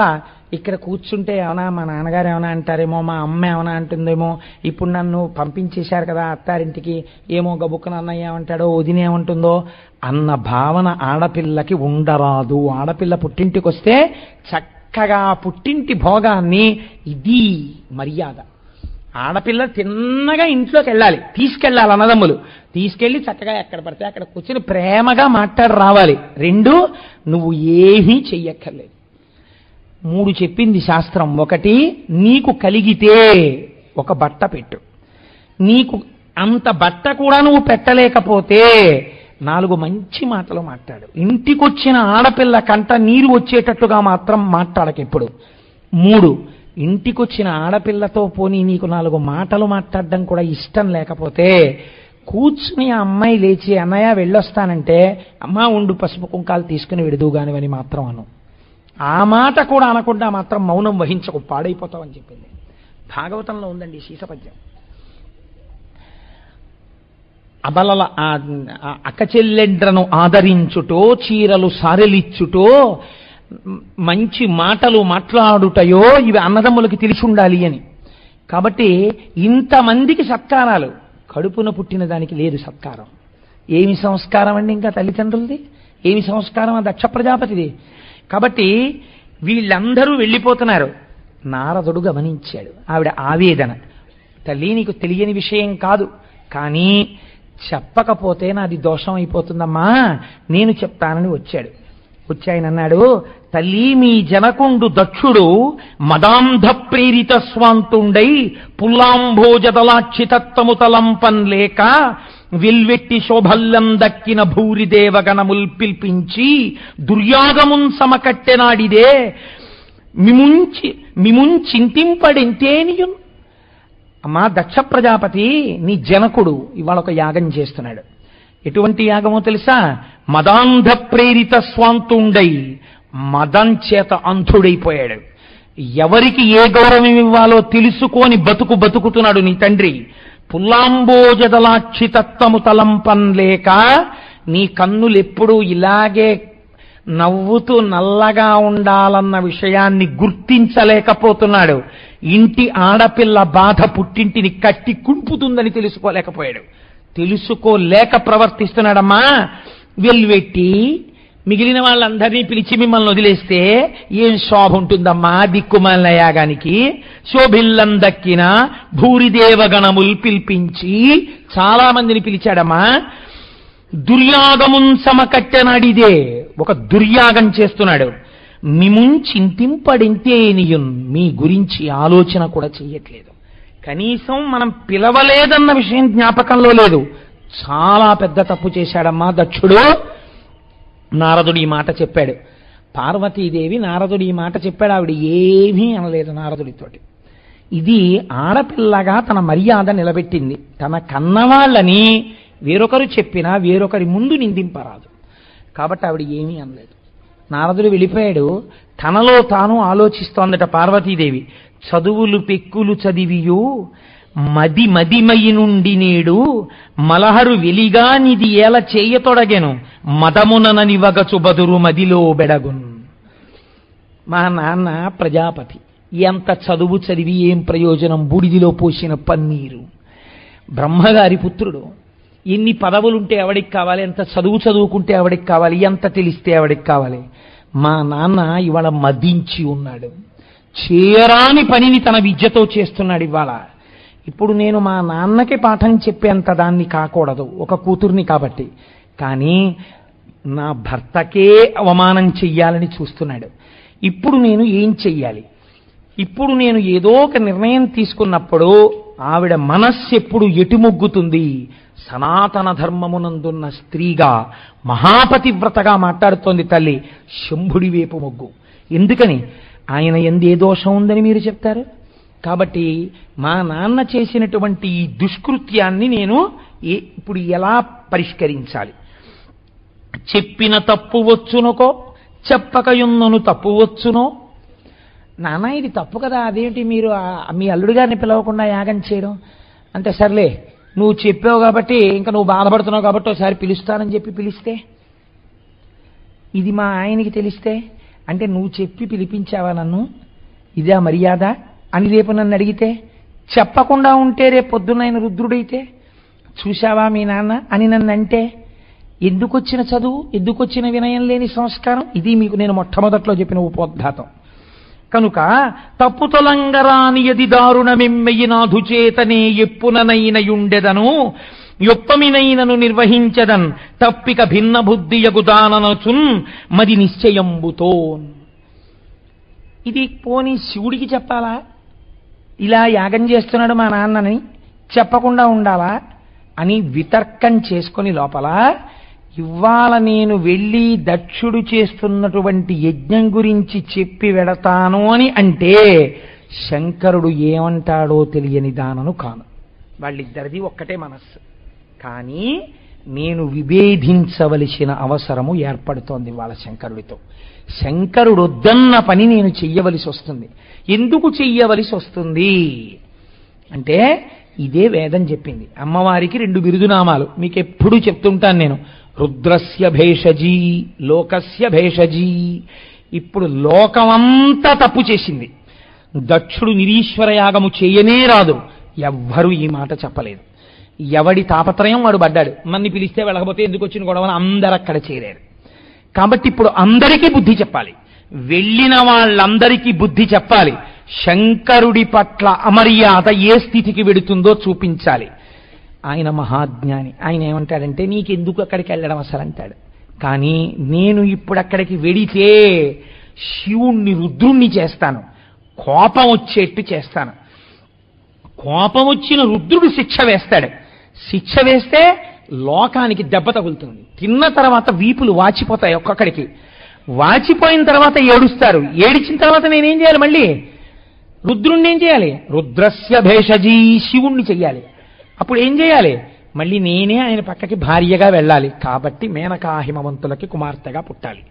ఇక్కడ కూర్చుంటే ఏమన్నా మా నాన్నగారు ఏమైనా అంటారేమో, మా అమ్మ ఏమైనా అంటుందేమో, ఇప్పుడు నన్ను పంపించేశారు కదా అత్తారింటికి, ఏమో గబుక్కన అన్నయ్య ఏమంటాడో, వదిన ఏమంటుందో అన్న భావన ఆడపిల్లకి ఉండరాదు. ఆడపిల్ల పుట్టింటికి వస్తే చక్కగా పుట్టింటి భోగాన్ని, ఇది మర్యాద. ఆడపిల్ల తిన్నగా ఇంట్లోకి వెళ్ళాలి, తీసుకెళ్ళాలి అన్నదమ్ములు, తీసుకెళ్ళి చక్కగా ఎక్కడ పడితే అక్కడ కూర్చొని ప్రేమగా మాట్లాడి రావాలి. రెండు, నువ్వు ఏమీ చెయ్యక్కర్లేదు. మూడు చెప్పింది శాస్త్రం. ఒకటి, నీకు కలిగితే ఒక బట్ట పెట్టు, నీకు అంత బట్ట కూడా నువ్వు పెట్టలేకపోతే 4 మంచి మాటలు మాట్లాడు. ఇంటికొచ్చిన ఆడపిల్ల కంట నీరు వచ్చేటట్టుగా మాత్రం మాట్లాడకెప్పుడు. 3, ఇంటికొచ్చిన ఆడపిల్లతో పోనీ నీకు 4 మాటలు మాట్లాడడం కూడా ఇష్టం లేకపోతే కూర్చుని ఆ అమ్మాయి లేచి అన్నయ్య వెళ్ళొస్తానంటే, అమ్మా ఉండు పసుపు కుంకాలు తీసుకుని విడుదుగానివని మాత్రం అను. ఆ మాట కూడా అనకుండా మాత్రం మౌనం వహించకు, పాడైపోతావని చెప్పింది. భాగవతంలో ఉందండి శీసపద్యం. అబలల అక్కచెల్లెండ్రను ఆదరించుటో, చీరలు సారెలిచ్చుటో, మంచి మాటలు మాట్లాడుటయో ఇవి అన్నదమ్ములకి తెలిసి ఉండాలి అని. కాబట్టి ఇంతమందికి సత్కారాలు, కడుపున పుట్టిన దానికి లేదు సత్కారం. ఏమి సంస్కారం అండి ఇంకా తల్లిదండ్రులది? ఏమి సంస్కారం ఆ దక్ష ప్రజాపతిది? కాబట్టి వీళ్ళందరూ వెళ్ళిపోతున్నారు. నారదుడు గమనించాడు ఆవిడ ఆవేదన. తల్లి, నీకు తెలియని విషయం కాదు, కానీ చెప్పకపోతే నాది దోషం అయిపోతుందమ్మా, నేను చెప్తానని వచ్చాడు. వచ్చి ఆయన అన్నాడు, తల్లి, మీ జనకుండు దక్షుడు మదాంధ ప్రేరిత స్వాంతుండై పుల్లాంభోజదలాక్షితత్వము తలంపన్ లేక విల్వెట్టి శోభల్లం దక్కిన భూరిదేవగణముల్ పిల్పించి దుర్యాగమున్ సమకట్టెనాడిదే మిముంచింతింపడెంతేనియున్. అమ్మా దక్ష ప్రజాపతి నీ జనకుడు ఇవాళ ఒక యాగం చేస్తున్నాడు. ఎటువంటి యాగమో తెలుసా? మదాంధ ప్రేరిత స్వాంతుండై, మదం చేత అంధుడైపోయాడు. ఎవరికి ఏ గౌరవం ఇవ్వాలో తెలుసుకొని బతుకుతున్నాడు నీ తండ్రి. పుల్లాంబోజదలాక్షితత్వము తలంపన్ లేక, నీ కన్నులెప్పుడూ ఇలాగే నవ్వుతూ నల్లగా ఉండాలన్న విషయాన్ని గుర్తించలేకపోతున్నాడు. ఇంటి ఆడపిల్ల బాధ పుట్టింటిని కట్టి కుంపుతుందని తెలుసుకోలేకపోయాడు. తెలుసుకోలేక ప్రవర్తిస్తున్నాడమ్మా. వెల్వెట్టి మిగిలిన వాళ్ళందరినీ పిలిచి మిమ్మల్ని వదిలేస్తే ఏం శోభ ఉంటుందమ్మా దిక్కుమాలిన యాగానికి? శోభిల్లం దక్కిన భూరిదేవగణముల్ పిలిపించి చాలా మందిని పిలిచాడమ్మా. దుర్యాగమున్ సమకట్టెనాడిదే, ఒక దుర్యాగం చేస్తున్నాడు. మిముంచింతింపడింతేనియున్, మీ గురించి ఆలోచన కూడా చెయ్యట్లేదు. కనీసం మనం పిలవలేదన్న విషయం జ్ఞాపకంలో లేదు. చాలా పెద్ద తప్పు చేశాడమ్మా దక్షుడు. నారదుడు ఈ మాట చెప్పాడు. పార్వతీదేవి నారదుడు ఈ మాట చెప్పాడు, ఆవిడ ఏమీ అనలేదు నారదుడితోటి. ఇది ఆడపిల్లగా తన మర్యాద నిలబెట్టింది. తన కన్నవాళ్ళని వేరొకరు చెప్పినా వేరొకరి ముందు నిందింపరాదు. కాబట్టి ఆవిడ ఏమీ అనలేదు. నారదుడు వెళ్ళిపోయాడు. తనలో తాను ఆలోచిస్తోందట పార్వతీదేవి. చదువులు పెక్కులు చదివియు మదిమయి నుండి నేడు మలహరు వెలిగానిది ఏల చేయతొడగెను మదముననివగచు బదురు మదిలో బెడగున్. మా నాన్న ప్రజాపతి, ఎంత చదువు చదివి ఏం ప్రయోజనం, బూడిదిలో పోసిన పన్నీరు. బ్రహ్మగారి పుత్రుడు, ఎన్ని పదవులుంటే ఎవడికి కావాలి, ఎంత చదువుకుంటే ఎవడికి కావాలి, ఎంత తెలిస్తే ఎవడికి కావాలి. మా నాన్న ఇవాళ మదించి ఉన్నాడు, చేరాని పనిని తన విద్యతో చేస్తున్నాడు ఇవాళ. ఇప్పుడు నేను మా నాన్నకి పాఠం చెప్పేంత దాన్ని కాకూడదు, ఒక కూతుర్ని కాబట్టి. కానీ నా భర్తకే అవమానం చెయ్యాలని చూస్తున్నాడు. ఇప్పుడు నేను ఏం చెయ్యాలి? ఇప్పుడు నేను ఏదో ఒక నిర్ణయం తీసుకున్నప్పుడు ఆవిడ మనస్సు ఎప్పుడు ఎటుమొగ్గుతుంది? సనాతన ధర్మమునందున్న స్త్రీగా మహాపతివ్రతగా మాట్లాడుతోంది తల్లి. శంభుడి వైపు మొగ్గు. ఎందుకని? ఆయన ఎందు ఏ దోషం ఉందని మీరు చెప్తారు? కాబట్టి మా నాన్న చేసినటువంటి ఈ దుష్కృత్యాన్ని నేను ఇప్పుడు ఎలా పరిష్కరించాలి? చెప్పిన తప్పు వచ్చునుకో, చెప్పకయున్నను తప్పు వచ్చునో. నాన్న ఇది తప్పు కదా, అదేంటి మీరు మీ అల్లుడు గారిని పిలవకుండా యాగం చేయడం అంటే? సర్లే నువ్వు చెప్పావు కాబట్టి, ఇంకా నువ్వు బాధపడుతున్నావు కాబట్టి ఒకసారి పిలుస్తానని చెప్పి పిలిస్తే, ఇది మా ఆయనకి తెలిస్తే, అంటే నువ్వు చెప్పి పిలిపించావా నన్ను, ఇదే మర్యాద అని రేపు నన్ను అడిగితే, చెప్పకుండా ఉంటే రేపు పొద్దున్న ఆయన రుద్రుడైతే, చూశావా మీ నాన్న అని నన్ను అంటే, ఎందుకొచ్చిన చదువు, ఎందుకొచ్చిన వినయం లేని సంస్కారం? ఇది మీకు నేను మొట్టమొదట్లో చెప్పిన ఉపోద్ఘాతం. కనుక తప్పు తొలంగరాని యది దారుణమెమ్మెయినాధు చేతనే ఎప్పుననైనయుండెదను యొప్పమినైనను నిర్వహించదన్ తప్పిక భిన్న బుద్ధియగుదాననచున్ మది నిశ్చయంబుతోన్. ఇది పోనీ శివుడికి చెప్పాలా? ఇలా యాగం చేస్తున్నాడు మా నాన్నని చెప్పకుండా ఉండాలా అని వితర్కం చేసుకొని లోపల, ఇవాళ నేను వెళ్ళి దక్షుడు చేస్తున్నటువంటి యజ్ఞం గురించి చెప్పి వెడతాను అని అంటే శంకరుడు ఏమంటాడో తెలియని దానను కాను. వాళ్ళిద్దరిది ఒక్కటే మనస్సు. కానీ నేను విభేదించవలసిన అవసరము ఏర్పడుతోంది వాళ్ళ శంకరుడితో. శంకరుడు వద్దన్న పని నేను చెయ్యవలసి వస్తుంది. ఎందుకు చెయ్యవలసి వస్తుంది అంటే, ఇదే వేదం చెప్పింది. అమ్మవారికి 2 బిరుదునామాలు మీకు ఎప్పుడూ చెప్తుంటాను నేను. రుద్రస్య భేషజీ, లోకస్య భేషజీ. ఇప్పుడు లోకమంతా తప్పు చేసింది. దక్షుడు నిరీశ్వర యాగము చేయనే రాదు. ఎవ్వరూ ఈ మాట చెప్పలేదు. ఎవడి తాపత్రయం వాడు పడ్డాడు. మన్ని పిలిస్తే వెళ్ళకపోతే ఎందుకు వచ్చిన గొడవని అందరూ అక్కడ చేరారు. కాబట్టి ఇప్పుడు అందరికీ బుద్ధి చెప్పాలి. వెళ్ళిన వాళ్ళందరికీ బుద్ధి చెప్పాలి. శంకరుడి పట్ల అమర్యాద ఏ స్థితికి వెడుతుందో చూపించాలి. ఆయన మహాజ్ఞాని. ఆయన ఏమంటాడంటే, నీకెందుకు అక్కడికి వెళ్ళడం అసలు అంటాడు. కానీ నేను ఇప్పుడు అక్కడికి వెడితే శివుణ్ణి రుద్రుణ్ణి చేస్తాను, కోపం వచ్చేట్టు చేస్తాను. కోపం వచ్చిన రుద్రుడు శిక్ష వేస్తాడు. శిక్ష వేస్తే లోకానికి దెబ్బ తగులుతుంది. తిన్న తర్వాత వీపులు వాచిపోతాయి ఒక్కొక్కడికి. వాచిపోయిన తర్వాత ఏడుస్తారు. ఏడిచిన తర్వాత నేనేం చేయాలి? మళ్ళీ రుద్రుణ్ణి ఏం చేయాలి? రుద్రస్య భేషజీ, శివుణ్ణి చెయ్యాలి. అప్పుడు ఏం చేయాలి? మళ్ళీ నేనే ఆయన పక్కకి భార్యగా వెళ్ళాలి. కాబట్టి మేనకా హిమవంతులకి కుమార్తెగా పుట్టాలి.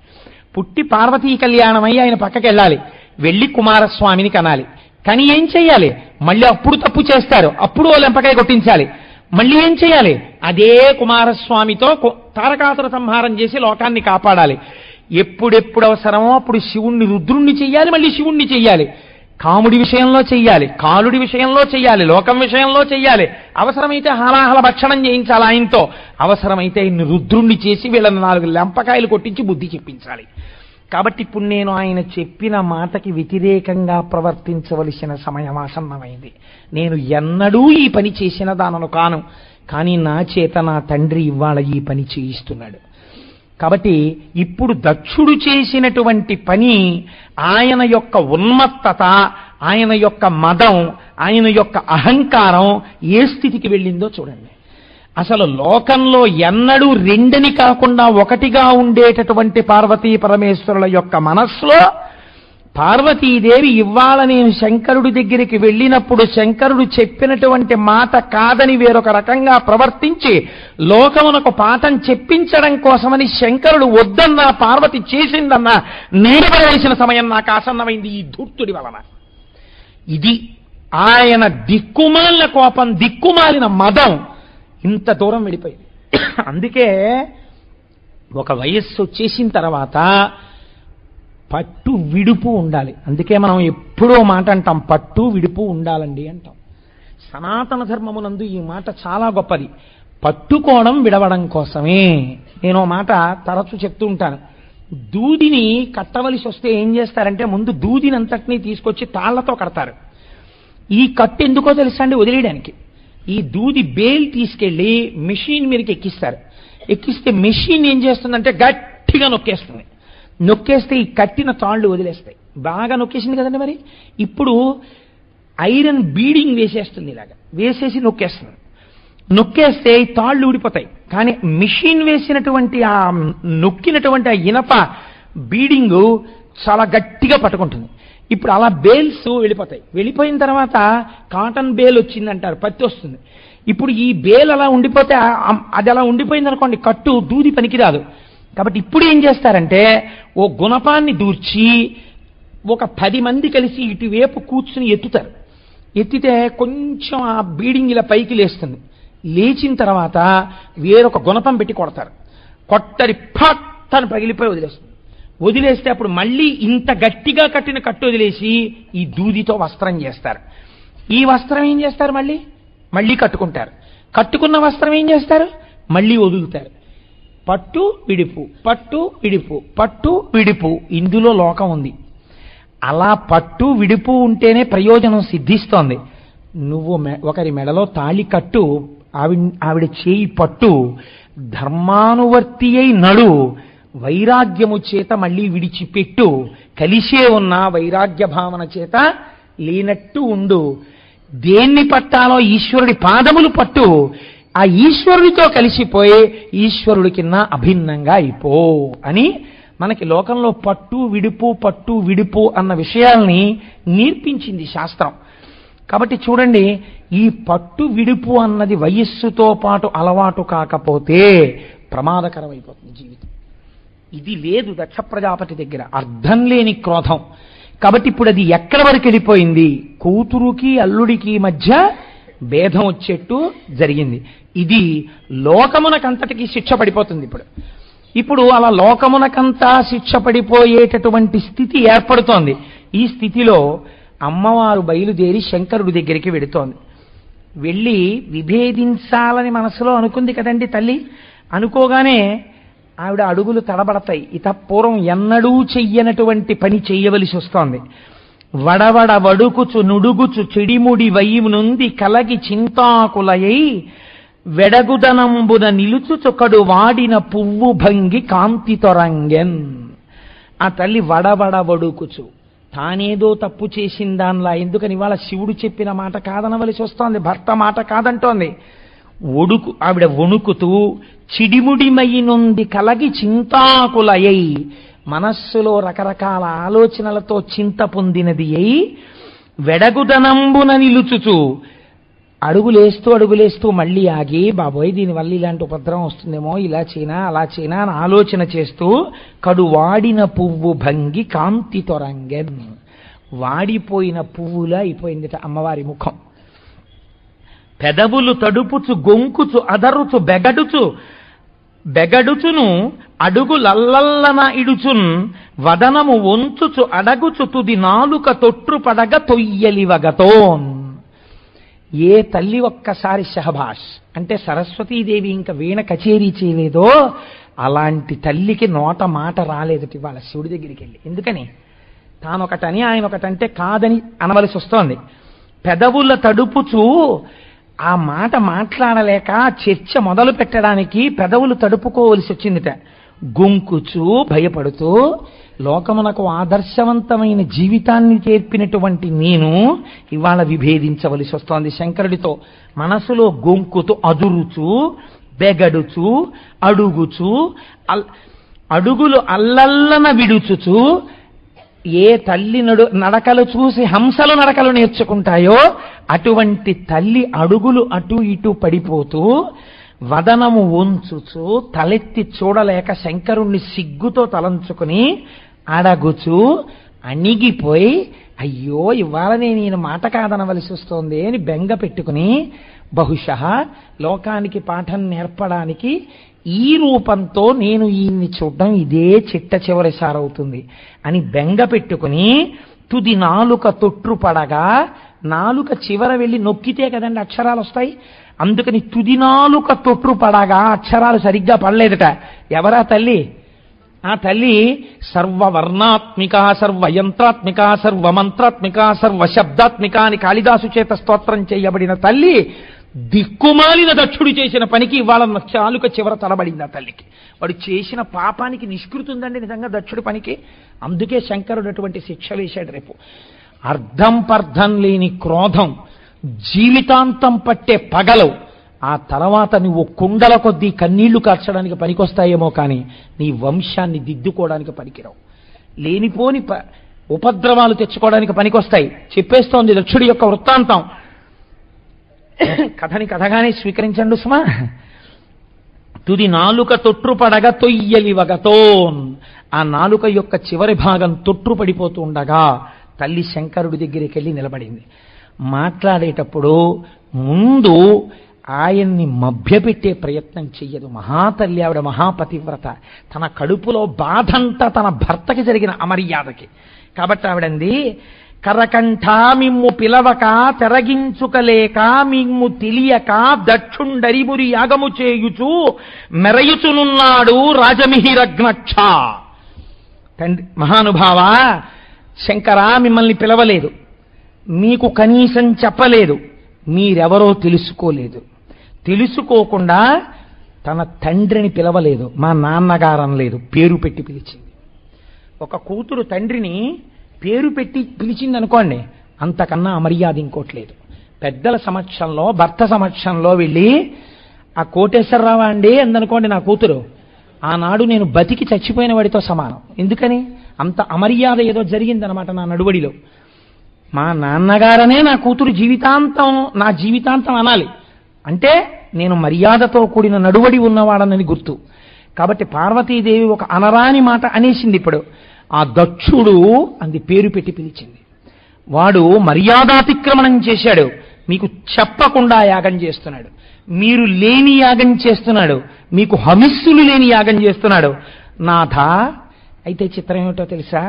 పుట్టి పార్వతీ కళ్యాణమై ఆయన పక్కకి వెళ్ళాలి. వెళ్ళి కుమారస్వామిని కనాలి. కానీ ఏం చెయ్యాలి? మళ్ళీ అప్పుడు తప్పు చేస్తారు, అప్పుడు ఓ లెంపకాయ కొట్టించాలి. మళ్ళీ ఏం చేయాలి? అదే కుమారస్వామితో తారకాసుర సంహారం చేసి లోకాన్ని కాపాడాలి. ఎప్పుడెప్పుడు అవసరమో అప్పుడు శివుణ్ణి రుద్రుణ్ణి చెయ్యాలి, మళ్ళీ శివుణ్ణి చెయ్యాలి. కాముడి విషయంలో చెయ్యాలి, కాలుడి విషయంలో చెయ్యాలి, లోకం విషయంలో చెయ్యాలి. అవసరమైతే హాలాహల భక్షణం చేయించాలి ఆయనతో. అవసరమైతే ఇన్ని రుద్రుణ్ణి చేసి వీళ్ళని 4 లెంపకాయలు కొట్టించి బుద్ధి చెప్పించాలి. కాబట్టి ఇప్పుడు నేను ఆయన చెప్పిన మాటకి వ్యతిరేకంగా ప్రవర్తించవలసిన సమయం ఆసన్నమైంది. నేను ఎన్నడూ ఈ పని చేసిన దానను కాను. కానీ నా చేత నా తండ్రి ఇవాళ ఈ పని చేయిస్తున్నాడు. కాబట్టి ఇప్పుడు దక్షుడు చేసినటువంటి పని, ఆయన యొక్క ఉన్మత్తత, ఆయన యొక్క మదం, ఆయన యొక్క అహంకారం ఏ స్థితికి వెళ్ళిందో చూడండి. అసలు లోకంలో ఎన్నడూ 2 కాకుండా 1గా ఉండేటటువంటి పార్వతీ పరమేశ్వరుల యొక్క మనస్సులో పార్వతీదేవి ఇవాళ నేను శంకరుడి దగ్గరికి వెళ్ళినప్పుడు శంకరుడు చెప్పినటువంటి మాట కాదని వేరొక రకంగా ప్రవర్తించి లోకమునకు పాఠం చెప్పించడం కోసమని శంకరుడు వద్దన్నా పార్వతి చేసిందన్నా నేర్పవలసిన సమయం నాకు ఆసన్నమైంది ఈ ధూర్తుడి వలన. ఇది ఆయన దిక్కుమాలిన కోపం, దిక్కుమాలిన మదం ఇంత దూరం వెళ్ళిపోయింది. అందుకే ఒక వయస్సు వచ్చేసిన తర్వాత పట్టు విడుపు ఉండాలి. అందుకే మనం ఎప్పుడో మాట అంటాం, పట్టు విడుపు ఉండాలండి అంటాం. సనాతన ధర్మమునందు ఈ మాట చాలా గొప్పది. పట్టుకోవడం విడవడం కోసమే. నేను మాట తరచు చెప్తూ ఉంటాను. దూదిని కట్టవలసి వస్తే ఏం చేస్తారంటే ముందు దూదిని అంతటినీ తీసుకొచ్చి తాళ్లతో కడతారు. ఈ కట్టు ఎందుకో తెలుసా అండి? వదిలేయడానికి. ఈ దూది బేల్ తీసుకెళ్లి మెషిన్ మీదకి ఎక్కిస్తారు. ఎక్కిస్తే మెషిన్ ఏం చేస్తుందంటే గట్టిగా నొక్కేస్తుంది. నొక్కేస్తే ఈ కట్టిన తాళ్లు వదిలేస్తాయి. బాగా నొక్కేసింది కదండి. మరి ఇప్పుడు ఐరన్ బీడింగ్ వేసేస్తుంది. ఇలాగా వేసేసి నొక్కేస్తుంది. నొక్కేస్తే ఈ తాళ్లు ఊడిపోతాయి. కానీ మిషన్ వేసినటువంటి ఆ నొక్కినటువంటి ఆ ఇనప బీడింగ్ చాలా గట్టిగా పట్టుకుంటుంది. ఇప్పుడు అలా బేల్స్ వెళ్ళిపోతాయి. వెళ్ళిపోయిన తర్వాత కాటన్ బేల్ వచ్చిందంటారు, పత్తి వస్తుంది. ఇప్పుడు ఈ బేల్ అలా ఉండిపోతే అది అలా ఉండిపోయింది అనుకోండి, కట్టు దూది పనికిరాదు. కాబట్టి ఇప్పుడు ఏం చేస్తారంటే ఓ గుణపాన్ని దూర్చి ఒక 10 మంది కలిసి ఇటువైపు కూర్చుని ఎత్తుతారు. ఎత్తితే కొంచెం ఆ బీడింగ్ ఇలా పైకి లేస్తుంది. లేచిన తర్వాత వేరొక గుణపం పెట్టి కొడతారు. కొట్టరి పట్టని పగిలిపోయి వదిలేస్తుంది. వదిలేస్తే అప్పుడు మళ్ళీ ఇంత గట్టిగా కట్టిన కట్టు వదిలేసి ఈ దూదితో వస్త్రం చేస్తారు. ఈ వస్త్రం ఏం చేస్తారు? మళ్ళీ కట్టుకుంటారు. కట్టుకున్న వస్త్రం ఏం చేస్తారు? మళ్ళీ వదులుతారు. పట్టు విడుపు, పట్టు విడుపు, పట్టు విడుపు. ఇందులో లోకం ఉంది. అలా పట్టు విడుపు ఉంటేనే ప్రయోజనం సిద్ధిస్తోంది. నువ్వు ఒకరి మెడలో తాళి కట్టు, ఆవిడ చేయి పట్టు, ధర్మానువర్తి అయి నడు, వైరాగ్యము చేత మళ్ళీ విడిచిపెట్టు, కలిసే ఉన్న వైరాగ్య భావన చేత లేనట్టు ఉండు. దేన్ని పట్టాలో ఈశ్వరుడి పాదములు పట్టు, ఆ ఈశ్వరుడితో కలిసిపోయి ఈశ్వరుడి కింద అభిన్నంగా అయిపో అని మనకి లోకంలో పట్టు విడుపు అన్న విషయాల్ని నేర్పించింది శాస్త్రం. కాబట్టి చూడండి, ఈ పట్టు విడుపు అన్నది వయస్సుతో పాటు అలవాటు కాకపోతే ప్రమాదకరమైపోతుంది జీవితం. ఇది లేదు దక్ష ప్రజాపతి దగ్గర, అర్థం లేని క్రోధం. కాబట్టి ఇప్పుడు అది ఎక్కడి వరకు వెళ్ళిపోయింది? కూతురుకి అల్లుడికి మధ్య భేదం వచ్చేట్టు జరిగింది. ఇది లోకమునకంతటికి శిక్ష పడిపోతుంది. ఇప్పుడు అలా లోకమునకంతా శిక్ష పడిపోయేటటువంటి స్థితి ఏర్పడుతోంది. ఈ స్థితిలో అమ్మవారు బయలుదేరి శంకరుడి దగ్గరికి వెడుతోంది. వెళ్ళి విభేదించాలని మనసులో అనుకుంది కదండి తల్లి. అనుకోగానే ఆవిడ అడుగులు తడబడతాయి. ఇతపూర్వం ఎన్నడూ చెయ్యనటువంటి పని చెయ్యవలసి వస్తోంది. వడవడ వడుకుచు నుడుగుచు చెడిముడి వైపు నుండి కలగి చింతాకులయై వెడగుదనంబున నిలుచుచొకడు వాడిన పువ్వు భంగి కాంతి తొరంగెన్. ఆ తల్లి వడవడ వడుకుచు తానేదో తప్పు చేసిందాన్లా. ఎందుకని ఇవాళ శివుడు చెప్పిన మాట కాదనవలసి వస్తోంది, భర్త మాట కాదంటోంది. ఆవిడ వణుకుతూ చిడిముడిమై నుండి కలగి చింతాకులయై, మనస్సులో రకరకాల ఆలోచనలతో చింత పొందినది అయి వెడగుదనంబున నిలుచుచు అడుగులేస్తూ మళ్ళీ ఆగి, బాబోయ్ దీనివల్ల ఇలాంటి ఉపద్రవం వస్తుందేమో, ఇలా చేయనా అలా చేయనా అని ఆలోచన చేస్తూ కడు వాడిన పువ్వు భంగి కాంతి తొరంగెన్. వాడిపోయిన పువ్వులా అయిపోయిందిట అమ్మవారి ముఖం. పెదవులు తడుపుచు గొంకుచు అదరుచు బెగడుచును అడుగులల్లన ఇడుచున్ వదనము వంచుచు అడగుచు తుది నాలుక తొట్టు పడగ తొయ్యలివగతోన్. ఏ తల్లి ఒక్కసారి షహబాష్ అంటే సరస్వతీదేవి ఇంకా వీణ కచేరీ చేయలేదో అలాంటి తల్లికి నోట మాట రాలేదట ఇవాళ శివుడి దగ్గరికి వెళ్ళి. ఎందుకని? తానొకటని ఆయన ఒకటంటే కాదని అనవలసి వస్తోంది. పెదవుల తడుపుచూ ఆ మాట మాట్లాడలేక చర్చ మొదలు పెట్టడానికి పెదవులు తడుపుకోవలసి వచ్చిందిట. గొంకుచూ భయపడుతూ లోకమునకు ఆదర్శవంతమైన జీవితాన్ని చేర్పినటువంటి నేను ఇవాళ విభేదించవలసి వస్తోంది శంకరుడితో. మనసులో గొంకుతూ అదురుచూ బెగడుచూ అడుగుచూ అడుగులు అల్లల్లన విడుచుచూ, ఏ తల్లి నడకలు చూసి హంసలు నడకలు నేర్చుకుంటాయో అటువంటి తల్లి అడుగులు అటు ఇటు పడిపోతూ వదనము వంచుచు తలెత్తి చూడలేక శంకరుణ్ణి సిగ్గుతో తలంచుకుని అడగుచూ అణిగిపోయి, అయ్యో ఇవాళ నేను మాట కాదనవలసి వస్తోంది అని బెంగ పెట్టుకుని, బహుశः లోకానికి పాఠం నేర్పడానికి ఈ రూపంతో నేను ఈయన్ని చూడడం ఇదే చిట్ట చివరిసారవుతుంది అని బెంగ పెట్టుకుని తుది నాలుక తొట్టు పడగా నాలుక చివర వెళ్ళి నొక్కితే కదండి అక్షరాలు వస్తాయి. అందుకని తుది నాలుక తొట్టు పడగా అక్షరాలు సరిగ్గా పడలేదట. ఎవరా తల్లి? ఆ తల్లి సర్వవర్ణాత్మిక, సర్వయంత్రాత్మిక, సర్వమంత్రాత్మిక, సర్వశబ్దాత్మిక అని కాళిదాసు చేత స్తోత్రం చేయబడిన తల్లి దిక్కుమాలిన దక్షుడు చేసిన పనికి ఇవాళ చాలుక చివర తలబడింది ఆ తల్లికి. వాడు చేసిన పాపానికి నిష్కృతి ఉందండి నిజంగా దక్షుడి పనికి. అందుకే శంకరుడు అటువంటి శిక్ష వేశాడు. రేపు అర్థం పర్థం లేని క్రోధం, జీవితాంతం పట్టే పగలు, ఆ తర్వాత నువ్వు కుండల కొద్దీ కన్నీళ్లు కార్చడానికి పనికొస్తాయేమో కానీ నీ వంశాన్ని దిద్దుకోవడానికి పనికిరావు. లేనిపోని ఉపద్రవాలు తెచ్చుకోవడానికి పనికొస్తాయి. చెప్పేస్తోంది దక్షుడి యొక్క వృత్తాంతం. కథని కథగానే స్వీకరించండు సుమా. తుది నాలుక తొట్టుపడగా తొయ్యలివగతోన్, ఆ నాలుక యొక్క చివరి భాగం తొట్టుపడిపోతూ ఉండగా తల్లి శంకరుడి దగ్గరికి వెళ్ళి నిలబడింది. మాట్లాడేటప్పుడు ముందు ఆయన్ని మభ్యపెట్టే ప్రయత్నం చెయ్యదు. మహాతల్లి ఆవిడ మహాపతివ్రత. తన కడుపులో బాధంతా తన భర్తకి జరిగిన అమర్యాదకి. కాబట్టి ఆవిడంది, కరకంఠ మిమ్ము పిలవక తెరగించుకలేక మిమ్ము తెలియక దక్షుండరిమురి యాగము చేయుచు మెరయుచునున్నాడు రాజమిహిరగ్నక్ష. తండ్రి మహానుభావ శంకర, మిమ్మల్ని పిలవలేదు, మీకు కనీసం చెప్పలేదు, మీరెవరో తెలుసుకోలేదు. తెలుసుకోకుండా తన తండ్రిని పిలవలేదు, మా నాన్నగారం లేదు, పేరు పెట్టి పిలిచింది. ఒక కూతురు తండ్రిని పేరు పెట్టి పిలిచింది అనుకోండి, అంతకన్నా అమర్యాద ఇంకోట్లేదు. పెద్దల సమక్షంలో, భర్త సమక్షంలో వెళ్ళి ఆ కోటేశ్వరరావు అండి అందనుకోండి నా కూతురు, ఆనాడు నేను బతికి చచ్చిపోయిన వాడితో సమానం. ఎందుకని? అంత అమర్యాద ఏదో జరిగిందనమాట నా నడువడిలో. మా నాన్నగారనే నా కూతురు జీవితాంతం, నా జీవితాంతం అనాలి అంటే నేను మర్యాదతో కూడిన నడువడి ఉన్నవాడనని గుర్తు. కాబట్టి పార్వతీదేవి ఒక అనరాని మాట అనేసింది. ఇప్పుడు ఆ దక్షుడు అంది పేరు పెట్టి పిలిచింది. వాడు మర్యాదాతిక్రమణం చేశాడు, మీకు చెప్పకుండా యాగం చేస్తున్నాడు, మీరు లేని యాగం చేస్తున్నాడు, మీకు హమిస్సులు లేని యాగం చేస్తున్నాడు. నాథ, అయితే చిత్రం ఏమిటో తెలుసా?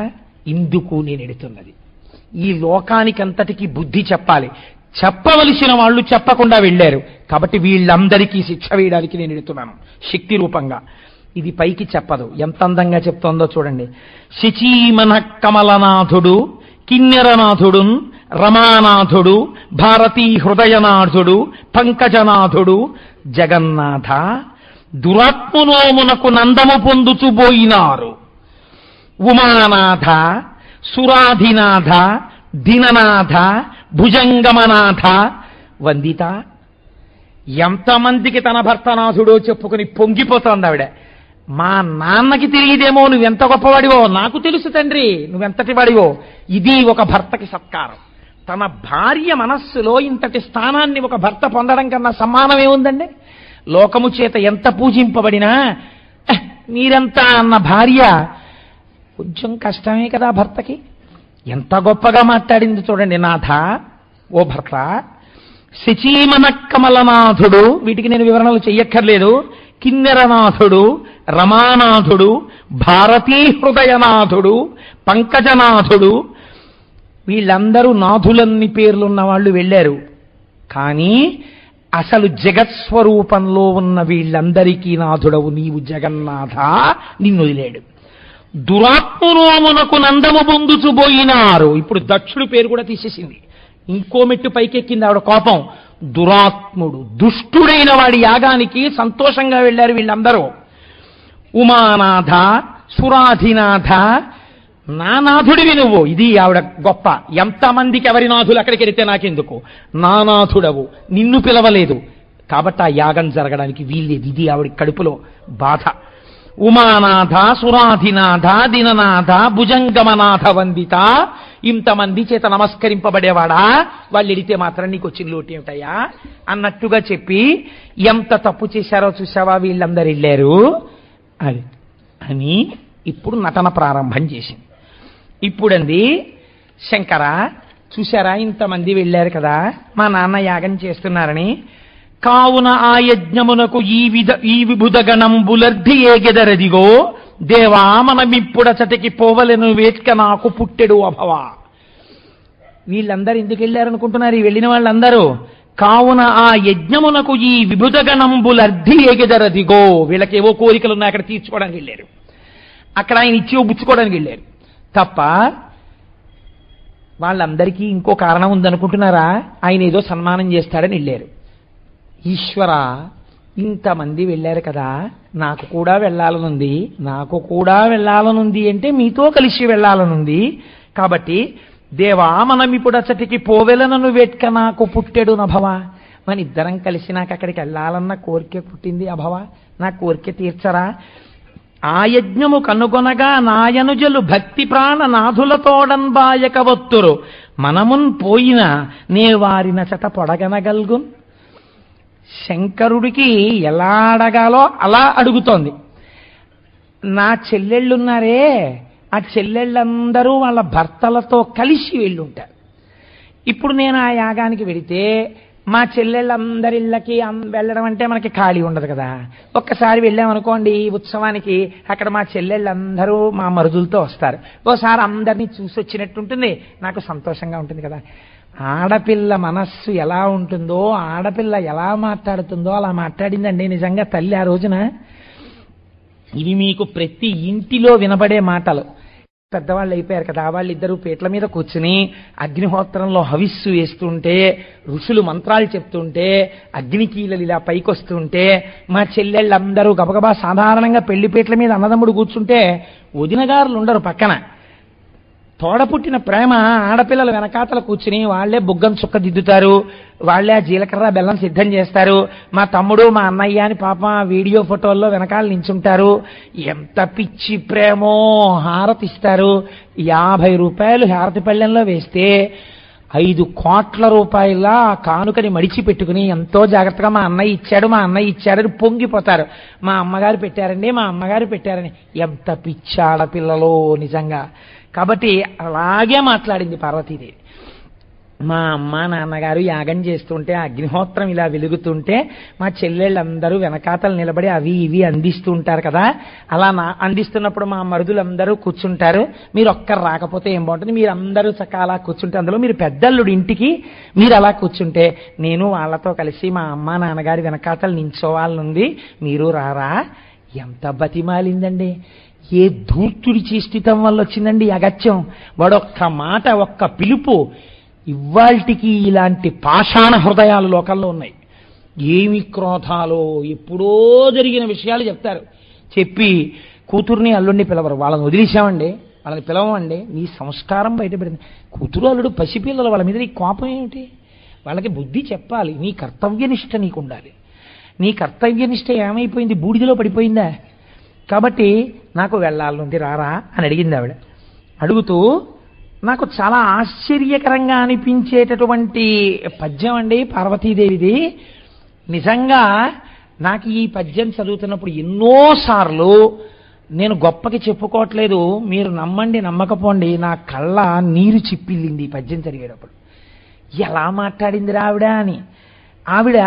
ఇందుకు నేను ఎడుతున్నది ఈ లోకానికంతటికీ బుద్ధి చెప్పాలి. చెప్పవలసిన వాళ్ళు చెప్పకుండా వెళ్ళారు, కాబట్టి వీళ్ళందరికీ శిక్ష వేయడానికి నేను ఎడుతున్నాను శక్తి రూపంగా. ఇది పైకి చెప్పదు, ఎంత అందంగా చెప్తోందో చూడండి. శచీమన కమలనాథుడు, కిన్నెరనాథుడు, రమానాథుడు, భారతీ హృదయనాథుడు, పంకజనాథుడు, జగన్నాథ దురాత్మనోమునకు నందము పొందుచుబోయినారు. ఉమానాథ, సురాధినాథ, దిననాథ, భుజంగమనాథ వందిత. ఎంతమందికి తన భర్తనాథుడో చెప్పుకుని పొంగిపోతోంది ఆవిడ. మా నాన్నకి తెలియదేమో నువ్వెంత గొప్పవాడివో, నాకు తెలుసు తండ్రి నువ్వెంతటి వాడివో. ఇది ఒక భర్తకి సత్కారం. తన భార్య మనస్సులో ఇంతటి స్థానాన్ని ఒక భర్త పొందడం కన్నా సమానం ఏముందండి? లోకము చేత ఎంత పూజింపబడినా మీరెంత అన్న భార్య కొంచెం కష్టమే కదా భర్తకి. ఎంత గొప్పగా మాట్లాడింది చూడండి. నాథ, ఓ భర్త, శచీమన కమలనాథుడు, వీటికి నేను వివరణలు చెయ్యక్కర్లేదు, కిన్నెరనాథుడు, రమానాథుడు, భారతీ హృదయనాథుడు, పంకజనాథుడు, వీళ్ళందరూ నాథులన్ని పేర్లున్న వాళ్ళు వెళ్ళారు. కానీ అసలు జగత్స్వరూపంలో ఉన్న వీళ్ళందరికీ నాథుడవు నీవు జగన్నాథ, నిన్ను వదిలేడు. దురాత్మనోమునకు నందము పొందుచుబోయినారు. ఇప్పుడు దక్షుడు పేరు కూడా తీసేసింది, ఇంకో మెట్టు పైకెక్కింది ఆవిడ కోపం. దురాత్ముడు, దుష్టుడైన వాడి యాగానికి సంతోషంగా వెళ్ళారు వీళ్ళందరూ. ఉమానాథ, సురాధినాథ, నా నాథుడివి నువ్వు. ఇది ఆవిడ గొప్ప. ఎంతమందికి ఎవరి నాథులు అక్కడికి వెళితే నాకెందుకు, నా నాథుడవు, నిన్ను పిలవలేదు కాబట్టి ఆ యాగం జరగడానికి వీల్లేదు. ఇది ఆవిడ కడుపులో బాధ. ఉమానాథ, సురాధినాథ, దిననాథ, భుజంగమనాథ వందిత. ఇంతమంది చేత నమస్కరింపబడేవాడా, వాళ్ళు ఎడితే మాత్రం నీకు వచ్చిన లోటు ఏమిటయ్యా అన్నట్టుగా చెప్పి, ఎంత తప్పు చేశారో చూసావా వీళ్ళందరూ వెళ్ళారు అది అని ఇప్పుడు నటన ప్రారంభం చేసింది. ఇప్పుడంది, శంకర చూశారా ఇంతమంది వెళ్ళారు కదా మా నాన్న యాగం చేస్తున్నారని, కావున ఆ యజ్ఞమునకు ఈ విభుదగణంబులర్ధి ఏగెదరదిగో దేవా మనమిప్పుడచటికి పోవలను వేట్క నాకు పుట్టెడు అభవ. వీళ్ళందరూ ఎందుకు వెళ్ళారనుకుంటున్నారు? ఈ వెళ్ళిన వాళ్ళందరూ కావున ఆ యజ్ఞమునకు ఈ విభుజగణంబులర్ధి ఎగదరదిగో, వీళ్ళకేవో కోరికలు ఉన్నాయి, అక్కడ తీర్చుకోవడానికి వెళ్ళారు. అక్కడ ఆయన ఇచ్చి పుచ్చుకోవడానికి వెళ్ళారు తప్ప వాళ్ళందరికీ ఇంకో కారణం ఉందనుకుంటున్నారా? ఆయన ఏదో సన్మానం చేస్తాడని వెళ్ళారు. ఈశ్వర, ఇంతమంది వెళ్ళారు కదా, నాకు కూడా వెళ్ళాలనుంది, నాకు కూడా వెళ్ళాలనుంది అంటే మీతో కలిసి వెళ్ళాలనుంది. కాబట్టి దేవా, మనం ఇప్పుడు అచ్చటికి పోవెలనను వేట్క నాకు పుట్టెడు నభవ, మన ఇద్దరం కలిసి నాకు అక్కడికి వెళ్ళాలన్న కోరిక పుట్టింది అభవ, నా కోరిక తీర్చరా? ఆ యజ్ఞము కనుగొనగా నాయనుజలు భక్తి ప్రాణ నాథులతోడన్ బాయక వత్తురు, మనమున్ పోయిన నే వారిన చట పొడగనగల్గున్. శంకరుడికి ఎలా అడగాలో అలా అడుగుతోంది. నా చెల్లెళ్ళున్నారే, ఆ చెల్లెళ్ళందరూ వాళ్ళ భర్తలతో కలిసి వెళ్ళుంటారు. ఇప్పుడు నేను ఆ యాగానికి వెడితే మా చెల్లెళ్ళందరిళ్ళకి వెళ్ళడం అంటే మనకి ఖాళీ ఉండదు కదా. ఒక్కసారి వెళ్ళామనుకోండి ఉత్సవానికి, అక్కడ మా చెల్లెళ్ళందరూ మా మరుదులతో వస్తారు. ఓసారి అందరినీ చూసి వచ్చినట్టు ఉంటుంది, నాకు సంతోషంగా ఉంటుంది కదా. ఆడపిల్ల మనస్సు ఎలా ఉంటుందో, ఆడపిల్ల ఎలా మాట్లాడుతుందో అలా మాట్లాడిందండి నిజంగా తల్లి ఆ రోజున. ఇవి మీకు ప్రతి ఇంటిలో వినబడే మాటలు. పెద్దవాళ్ళు అయిపోయారు కదా, వాళ్ళిద్దరూ పీటల మీద కూర్చుని అగ్నిహోత్రంలో హవిస్సు వేస్తుంటే, ఋషులు మంత్రాలు చెప్తుంటే, అగ్నికీలలు ఇలా పైకొస్తుంటే, మా చెల్లెళ్ళందరూ గబగబా సాధారణంగా పెళ్లి పీటల మీద అన్నదమ్ముడు కూర్చుంటే వదినగారులు ఉండరు పక్కన. తోడపుట్టిన ప్రేమ ఆడపిల్లలు వెనకాతల కూర్చుని వాళ్లే బుగ్గం చుక్క దిద్దుతారు, వాళ్లే ఆ జీలకర్ర బెల్లం సిద్ధం చేస్తారు. మా తమ్ముడు మా అన్నయ్య అని పాప వీడియో ఫోటోల్లో వెనకాల నించుంటారు. ఎంత పిచ్చి ప్రేమో! హారతిస్తారు. 50 రూపాయలు హారతి పళ్ళెంలో వేస్తే 5 కోట్ల రూపాయల కానుకని మడిచి పెట్టుకుని ఎంతో జాగ్రత్తగా మా అన్నయ్య ఇచ్చాడు, మా అన్నయ్య ఇచ్చాడని పొంగిపోతారు. మా అమ్మగారు పెట్టారండి, మా అమ్మగారు పెట్టారని. ఎంత పిచ్చి ఆడపిల్లలో నిజంగా. కాబట్టి అలాగే మాట్లాడింది పార్వతీదేవి. మా అమ్మ నాన్నగారు యాగం చేస్తుంటే అగ్నిహోత్రం ఇలా వెలుగుతుంటే మా చెల్లెళ్ళందరూ వెనకాతలు నిలబడి అవి ఇవి అందిస్తూ ఉంటారు కదా, అలా అందిస్తున్నప్పుడు మా మరుదులందరూ కూర్చుంటారు. మీరు ఒక్కరు రాకపోతే ఏం బాగుంటుంది, మీరు అందరూ చక్కగా అలా కూర్చుంటే, అందులో మీరు పెద్దల్లుడు ఇంటికి మీరు అలా కూర్చుంటే నేను వాళ్ళతో కలిసి మా అమ్మ నాన్నగారి వెనకాతలు నించోవాలనుంది, మీరు రారా? ఎంత బతిమాలిందండి. ఏ ధూర్తుడి చేష్టితం వల్ల వచ్చిందండి అగత్యం. వాడొక్క మాట, ఒక్క పిలుపు. ఇవాల్టికి ఇలాంటి పాషాణ హృదయాలు లోకంలో ఉన్నాయి. ఏమి క్రోధాలో ఎప్పుడో జరిగిన విషయాలు చెప్తారు. చెప్పి కూతుర్ని అల్లుడిని పిలవరు. వాళ్ళని వదిలేశామండి, వాళ్ళని పిలవమండి, నీ సంస్కారం బయటపడింది. కూతురు అల్లుడు పసిపిల్లలు, వాళ్ళ మీద నీ కోపం ఏమిటి? వాళ్ళకి బుద్ధి చెప్పాలి. నీ కర్తవ్యనిష్ట నీకు ఉండాలి. నీ కర్తవ్యనిష్ట ఏమైపోయింది? బూడిదలో పడిపోయిందా? కాబట్టి నాకు వెళ్ళాలంది, రారా అని అడిగింది ఆవిడ. అడుగుతూ నాకు చాలా ఆశ్చర్యకరంగా అనిపించేటటువంటి పద్యం అండి పార్వతీదేవిది. నిజంగా నాకు ఈ పద్యం చదువుతున్నప్పుడు ఎన్నోసార్లు, నేను గొప్పకి చెప్పుకోవట్లేదు, మీరు నమ్మండి నమ్మకపోండి, నా కళ్ళ నీరు చిప్పిల్లింది ఈ పద్యం చదివేటప్పుడు. ఎలా మాట్లాడిందిరా ఆవిడ అని. ఆవిడ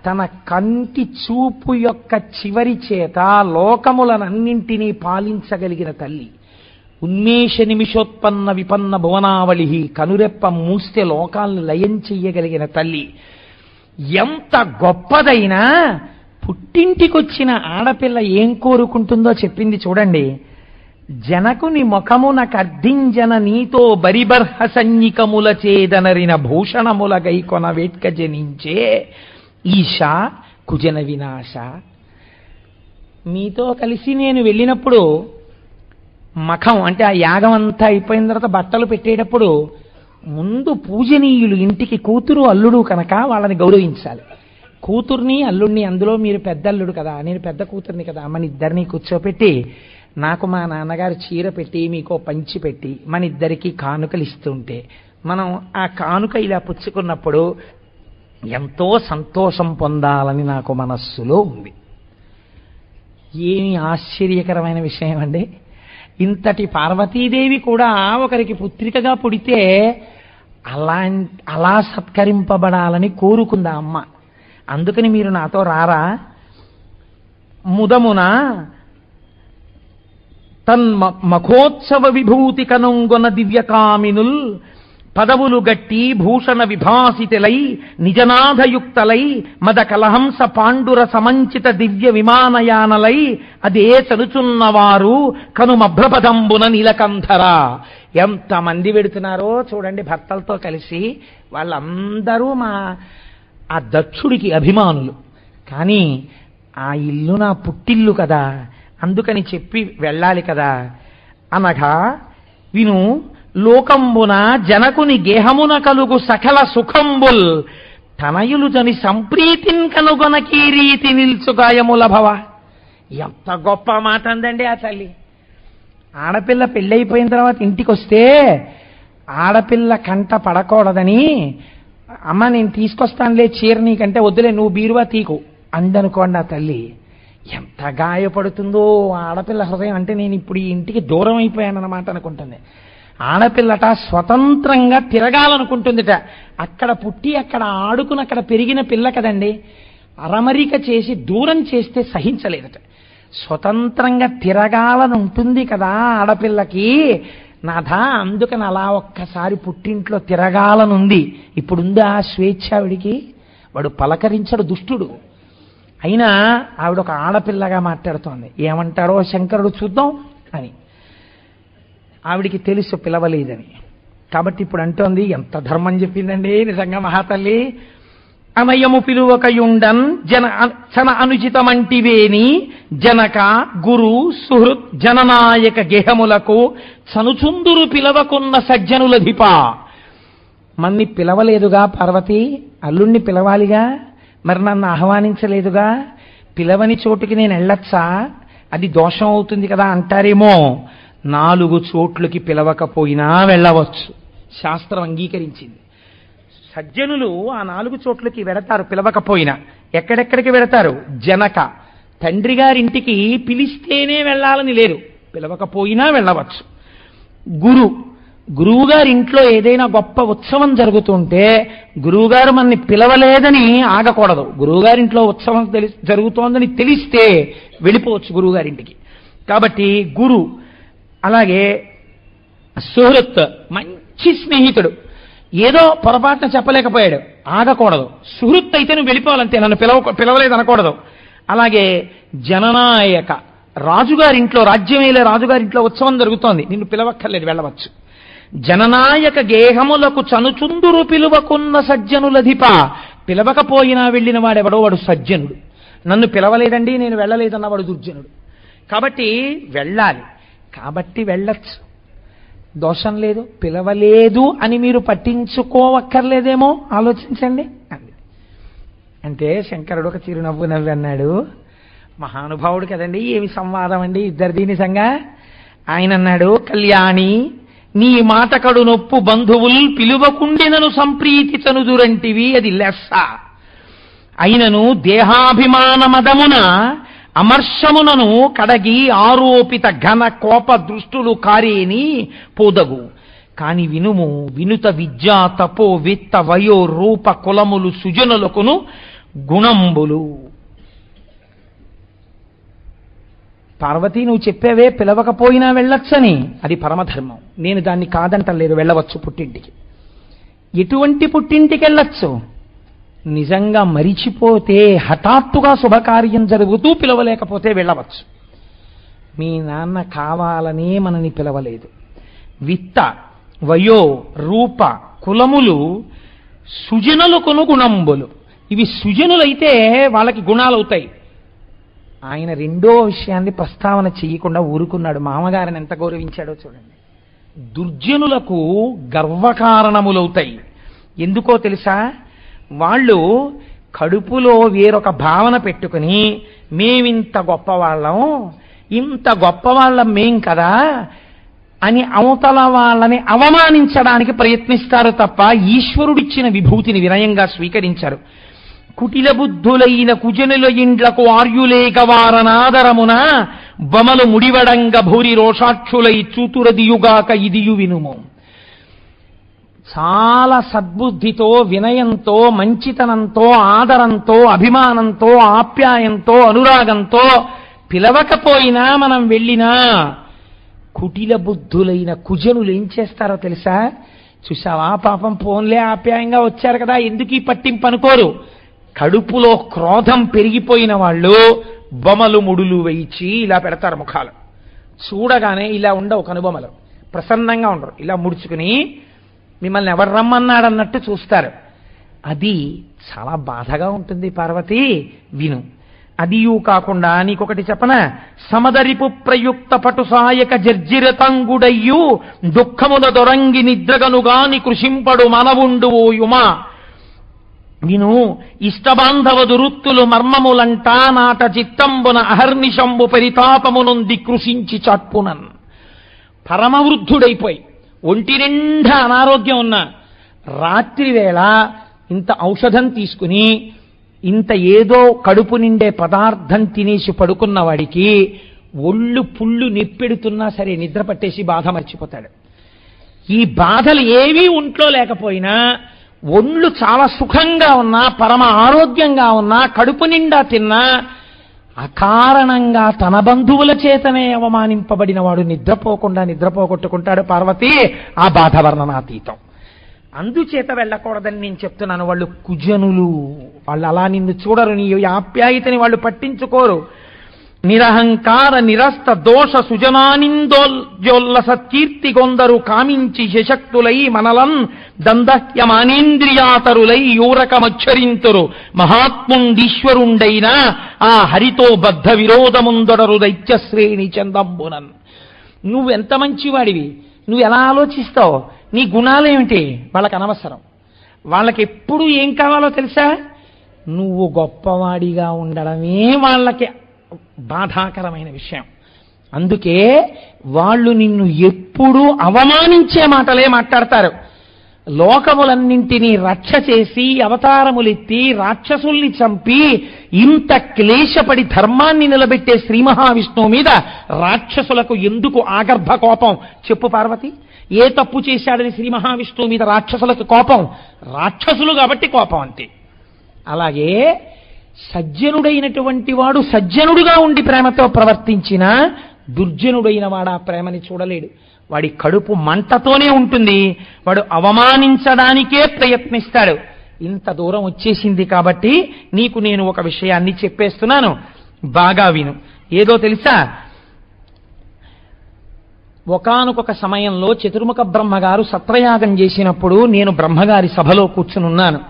తన కంటి చూపు యొక్క చివరి చేత లోకములనన్నింటినీ పాలించగలిగిన తల్లి. ఉన్మేష నిమిషోత్పన్న విపన్న భువనావళి, కనురెప్ప మూస్తే లోకాలను లయం చెయ్యగలిగిన తల్లి. ఎంత గొప్పదైనా పుట్టింటికొచ్చిన ఆడపిల్ల ఏం కోరుకుంటుందో చెప్పింది చూడండి. జనకుని ముఖమున కర్ధింజన నీతో బరిబర్హ సన్నికముల చేదనరిన భూషణముల గైకొన వేట్క జనించే ఈశా కుజన వినాశ. మీతో కలిసి నేను వెళ్ళినప్పుడు మఖం అంటే ఆ యాగం అంతా అయిపోయిన తర్వాత బట్టలు పెట్టేటప్పుడు ముందు పూజనీయులు ఇంటికి కూతురు అల్లుడు కనుక వాళ్ళని గౌరవించాలి. కూతుర్ని అల్లుడిని, అందులో మీరు పెద్ద అల్లుడు కదా, నేను పెద్ద కూతుర్ని కదా, మన ఇద్దరిని కూర్చోపెట్టి నాకు మా నాన్నగారు చీర పెట్టి మీకో పంచి పెట్టి మన ఇద్దరికి కానుకలు ఇస్తుంటే మనం ఆ కానుక ఇలా పుచ్చుకున్నప్పుడు ఎంతో సంతోషం పొందాలని నాకు మనస్సులో ఉంది. ఏమి ఆశ్చర్యకరమైన విషయం అండి. ఇంతటి పార్వతీదేవి కూడా ఒకరికి పుత్రికగా పుడితే అలా సత్కరింపబడాలని కోరుకుందా అమ్మ. అందుకని మీరు నాతో రారా? ముదమున తన్ మఖోత్సవ విభూతి కనుంగొన దివ్యకామినుల్ పదవులు గట్టి భూషణ విభాసితులై నిజనాథయుక్తలై మద కలహంస పాండుర సమంచిత దివ్య విమానయానలై అదే చనుచున్నవారు కనుమభ్రపదంబున నీలకంధర. ఎంతమంది వెడుతున్నారో చూడండి భర్తలతో కలిసి. వాళ్ళందరూ ఆ దక్షుడికి అభిమానులు. కానీ ఆ ఇల్లు నా పుట్టిల్లు కదా, అందుకని చెప్పి వెళ్ళాలి కదా అనగా విను. లోకంబున జనకుని గేహమున కలుగు సకల సుఖంబుల్ తనయులు జని సంప్రీతిన్ కనుగొనకీ రీతి నిల్చుగాయముల భవ. ఎంత గొప్ప మాట అందండి ఆ తల్లి. ఆడపిల్ల పెళ్ళైపోయిన తర్వాత ఇంటికి వస్తే ఆడపిల్ల కంట పడకూడదని, అమ్మ నేను తీసుకొస్తానులే చీర నీకంటే వద్దులే నువ్వు బీరువా తీకు అందనుకోండి ఆ తల్లి. ఎంత గాయపడుతుందో ఆడపిల్ల హృదయం. అంటే నేను ఇప్పుడు ఈ ఇంటికి దూరం అయిపోయానన్నమాట అనుకుంటుంది. ఆడపిల్లట స్వతంత్రంగా తిరగాలనుకుంటుందిట. అక్కడ పుట్టి అక్కడ ఆడుకుని అక్కడ పెరిగిన పిల్ల కదండి. అరమరిక చేసి దూరం చేస్తే సహించలేదట. స్వతంత్రంగా తిరగాలని ఉంటుంది కదా ఆడపిల్లకి. నాథా అందుకని అలా ఒక్కసారి పుట్టింట్లో తిరగాలనుంది. ఇప్పుడుంది ఆ స్వేచ్ఛ ఆవిడికి. వాడు పలకరించడు దుష్టుడు. అయినా ఆవిడ ఒక ఆడపిల్లగా మాట్లాడుతోంది. ఏమంటారో శంకరుడు చూద్దాం అని. ఆవిడికి తెలుసు పిలవలేదని. కాబట్టి ఇప్పుడు అంటోంది, ఎంత ధర్మం చెప్పిందండి నిజంగా మహాతల్లి. అనయము పిలువకయుండన్ చన అనుచితమంటివేని జనక గురు సుహృత్ జననాయక గేహములకు చనుచుందురు పిలవకున్న సజ్జనులధిప. మన్ని పిలవలేదుగా పార్వతి, అల్లుణ్ణి పిలవాలిగా, మరి నన్ను ఆహ్వానించలేదుగా, పిలవని చోటుకి నేను వెళ్ళొచ్చా, అది దోషం అవుతుంది కదా అంటారేమో. 4 చోట్లకి పిలవకపోయినా వెళ్ళవచ్చు, శాస్త్రం అంగీకరించింది. సజ్జనులు ఆ 4 చోట్లకి వెడతారు పిలవకపోయినా. ఎక్కడెక్కడికి వెడతారు? జనక తండ్రి గారింటికి పిలిస్తేనే వెళ్ళాలని లేరు, పిలవకపోయినా వెళ్ళవచ్చు. గురువుగారింట్లో ఏదైనా గొప్ప ఉత్సవం జరుగుతుంటే గురువుగారు మనని పిలవలేదని ఆగకూడదు. గురువుగారింట్లో ఉత్సవం జరుగుతోందని తెలిస్తే వెళ్ళిపోవచ్చు గురువుగారింటికి. కాబట్టి గురు. అలాగే సుహృత్ మంచి స్నేహితుడు, ఏదో పొరపాటున చెప్పలేకపోయాడు, ఆగకూడదు. సుహృత్ అయితే నువ్వు వెళ్ళిపోవాలంతే, నన్ను పిలవలేదు అనకూడదు. అలాగే జననాయక, రాజుగారింట్లో రాజ్యమేలే రాజుగారింట్లో ఉత్సవం జరుగుతోంది, నిన్ను పిలవక్కర్లేదు వెళ్ళవచ్చు. జననాయక గేహములకు చనుచుందురు పిలువకున్న సజ్జనులధిప. పిలవకపోయినా వెళ్ళిన వాడెవడో వాడు సజ్జనుడు. నన్ను పిలవలేదండి నేను వెళ్ళలేదన్నవాడు దుర్జనుడు. కాబట్టి వెళ్ళాలి, కాబట్టి వెళ్ళచ్చు, దోషం లేదు. పిలవలేదు అని మీరు పట్టించుకోవక్కర్లేదేమో, ఆలోచించండి అంటే శంకరుడు ఒక చిరునవ్వు నవ్వి అన్నాడు. మహానుభావుడు కదండి, ఏమి సంవాదం అండి ఇద్దరిది నిజంగా. ఆయన అన్నాడు, కళ్యాణి నీ మాటకడు నొప్పు బంధువుల్ పిలువకుండినను సంప్రీతి చనుదురంటివి అది లెస్స. అయినను దేహాభిమాన మదమున అమర్షమునను కడగి ఆరోపిత ఘన కోప దృష్టులు కారేని పోదగు. కాని వినుము, వినుత విద్యా తపో విత్త వయో రూప కులములు సుజనులకును గుణంబులు. పార్వతి నువ్వు చెప్పేవే పిలవకపోయినా వెళ్ళొచ్చని, అది పరమధర్మం, నేను దాన్ని కాదంటలేదు, వెళ్ళవచ్చు పుట్టింటికి. ఎటువంటి పుట్టింటికి వెళ్ళొచ్చు? నిజంగా మరిచిపోతే హఠాత్తుగా శుభకార్యం జరుగుతూ పిలవలేకపోతే వెళ్ళవచ్చు. మీ నాన్న కావాలనే మనని పిలవలేదు. విత్త వయో రూప కులములు సుజనులకును గుణంబులు. ఇవి సుజనులైతే వాళ్ళకి గుణాలు అవుతాయి. ఆయన రెండో విషయాన్ని ప్రస్తావన చేయకుండా ఊరుకున్నాడు. మామగారిని ఎంత గౌరవించాడో చూడండి. దుర్జనులకు గర్వకారణములవుతాయి. ఎందుకో తెలుసా? వాళ్ళు కడుపులో వేరొక భావన పెట్టుకుని మేమింత గొప్పవాళ్ళం, ఇంత గొప్పవాళ్ళం మేం కదా అని అవతల వాళ్ళని అవమానించడానికి ప్రయత్నిస్తారు తప్ప ఈశ్వరుడిచ్చిన విభూతిని వినయంగా స్వీకరించారు. కుటిల బుద్ధులైన కుజనుల ఇండ్లకు ఆర్యులేక వారనాదరమున బమలు ముడివడంగ భూరి రోషాక్షులై చూతురదియుగాక ఇదియు వినుము. చాలా సద్బుద్ధితో, వినయంతో, మంచితనంతో, ఆదరంతో, అభిమానంతో, ఆప్యాయంతో, అనురాగంతో పిలవకపోయినా మనం వెళ్ళినా కుటిల బుద్ధులైన కుజనులు ఏం చేస్తారో తెలుసా? చూసావా పాపం పోన్లే ఆప్యాయంగా వచ్చారు కదా ఎందుకు ఈ పట్టింపు అనుకోరు. కడుపులో క్రోధం పెరిగిపోయిన వాళ్ళు బొమలు ముడులు వేయించి ఇలా పెడతారు ముఖాలు. చూడగానే ఇలా ఉండవు కనుబొమలు, ప్రసన్నంగా ఉండరు, ఇలా ముడుచుకుని మిమ్మల్ని ఎవరు రమ్మన్నాడన్నట్టు చూస్తారు. అది చాలా బాధగా ఉంటుంది పార్వతి, విను. అదియూ కాకుండా నీకొకటి చెప్పన, సమదరిపు ప్రయుక్త పటు సాయక జర్జిరతంగుడయ్యు దుఃఖముల దొరంగి నిద్రగనుగాని కృషింపడు మనవుండు ఓ యుమా. విను, ఇష్టబాంధవ దురుత్తులు మర్మములంటా నాట చిత్తంబున అహర్నిశంబు పరితాపమునుంది కృషించి చాట్పునన్. పరమవృద్ధుడైపోయి ఒంటి నిండా అనారోగ్యం ఉన్న రాత్రి వేళ ఇంత ఔషధం తీసుకుని ఇంత ఏదో కడుపు నిండే పదార్థం తినేసి పడుకున్న వాడికి ఒళ్ళు పుళ్ళు నిప్పెడుతున్నా సరే నిద్ర పట్టేసి బాధ మర్చిపోతాడు. ఈ బాధలు ఏవీ ఒంట్లో లేకపోయినా ఒళ్ళు చాలా సుఖంగా ఉన్నా, పరమ ఆరోగ్యంగా ఉన్నా, కడుపు నిండా తిన్నా అకారణంగా తన బంధువుల చేతనే అవమానింపబడిన వాడు నిద్రపోకుండా నిద్రపోగొట్టుకుంటాడు పార్వతి. ఆ బాధ వర్ణనాతీతం. అందుచేత వెళ్ళకూడదని నేను చెప్తున్నాను. వాళ్ళు కుజనులు, వాళ్ళు అలా నిన్ను చూడరు, నీ ఆప్యాయతని వాళ్ళు పట్టించుకోరు. నిరహంకార నిరస్త దోష సుజనానిందోల్జోల్లస కీర్తి కొందరు కామించి శశక్తులై మనలన్ దందహ్యమానేంద్రియాతరులై యూరకమచ్చరింతురు మహాత్ముండీశ్వరుండైన ఆ హరితో బద్ధ విరోధముందొడరు దైత్యశ్రేణి చందంబునన్. నువ్వెంత మంచివాడివి, నువ్వు ఎలా ఆలోచిస్తావు, నీ గుణాలేమిటి వాళ్ళకి అనవసరం. వాళ్ళకి ఎప్పుడు ఏం కావాలో తెలుసా, నువ్వు గొప్పవాడిగా ఉండడమే వాళ్ళకి బాధాకరమైన విషయం. అందుకే వాళ్ళు నిన్ను ఎప్పుడూ అవమానించే మాటలే మాట్లాడతారు. లోకములన్నింటినీ రక్ష చేసి అవతారములెత్తి రాక్షసుల్ని చంపి ఇంత క్లేశపడి ధర్మాన్ని నిలబెట్టే శ్రీ మహావిష్ణువు మీద రాక్షసులకు ఎందుకు ఆగర్భ కోపం చెప్పు పార్వతి? ఏ తప్పు చేశాడని శ్రీ మహావిష్ణువు మీద రాక్షసులకు కోపం? రాక్షసులు కాబట్టి కోపం అంతే. అలాగే సజ్జనుడైనటువంటి వాడు సజ్జనుడుగా ఉండి ప్రేమతో ప్రవర్తించినా దుర్జనుడైన వాడు ఆ ప్రేమని చూడలేడు. వాడి కడుపు మంటతోనే ఉంటుంది, వాడు అవమానించడానికే ప్రయత్నిస్తాడు. ఇంత దూరం వచ్చేసింది కాబట్టి నీకు నేను ఒక విషయాన్ని చెప్పేస్తున్నాను, బాగా విను. ఏదో తెలుసా, ఒకానొక సమయంలో చతుర్ముఖ బ్రహ్మగారు సత్రయాగం చేసినప్పుడు నేను బ్రహ్మగారి సభలో కూర్చునున్నాను.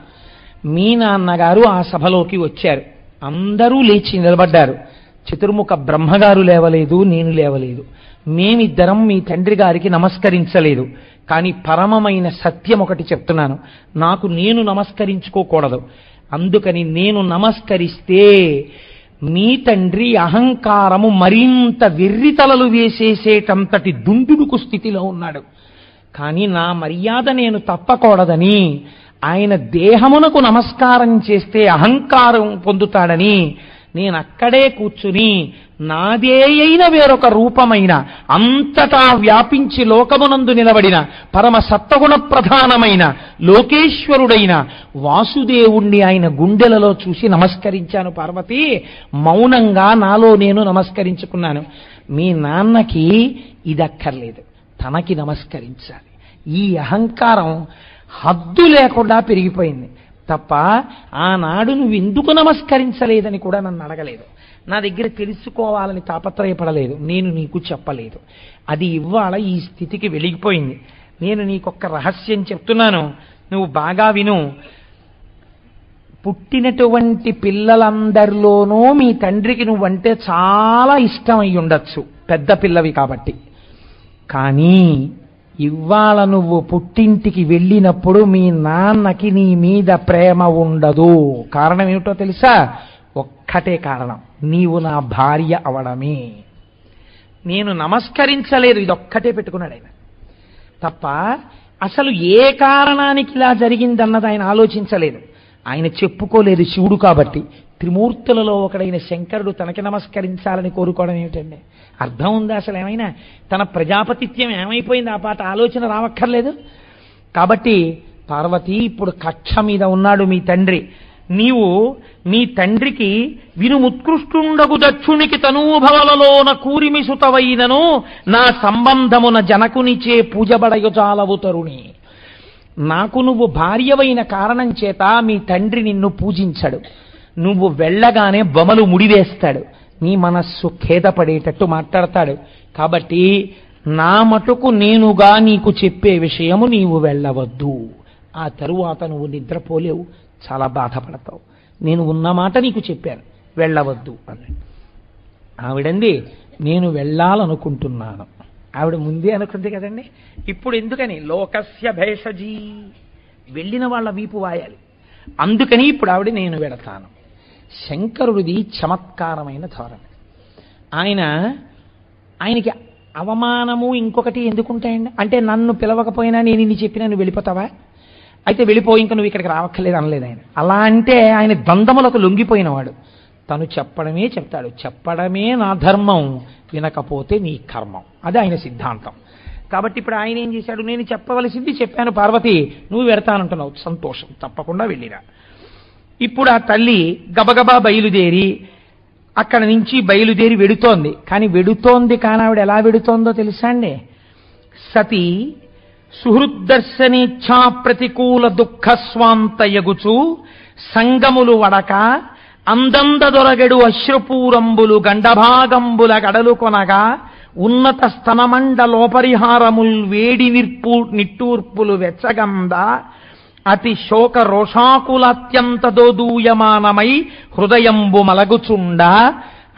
మీ నాన్నగారు ఆ సభలోకి వచ్చారు. అందరూ లేచి నిలబడ్డారు. చతుర్ముఖ బ్రహ్మగారు లేవలేదు, నేను లేవలేదు. మేమిద్దరం మీ తండ్రి గారికి నమస్కరించలేదు. కానీ పరమమైన సత్యం ఒకటి చెప్తున్నాను, నాకు నేను నమస్కరించుకోకూడదు. అందుకని నేను నమస్కరిస్తే మీ తండ్రి అహంకారము మరింత వెర్రితలలు వేసేసేటంతటి దుందుడుకు స్థితిలో ఉన్నాడు. కానీ నా మర్యాద నేను తప్పకూడదని, ఆయన దేహమునకు నమస్కారం చేస్తే అహంకారం పొందుతాడని నేను అక్కడే కూర్చుని నాదే అయిన వేరొక రూపమైన అంతటా వ్యాపించి లోకమునందు నిలబడిన పరమ సత్వగుణ ప్రధానమైన లోకేశ్వరుడైన వాసుదేవుణ్ణి ఆయన గుండెలలో చూసి నమస్కరించాను పార్వతి. మౌనంగా నాలో నేను నమస్కరించుకున్నాను. మీ నాన్నకి ఇదక్కర్లేదు, తనకి నమస్కరించాలి. ఈ అహంకారం హద్దు లేకుండా పెరిగిపోయింది తప్ప ఆనాడు నువ్వు ఎందుకు నమస్కరించలేదని కూడా నన్ను అడగలేదు. నా దగ్గర తెలుసుకోవాలని తాపత్రయపడలేదు. నేను నీకు చెప్పలేదు. అది ఇవాళ ఈ స్థితికి వెలిగిపోయింది. నేను నీకొక్క రహస్యం చెప్తున్నాను, నువ్వు బాగా విను. పుట్టినటువంటి పిల్లలందరిలోనూ మీ తండ్రికి నువ్వంటే చాలా ఇష్టం అయి ఉండొచ్చు, పెద్ద పిల్లవి కాబట్టి. కానీ ఇవాళ నువ్వు పుట్టింటికి వెళ్ళినప్పుడు మీ నాన్నకి నీ మీద ప్రేమ ఉండదు. కారణం ఏమిటో తెలుసా? ఒక్కటే కారణం, నీవు నా భార్య అవడమే. నేను నమస్కరించలేదు, ఇదొక్కటే పెట్టుకున్నాడు ఆయన తప్ప అసలు ఏ కారణానికి ఇలా జరిగిందన్నది ఆయన ఆలోచించలేదు. ఆయన చెప్పుకోలేదు శివుడు కాబట్టి. త్రిమూర్తులలో ఒకడైన శంకరుడు తనకి నమస్కరించాలని కోరుకోవడం ఏమిటండి? అర్థం ఉందా అసలు? ఏమైనా తన ప్రజాపతిత్యం ఏమైపోయింది? ఆ పాట ఆలోచన రావక్కర్లేదు. కాబట్టి పార్వతి, ఇప్పుడు కక్ష మీద ఉన్నాడు మీ తండ్రి. నీవు మీ తండ్రికి వినుముత్కృష్టుండగు దక్షునికి తనూభవలలోన కూరిమి సుతవైనను నా సంబంధమున జనకునిచే పూజబడయు చాలవు తరుణి. నాకు నువ్వు భార్యవైన కారణం చేత మీ తండ్రి నిన్ను పూజించడు, నువ్వు వెళ్ళగానే బొమలు ముడివేస్తాడు, నీ మనస్సు ఖేదపడేటట్టు మాట్లాడతాడు. కాబట్టి నా మటుకు నేనుగా నీకు చెప్పే విషయము నీవు వెళ్ళవద్దు. ఆ తరువాత నువ్వు నిద్రపోలేవు, చాలా బాధపడతావు. నేను ఉన్న మాట నీకు చెప్పాను, వెళ్ళవద్దు అని. ఆవిడంది, నేను వెళ్ళాలనుకుంటున్నాను. ఆవిడ ముందే అనుకుంది కదండి. ఇప్పుడు ఎందుకని? లోకస్య భేషజీ, వెళ్ళిన వాళ్ళ వీపు వాయాలి. అందుకని ఇప్పుడు ఆవిడ నేను వెడతాను. శంకరుడిది చమత్కారమైన ధోరణి. ఆయనకి అవమానము ఇంకొకటి ఎందుకుంటాయండి? అంటే నన్ను పిలవకపోయినా నేను ఇన్ని చెప్పినా నువ్వు వెళ్ళిపోతావా? అయితే వెళ్ళిపోయి ఇంకా నువ్వు ఇక్కడికి రావక్కర్లేదు అనలేదు ఆయన. అలా అంటే ఆయన ద్వంద్వములకు లొంగిపోయినవాడు. తను చెప్పడమే చెప్తాడు. చెప్పడమే నా ధర్మం, వినకపోతే నీ కర్మం. అది ఆయన సిద్ధాంతం. కాబట్టి ఇప్పుడు ఆయన ఏం చేశాడు? నేను చెప్పవలసింది చెప్పాను పార్వతి, నువ్వు వెడతానంటున్నావు, సంతోషం, తప్పకుండా వెళ్ళిరా. ఇప్పుడు ఆ తల్లి గబగబా బయలుదేరి అక్కడి నుంచి బయలుదేరి వెడుతోంది. కానీ ఆవిడ ఎలా వెడుతోందో తెలుసా అండి? సతీ సుహృద్దర్శనేచ్ఛా ప్రతికూల దుఃఖ స్వాంతయగుచు సంగములు వడక అందందదొరగడు అశ్రుపూరంబులు గండభాగంబుల గడలు కొనగా ఉన్నత స్తనమండలోపరిహారముల్ వేడి నిట్టూర్పులు వెచ్చగంద అతి శోక రోషాకులాత్యంత దోదూయమానమై హృదయంబు మలగుచుండా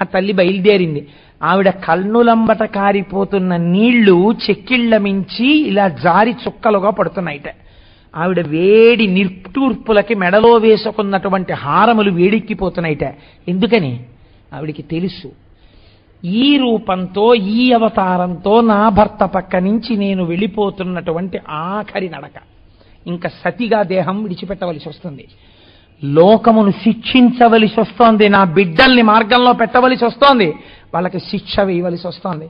ఆ తల్లి బయలుదేరింది. ఆవిడ కన్నులంబట కారిపోతున్న నీళ్లు చెక్కిళ్ల మించి ఇలా జారి చుక్కలుగా పడుతున్నాయిట. ఆవిడ వేడి నిట్టూర్పులకి మెడలో వేసుకున్నటువంటి హారములు వేడెక్కిపోతున్నాయిట. ఎందుకని? ఆవిడికి తెలుసు, ఈ రూపంతో ఈ అవతారంతో నా భర్త పక్క నుంచి నేను వెళ్ళిపోతున్నటువంటి ఆఖరి నడక. ఇంకా సతిగా దేహం విడిచిపెట్టవలసి వస్తుంది, లోకమును శిక్షించవలసి వస్తోంది, నా బిడ్డల్ని మార్గంలో పెట్టవలసి వస్తోంది, వాళ్ళకి శిక్ష వేయవలసి వస్తోంది.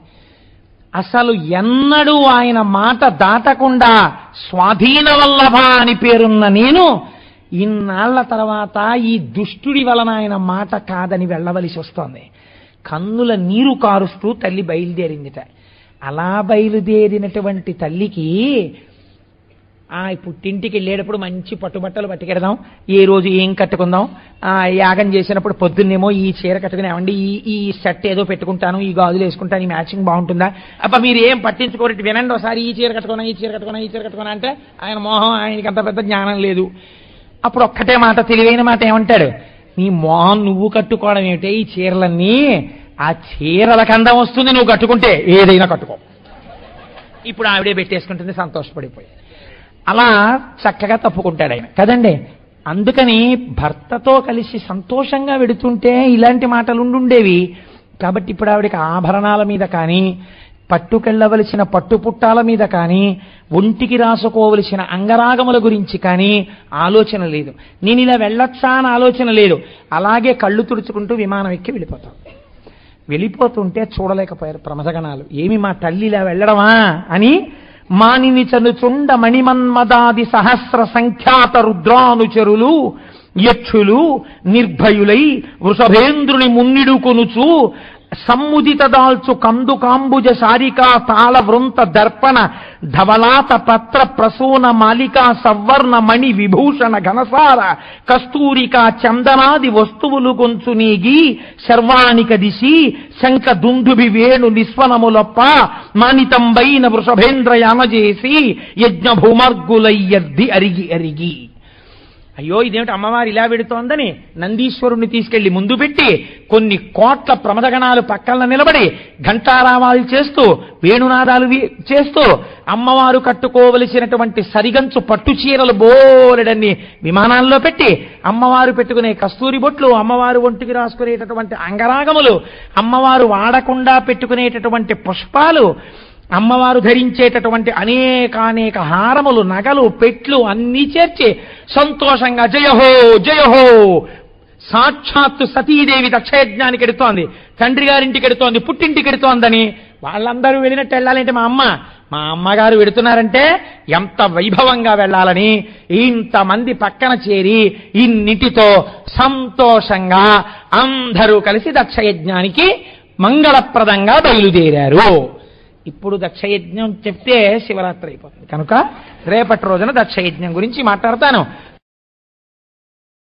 అసలు ఎన్నడూ ఆయన మాట దాటకుండా స్వాధీన వల్లభ అని పేరున్న నేను ఇన్నాళ్ల తర్వాత ఈ దుష్టుడి వలన ఆయన మాట కాదని వెళ్ళవలసి వస్తోంది. కన్నుల నీరు కారుస్తూ తల్లి బయలుదేరిందిట. అలా బయలుదేరినటువంటి తల్లికి పుట్టింటికి వెళ్ళేటప్పుడు మంచి పట్టుబట్టలు పట్టుకెడదాం, ఏ రోజు ఏం కట్టుకుందాం, యాగం చేసినప్పుడు పొద్దున్నేమో ఈ చీర కట్టుకుని, ఏమండి ఈ షర్ట్ ఏదో పెట్టుకుంటాను, ఈ గాజులు వేసుకుంటాను, ఈ మ్యాచింగ్ బాగుంటుందా, అబ్బా మీరు ఏం పట్టించుకోరటి, వినండి ఒకసారి ఈ చీర కట్టుకున్నా అంటే ఆయన మోహం, ఆయనకి అంత పెద్ద జ్ఞానం లేదు. అప్పుడు ఒక్కటే మాట, తెలివైన మాట ఏమంటాడు? నీ మోహం నువ్వు కట్టుకోవడం ఏమిటే, ఈ చీరలన్నీ ఆ చీరలకు అందం వస్తుంది, నువ్వు కట్టుకుంటే ఏదైనా కట్టుకో. ఇప్పుడు ఆవిడే పెట్టేసుకుంటుంది సంతోషపడిపోయి. అలా చక్కగా తప్పుకుంటాడు ఆయన కదండి. అందుకని భర్తతో కలిసి సంతోషంగా వెడుతుంటే ఇలాంటి మాటలు ఉండుండేవి. కాబట్టి ఇప్పుడు ఆవిడకి ఆభరణాల మీద కానీ, పట్టుకెళ్ళవలసిన పట్టుపుట్టాల మీద కానీ, ఒంటికి రాసుకోవలసిన అంగరాగముల గురించి కానీ ఆలోచన లేదు. నేను ఇలా వెళ్ళొచ్చా అని ఆలోచన లేదు. అలాగే కళ్ళు తుడుచుకుంటూ విమానం ఎక్కి వెళ్ళిపోతాం. వెళ్ళిపోతుంటే చూడలేకపోయారు ప్రమథగణాలు. ఏమి మా తల్లి ఇలా వెళ్ళడమా అని మానిని చనుచుండ మణిమన్మదాది సహస్ర సంఖ్యాత రుద్రానుచరులు యక్షులు నిర్భయులై వృషభేంద్రుని మున్నిడుకొనుచు సమ్ముదిత దాల్చు కందు కాంబుజ శారికా తాళ వృంత దర్పణ ధవలాత పత్ర ప్రసూన మాలికా సవర్ణ మణి విభూషణ ఘనసార కస్తూరికా చందనాది వస్తువులు గొంచు నీగి శర్వాణిక దిశి శంఖ దుందుభి వేణు నిస్వనములొప్ప మానితంబైన వృషభేంద్రయాన చేసి యజ్ఞ భూమర్గులయ్యద్ది అరిగి అరిగి. అయ్యో ఇదేమిటి అమ్మవారు ఇలా పెడుతోందని నందీశ్వరుణ్ణి తీసుకెళ్లి ముందు పెట్టి కొన్ని కోట్ల ప్రమదగణాలు పక్కన నిలబడి ఘంటారావాలు చేస్తూ వేణునాదాలు చేస్తూ అమ్మవారు కట్టుకోవలసినటువంటి సరిగంచు పట్టు చీరలు బోలెడన్ని విమానాల్లో పెట్టి, అమ్మవారు పెట్టుకునే కస్తూరి బొట్లు, అమ్మవారు ఒంటికి రాసుకునేటటువంటి అంగరాగములు, అమ్మవారు వాడకుండా పెట్టుకునేటటువంటి పుష్పాలు, అమ్మవారు ధరించేటటువంటి అనేక హారములు, నగలు, పెట్లు అన్నీ చేర్చి సంతోషంగా జయహో జయహో. సాక్షాత్తు సతీదేవి దక్షయజ్ఞానికి ఎడుతోంది, తండ్రి గారింటికి ఎడుతోంది, పుట్టింటికి ఎడుతోందని. వాళ్ళందరూ వెళ్ళినట్టు వెళ్ళాలంటే మా అమ్మగారు వెడుతున్నారంటే ఎంత వైభవంగా వెళ్ళాలని ఇంతమంది పక్కన చేరి ఇన్నిటితో సంతోషంగా అందరూ కలిసి దక్షయజ్ఞానికి మంగళప్రదంగా బయలుదేరారు. ఇప్పుడు దక్షయజ్ఞం చెప్తే శివరాత్రి అయిపోతుంది కనుక రేపటి రోజున దక్షయజ్ఞం గురించి మాట్లాడతాను.